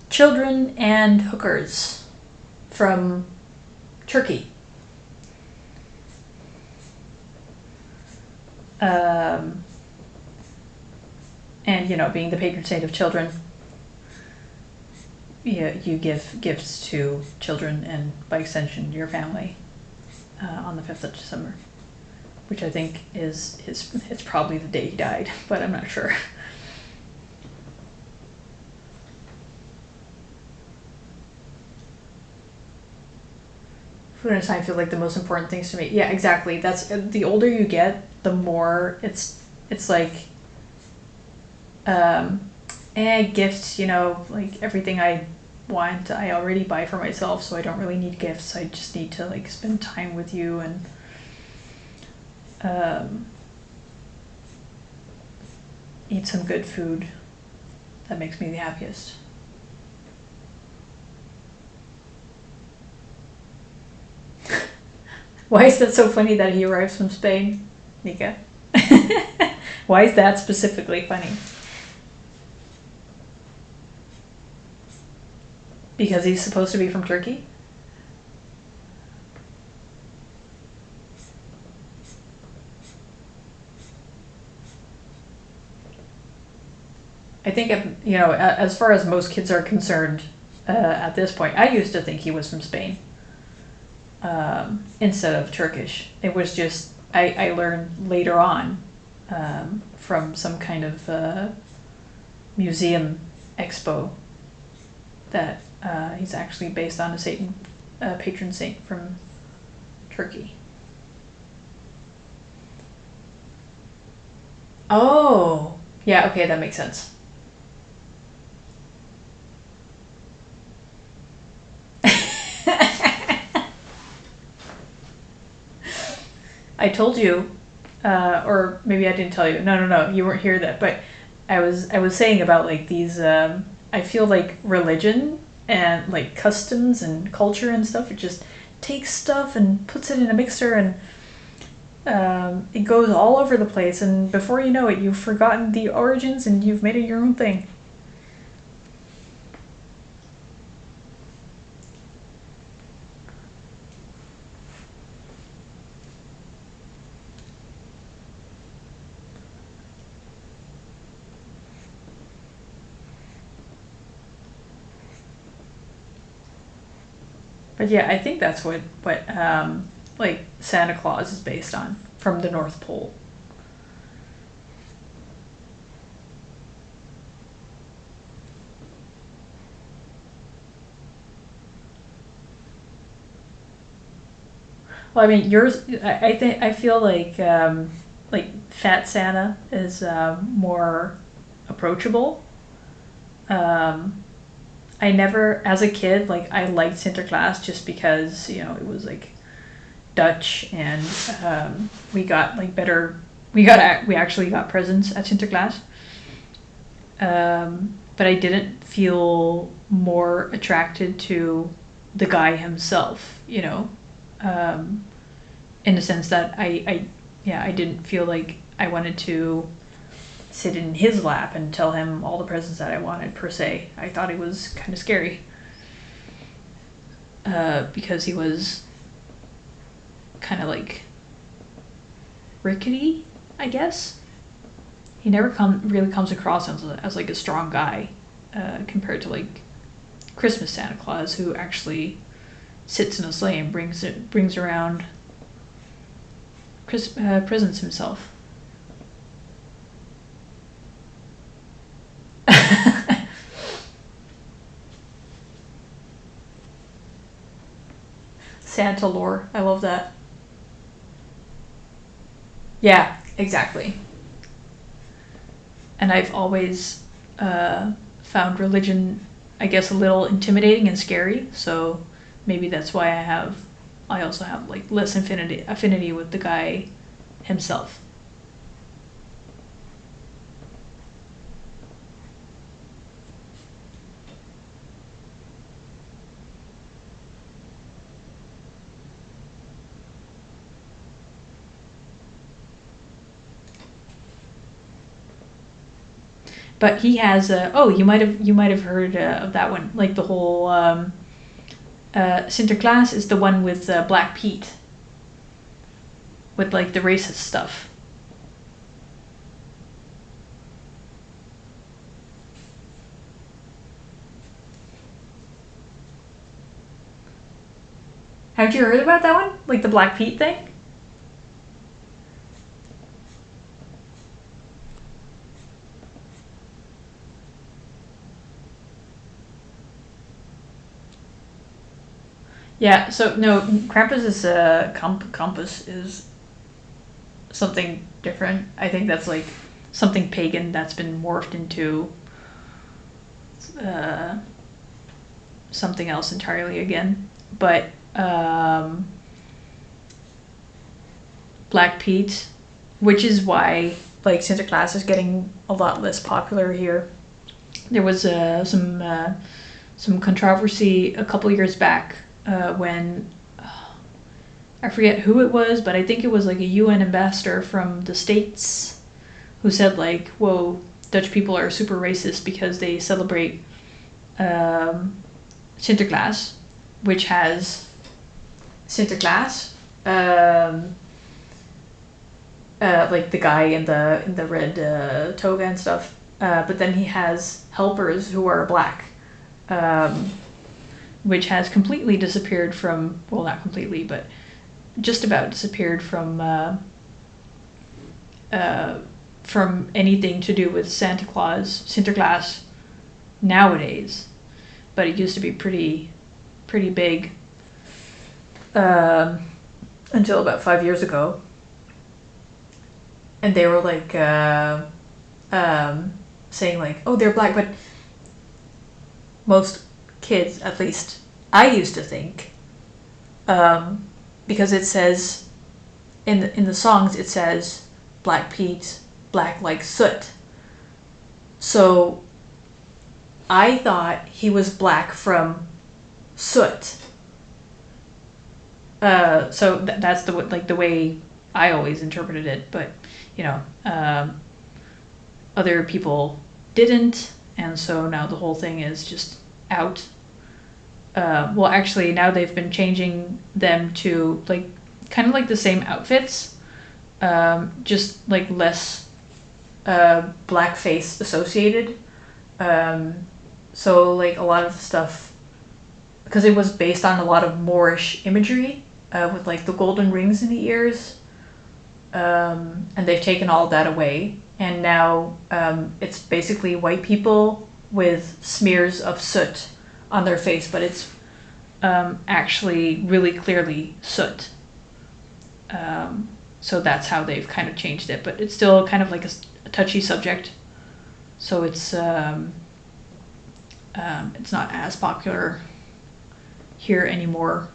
children and hookers from Turkey. And you know, being the patron saint of children, you give gifts to children and by extension your family on the 5th of December, which I think it's probably the day he died, but I'm not sure. Food and time feel like the most important things to me. Yeah, exactly. That's the older you get, the more it's like gifts, you know, like everything I want I already buy for myself, so I don't really need gifts. I just need to like spend time with you and eat some good food. That makes me the happiest. Why is that so funny that he arrives from Spain, Nika? Why is that specifically funny? Because he's supposed to be from Turkey? I think, you know, as far as most kids are concerned, at this point, I used to think he was from Spain instead of Turkish. It was just, I learned later on from some kind of museum expo that he's actually based on a patron saint from Turkey. Oh, yeah, okay, that makes sense. I told you, or maybe I didn't tell you. No, you weren't here that. But I was saying about like these. I feel like religion and like customs and culture and stuff. It just takes stuff and puts it in a mixer, and it goes all over the place. And before you know it, you've forgotten the origins and you've made it your own thing. But yeah, I think that's what like Santa Claus is based on from the North Pole. Well, I mean, yours. I think I feel like Fat Santa is more approachable. Um, I never, as a kid, like I liked Sinterklaas just because you know it was like Dutch, and we got like better. We actually got presents at Sinterklaas, but I didn't feel more attracted to the guy himself. You know, um, in the sense that yeah, I didn't feel like I wanted to sit in his lap and tell him all the presents that I wanted per se. I thought it was kind of scary because he was kind of like rickety, I guess. He never really comes across as like a strong guy compared to like Christmas Santa Claus, who actually sits in a sleigh and brings around presents himself. Santa lore. I love that. Yeah, exactly. And I've always found religion, I guess, a little intimidating and scary. So maybe that's why I also have like less affinity with the guy himself. But he has oh, you might have heard of that one, like the whole Sinterklaas is the one with Black Pete, with like the racist stuff. Haven't you heard about that one? Like the Black Pete thing? Yeah. So no, Krampus is Krampus is something different. I think that's like something pagan that's been morphed into uh, something else entirely again. But Black Pete, which is why like Sinterklaas is getting a lot less popular here. There was some controversy a couple years back when I forget who it was, but I think it was like a UN ambassador from the States who said like, "Whoa, Dutch people are super racist because they celebrate Sinterklaas, which has Sinterklaas, like the guy in the red toga and stuff, but then he has helpers who are black." Um, which has completely disappeared from, well, not completely, but just about disappeared from anything to do with Sinterklaas nowadays. But it used to be pretty big until about 5 years ago, and they were like saying like, "Oh, they're black," but most kids, at least I used to think, because it says in the songs it says Black Pete, black like soot. So I thought he was black from soot. So that's the way I always interpreted it, but you know, other people didn't, and so now the whole thing is just out. Well, actually, now they've been changing them to like kind of like the same outfits, just like less blackface associated. So like a lot of the stuff, because it was based on a lot of Moorish imagery, with like the golden rings in the ears, and they've taken all of that away, and now it's basically white people with smears of soot on their face, but it's actually really clearly soot. So that's how they've kind of changed it, but it's still kind of like a touchy subject. So it's not as popular here anymore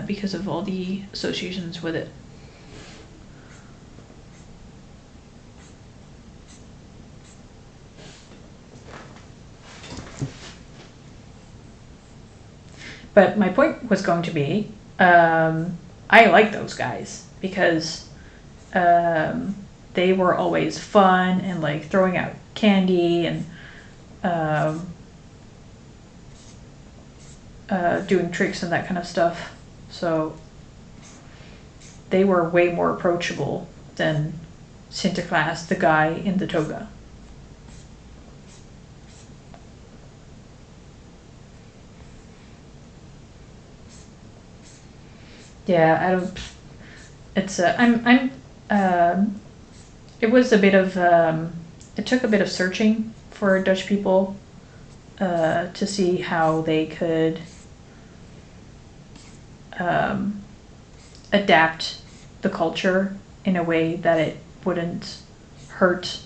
because of all the associations with it. But my point was going to be, I like those guys because they were always fun and like throwing out candy and doing tricks and that kind of stuff. So they were way more approachable than Sinterklaas, the guy in the toga. Yeah, I don't. It's it was a bit of it took a bit of searching for Dutch people to see how they could um, adapt the culture in a way that it wouldn't hurt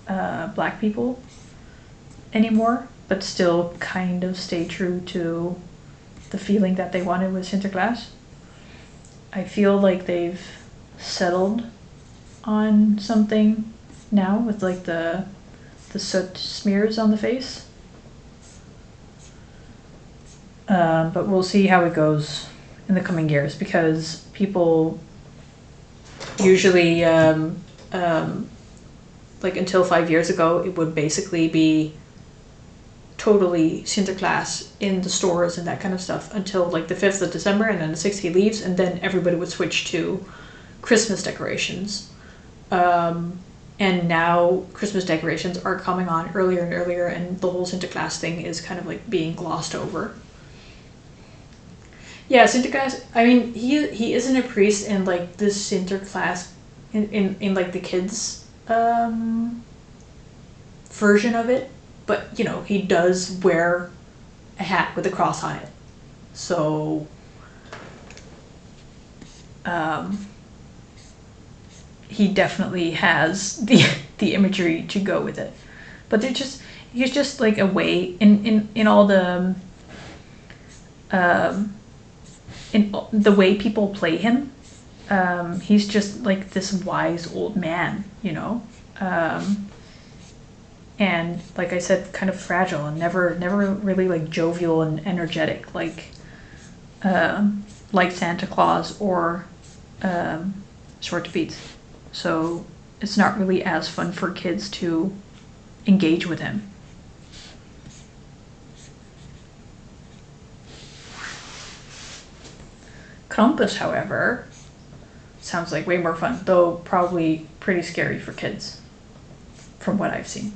black people anymore, but still kind of stay true to the feeling that they wanted with Sinterklaas. I feel like they've settled on something now with like the soot smears on the face. But we'll see how it goes in the coming years, because people usually, like until 5 years ago, it would basically be totally Sinterklaas in the stores and that kind of stuff until like the 5th of December, and then the 6th he leaves, and then everybody would switch to Christmas decorations. And now Christmas decorations are coming on earlier and earlier, and the whole Sinterklaas thing is kind of like being glossed over. Yeah, Sinterklaas, I mean, he isn't a priest in like this Sinterklaas in like the kids version of it, but you know, he does wear a hat with a cross on it. So he definitely has the imagery to go with it. But he's just like a way in all the in the way people play him. He's just like this wise old man, you know. And like I said, kind of fragile and never really like jovial and energetic like Santa Claus or Zwarte Piet. So it's not really as fun for kids to engage with him. Krampus, however, sounds like way more fun, though probably pretty scary for kids, from what I've seen.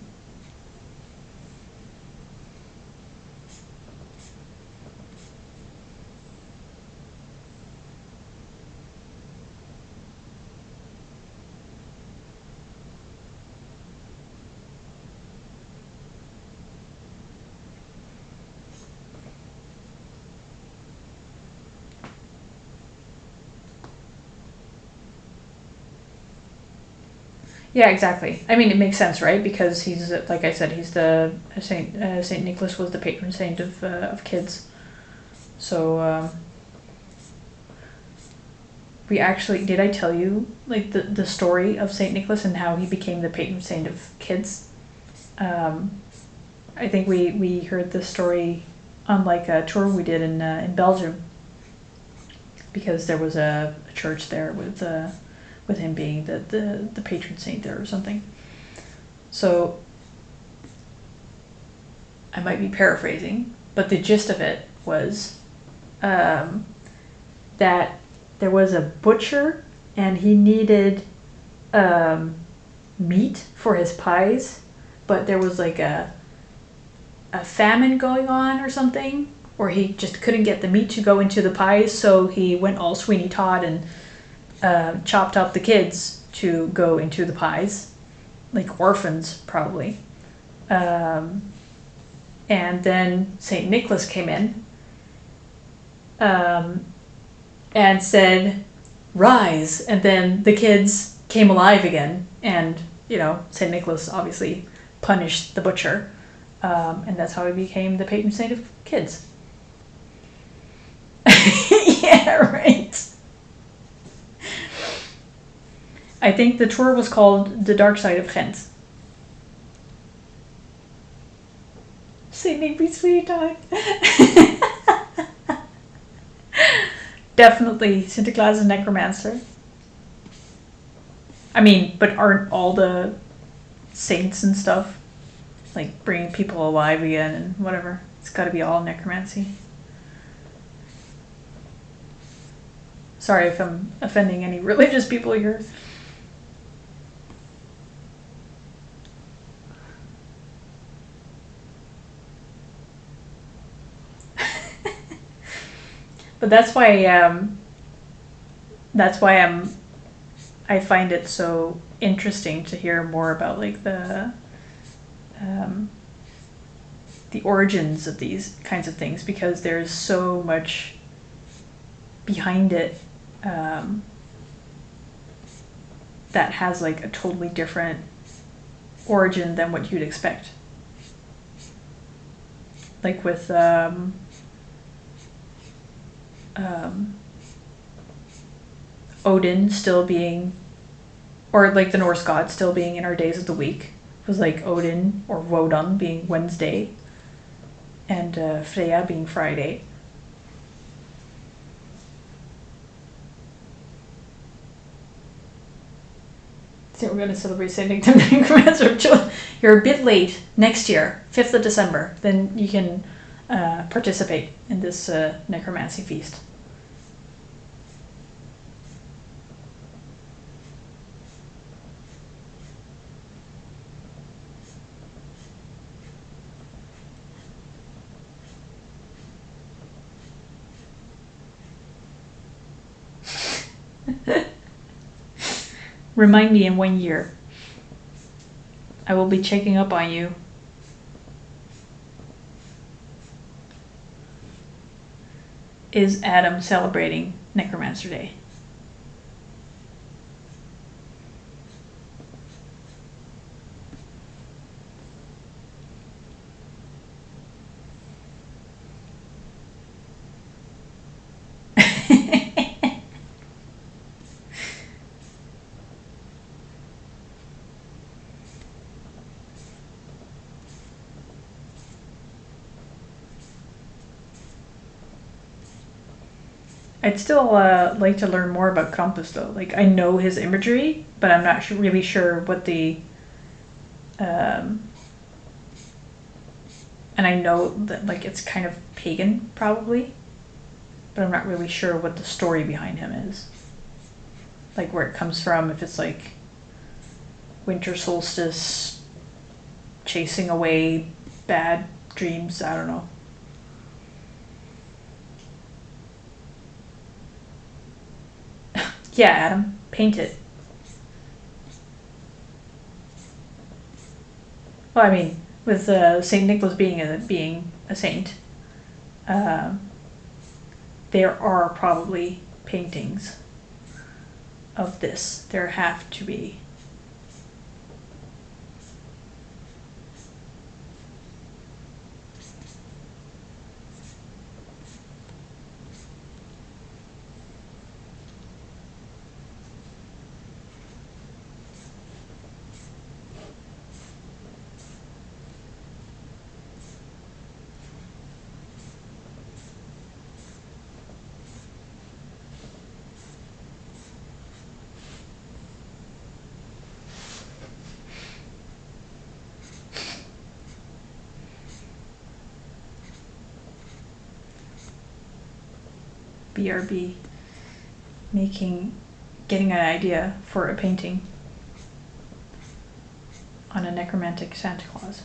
Yeah, exactly. I mean, it makes sense, right? Because he's, like I said, he's the Saint Nicholas was the patron saint of kids. So we actually, did I tell you like the story of Saint Nicholas and how he became the patron saint of kids? I think we heard this story on like a tour we did in Belgium, because there was a church there with him being the patron saint there or something. So I might be paraphrasing, but the gist of it was that there was a butcher and he needed meat for his pies, but there was like a famine going on or something, or he just couldn't get the meat to go into the pies, so he went all Sweeney Todd and chopped up the kids to go into the pies, like orphans probably. And then St. Nicholas came in and said, "Rise," and then the kids came alive again, and you know, St. Nicholas obviously punished the butcher, and that's how he became the patron saint of kids. Yeah, right. I think the tour was called The Dark Side of Ghent. Singing between time. Definitely Sinterklaas is a necromancer. I mean, but aren't all the saints and stuff like bringing people alive again and whatever? It's got to be all necromancy. Sorry if I'm offending any religious people here. But that's why I find it so interesting to hear more about like the origins of these kinds of things, because there's so much behind it that has like a totally different origin than what you'd expect. Like with Odin still being, or like the Norse god still being in our days of the week. It was like Odin or Wodan being Wednesday and Freya being Friday. So we're going to celebrate St. Nick the Necromancer of Children. You're a bit late. Next year, 5th of December, then you can participate in this necromancy feast. Remind me in 1 year. I will be checking up on you. Is Adam celebrating Necromancer Day? I'd still like to learn more about Krampus though. Like I know his imagery, but I'm not really sure what the and I know that like it's kind of pagan probably, but I'm not really sure what the story behind him is. Like where it comes from, if it's like winter solstice chasing away bad dreams, I don't know. Yeah, Adam, paint it. Well, I mean, with Saint Nicholas being a saint, there are probably paintings of this. There have to be. BRB getting an idea for a painting on a necromantic Santa Claus.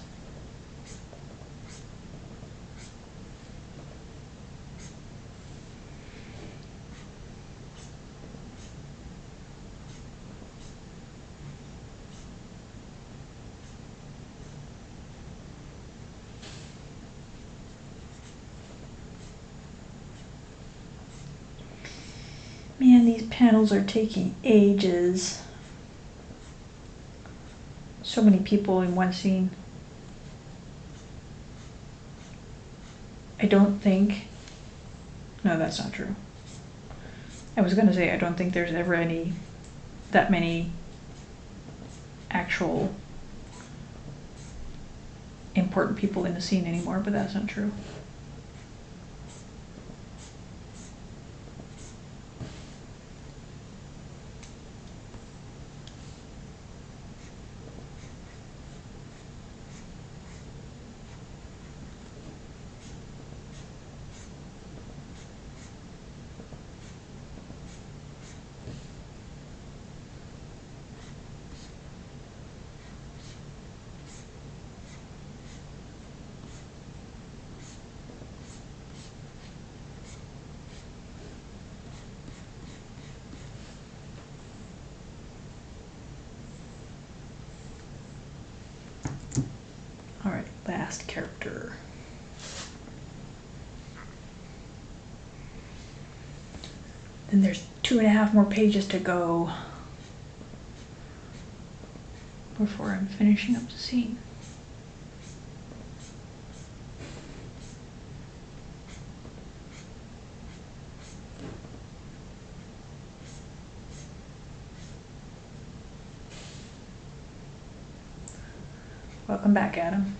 Man, these panels are taking ages. So many people in one scene. I don't think... No, that's not true. I was gonna say I don't think there's ever that many actual important people in the scene anymore, but that's not true. Alright, last character. Then there's 2.5 more pages to go before I'm finishing up the scene. Welcome back, Adam.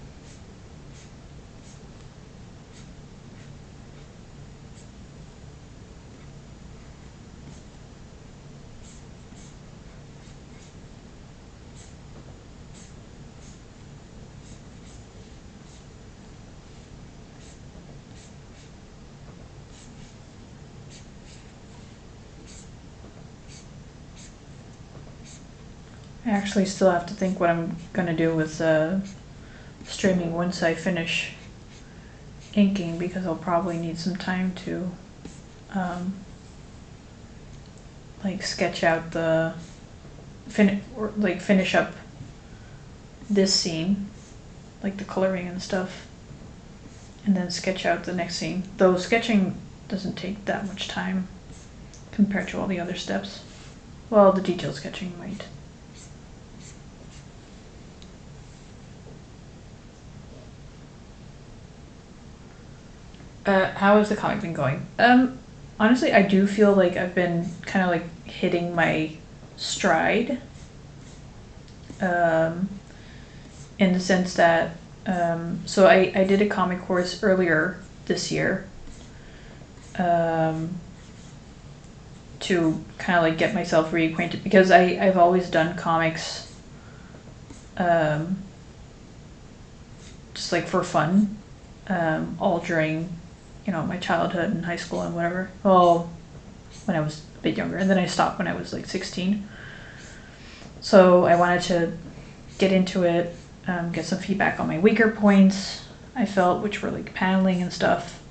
I actually still have to think what I'm gonna do with streaming once I finish inking, because I'll probably need some time to like sketch out the finish up this scene, like the coloring and stuff, and then sketch out the next scene. Though sketching doesn't take that much time compared to all the other steps. Well, the detail sketching might. How has the comic been going? Honestly, I do feel like I've been kind of like hitting my stride. In the sense that, so I did a comic course earlier this year to kind of like get myself reacquainted, because I've always done comics just like for fun, all during, you know, my childhood and high school and whatever. Well, when I was a bit younger, and then I stopped when I was like 16. So I wanted to get into it, get some feedback on my weaker points, I felt, which were like paneling and stuff.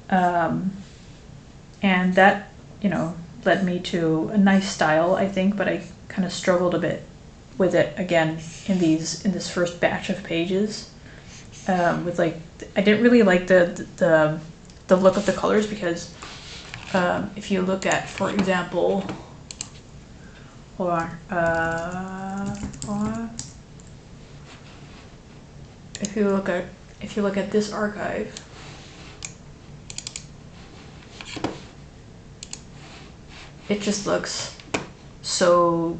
And that, you know, led me to a nice style, I think, but I kind of struggled a bit with it again in this first batch of pages. With like, I didn't really like the look of the colors, because if you look at, for example, hold on. If you look at this archive, it just looks so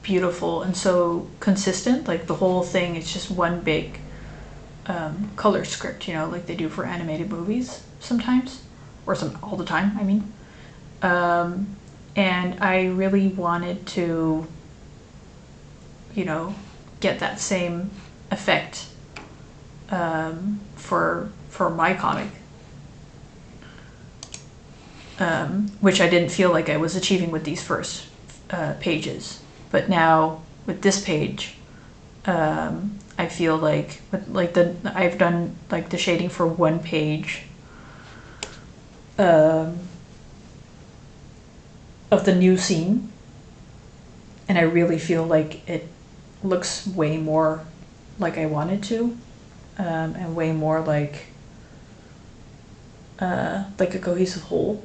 beautiful and so consistent. Like the whole thing is just one big color script, you know, like they do for animated movies sometimes, or all the time, I mean. And I really wanted to, you know, get that same effect for my comic, which I didn't feel like I was achieving with these first pages. But now with this page, I feel like I've done like the shading for one page of the new scene, and I really feel like it looks way more like I wanted to, and way more like a cohesive whole,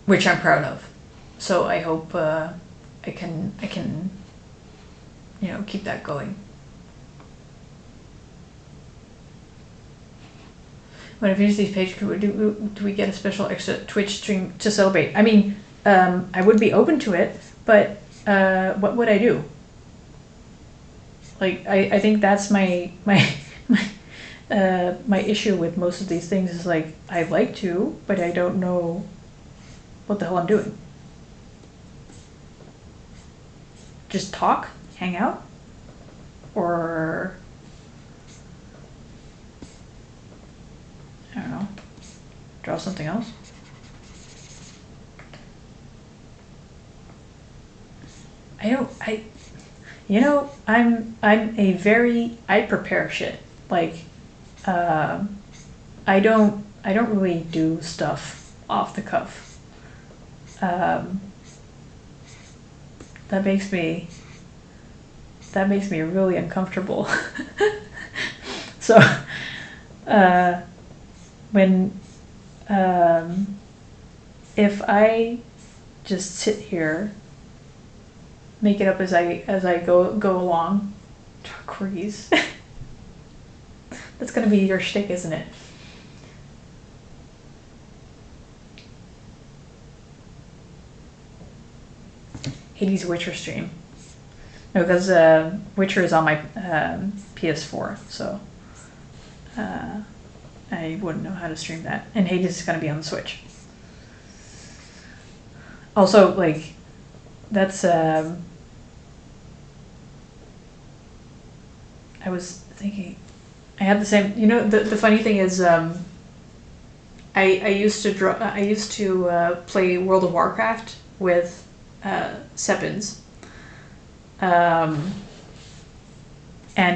which I'm proud of. So I hope I can you know, keep that going. When I finish these pages, do we get a special extra Twitch stream to celebrate? I mean, I would be open to it, but what would I do? Like, I think that's my issue with most of these things, is like, I'd like to, but I don't know what the hell I'm doing. Just talk, hang out, or I don't know, draw something else. You know, I prepare shit. Like, I don't really do stuff off the cuff. That makes me really uncomfortable. So, when if I just sit here, make it up as I go along. Corgis. That's gonna be your shtick, isn't it? Hades Witcher stream. No, because Witcher is on my PS4, so I wouldn't know how to stream that. And Hades is gonna be on the Switch. Also, like, that's I was thinking, I had the same. You know, the funny thing is, I used to draw. I used to play World of Warcraft with Seppins, and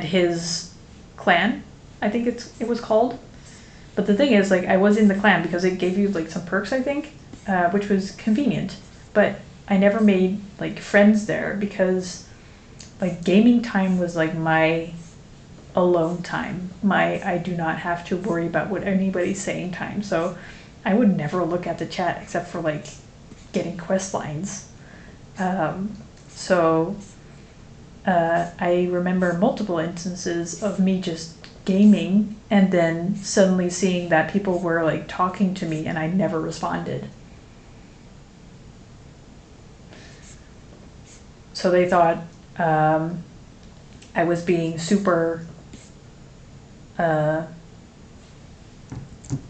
his clan. I think it was called. But the thing is, like, I was in the clan because it gave you like some perks, I think, which was convenient. But I never made like friends there because like gaming time was like my alone time. I do not have to worry about what anybody's saying time. So I would never look at the chat except for like getting quest lines. I remember multiple instances of me just gaming and then suddenly seeing that people were like talking to me and I never responded. So they thought I was being super,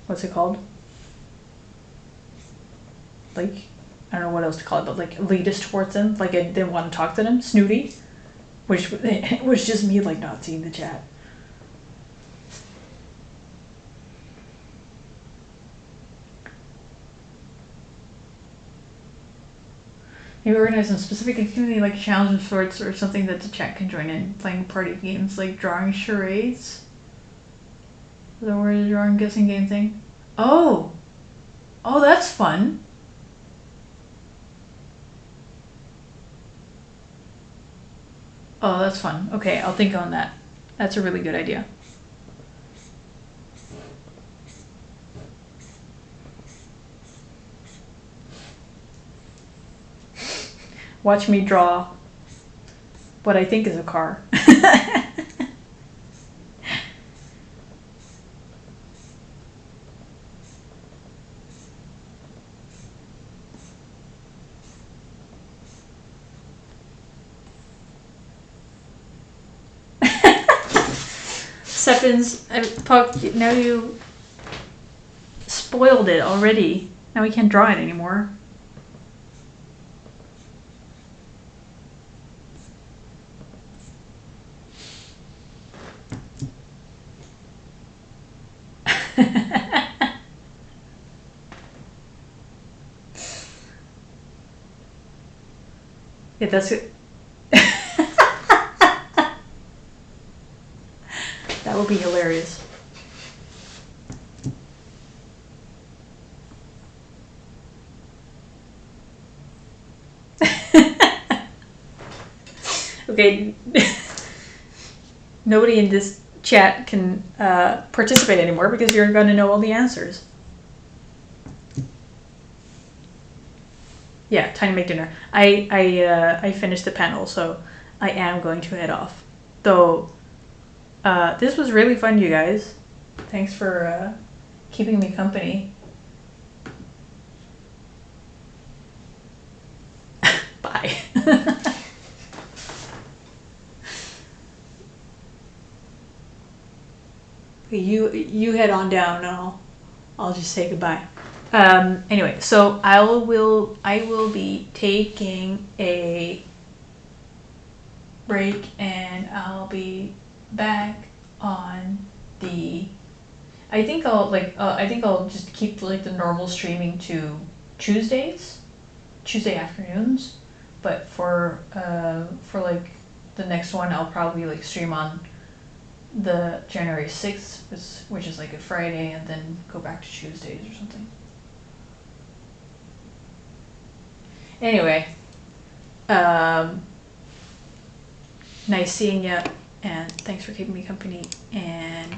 what's it called? Like, I don't know what else to call it, but like elitist towards them. Like I didn't want to talk to them, snooty, which was just me like not seeing the chat. Maybe organize some specific activity like challenge of sorts or something that the chat can join in. Playing party games like drawing charades. Is that where the drawing guessing game thing? Oh! Oh, that's fun. Oh, that's fun. Okay, I'll think on that. That's a really good idea. Watch me draw what I think is a car. Seppins, Puck, now you spoiled it already. Now we can't draw it anymore. Yeah, that's it. That would be hilarious. Okay. Nobody in this chat can participate anymore because you're going to know all the answers. Yeah, time to make dinner. I finished the panel, so I am going to head off. Though, this was really fun, you guys. Thanks for keeping me company. Bye. You head on down, and I'll just say goodbye. Anyway, so I will be taking a break and I'll be back on the. I think I'll just keep like the normal streaming to Tuesday afternoons, but for like the next one I'll probably like stream on the January 6th, which is like a Friday, and then go back to Tuesdays or something. Anyway, nice seeing you, and thanks for keeping me company, and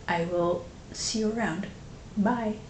I will see you around. Bye.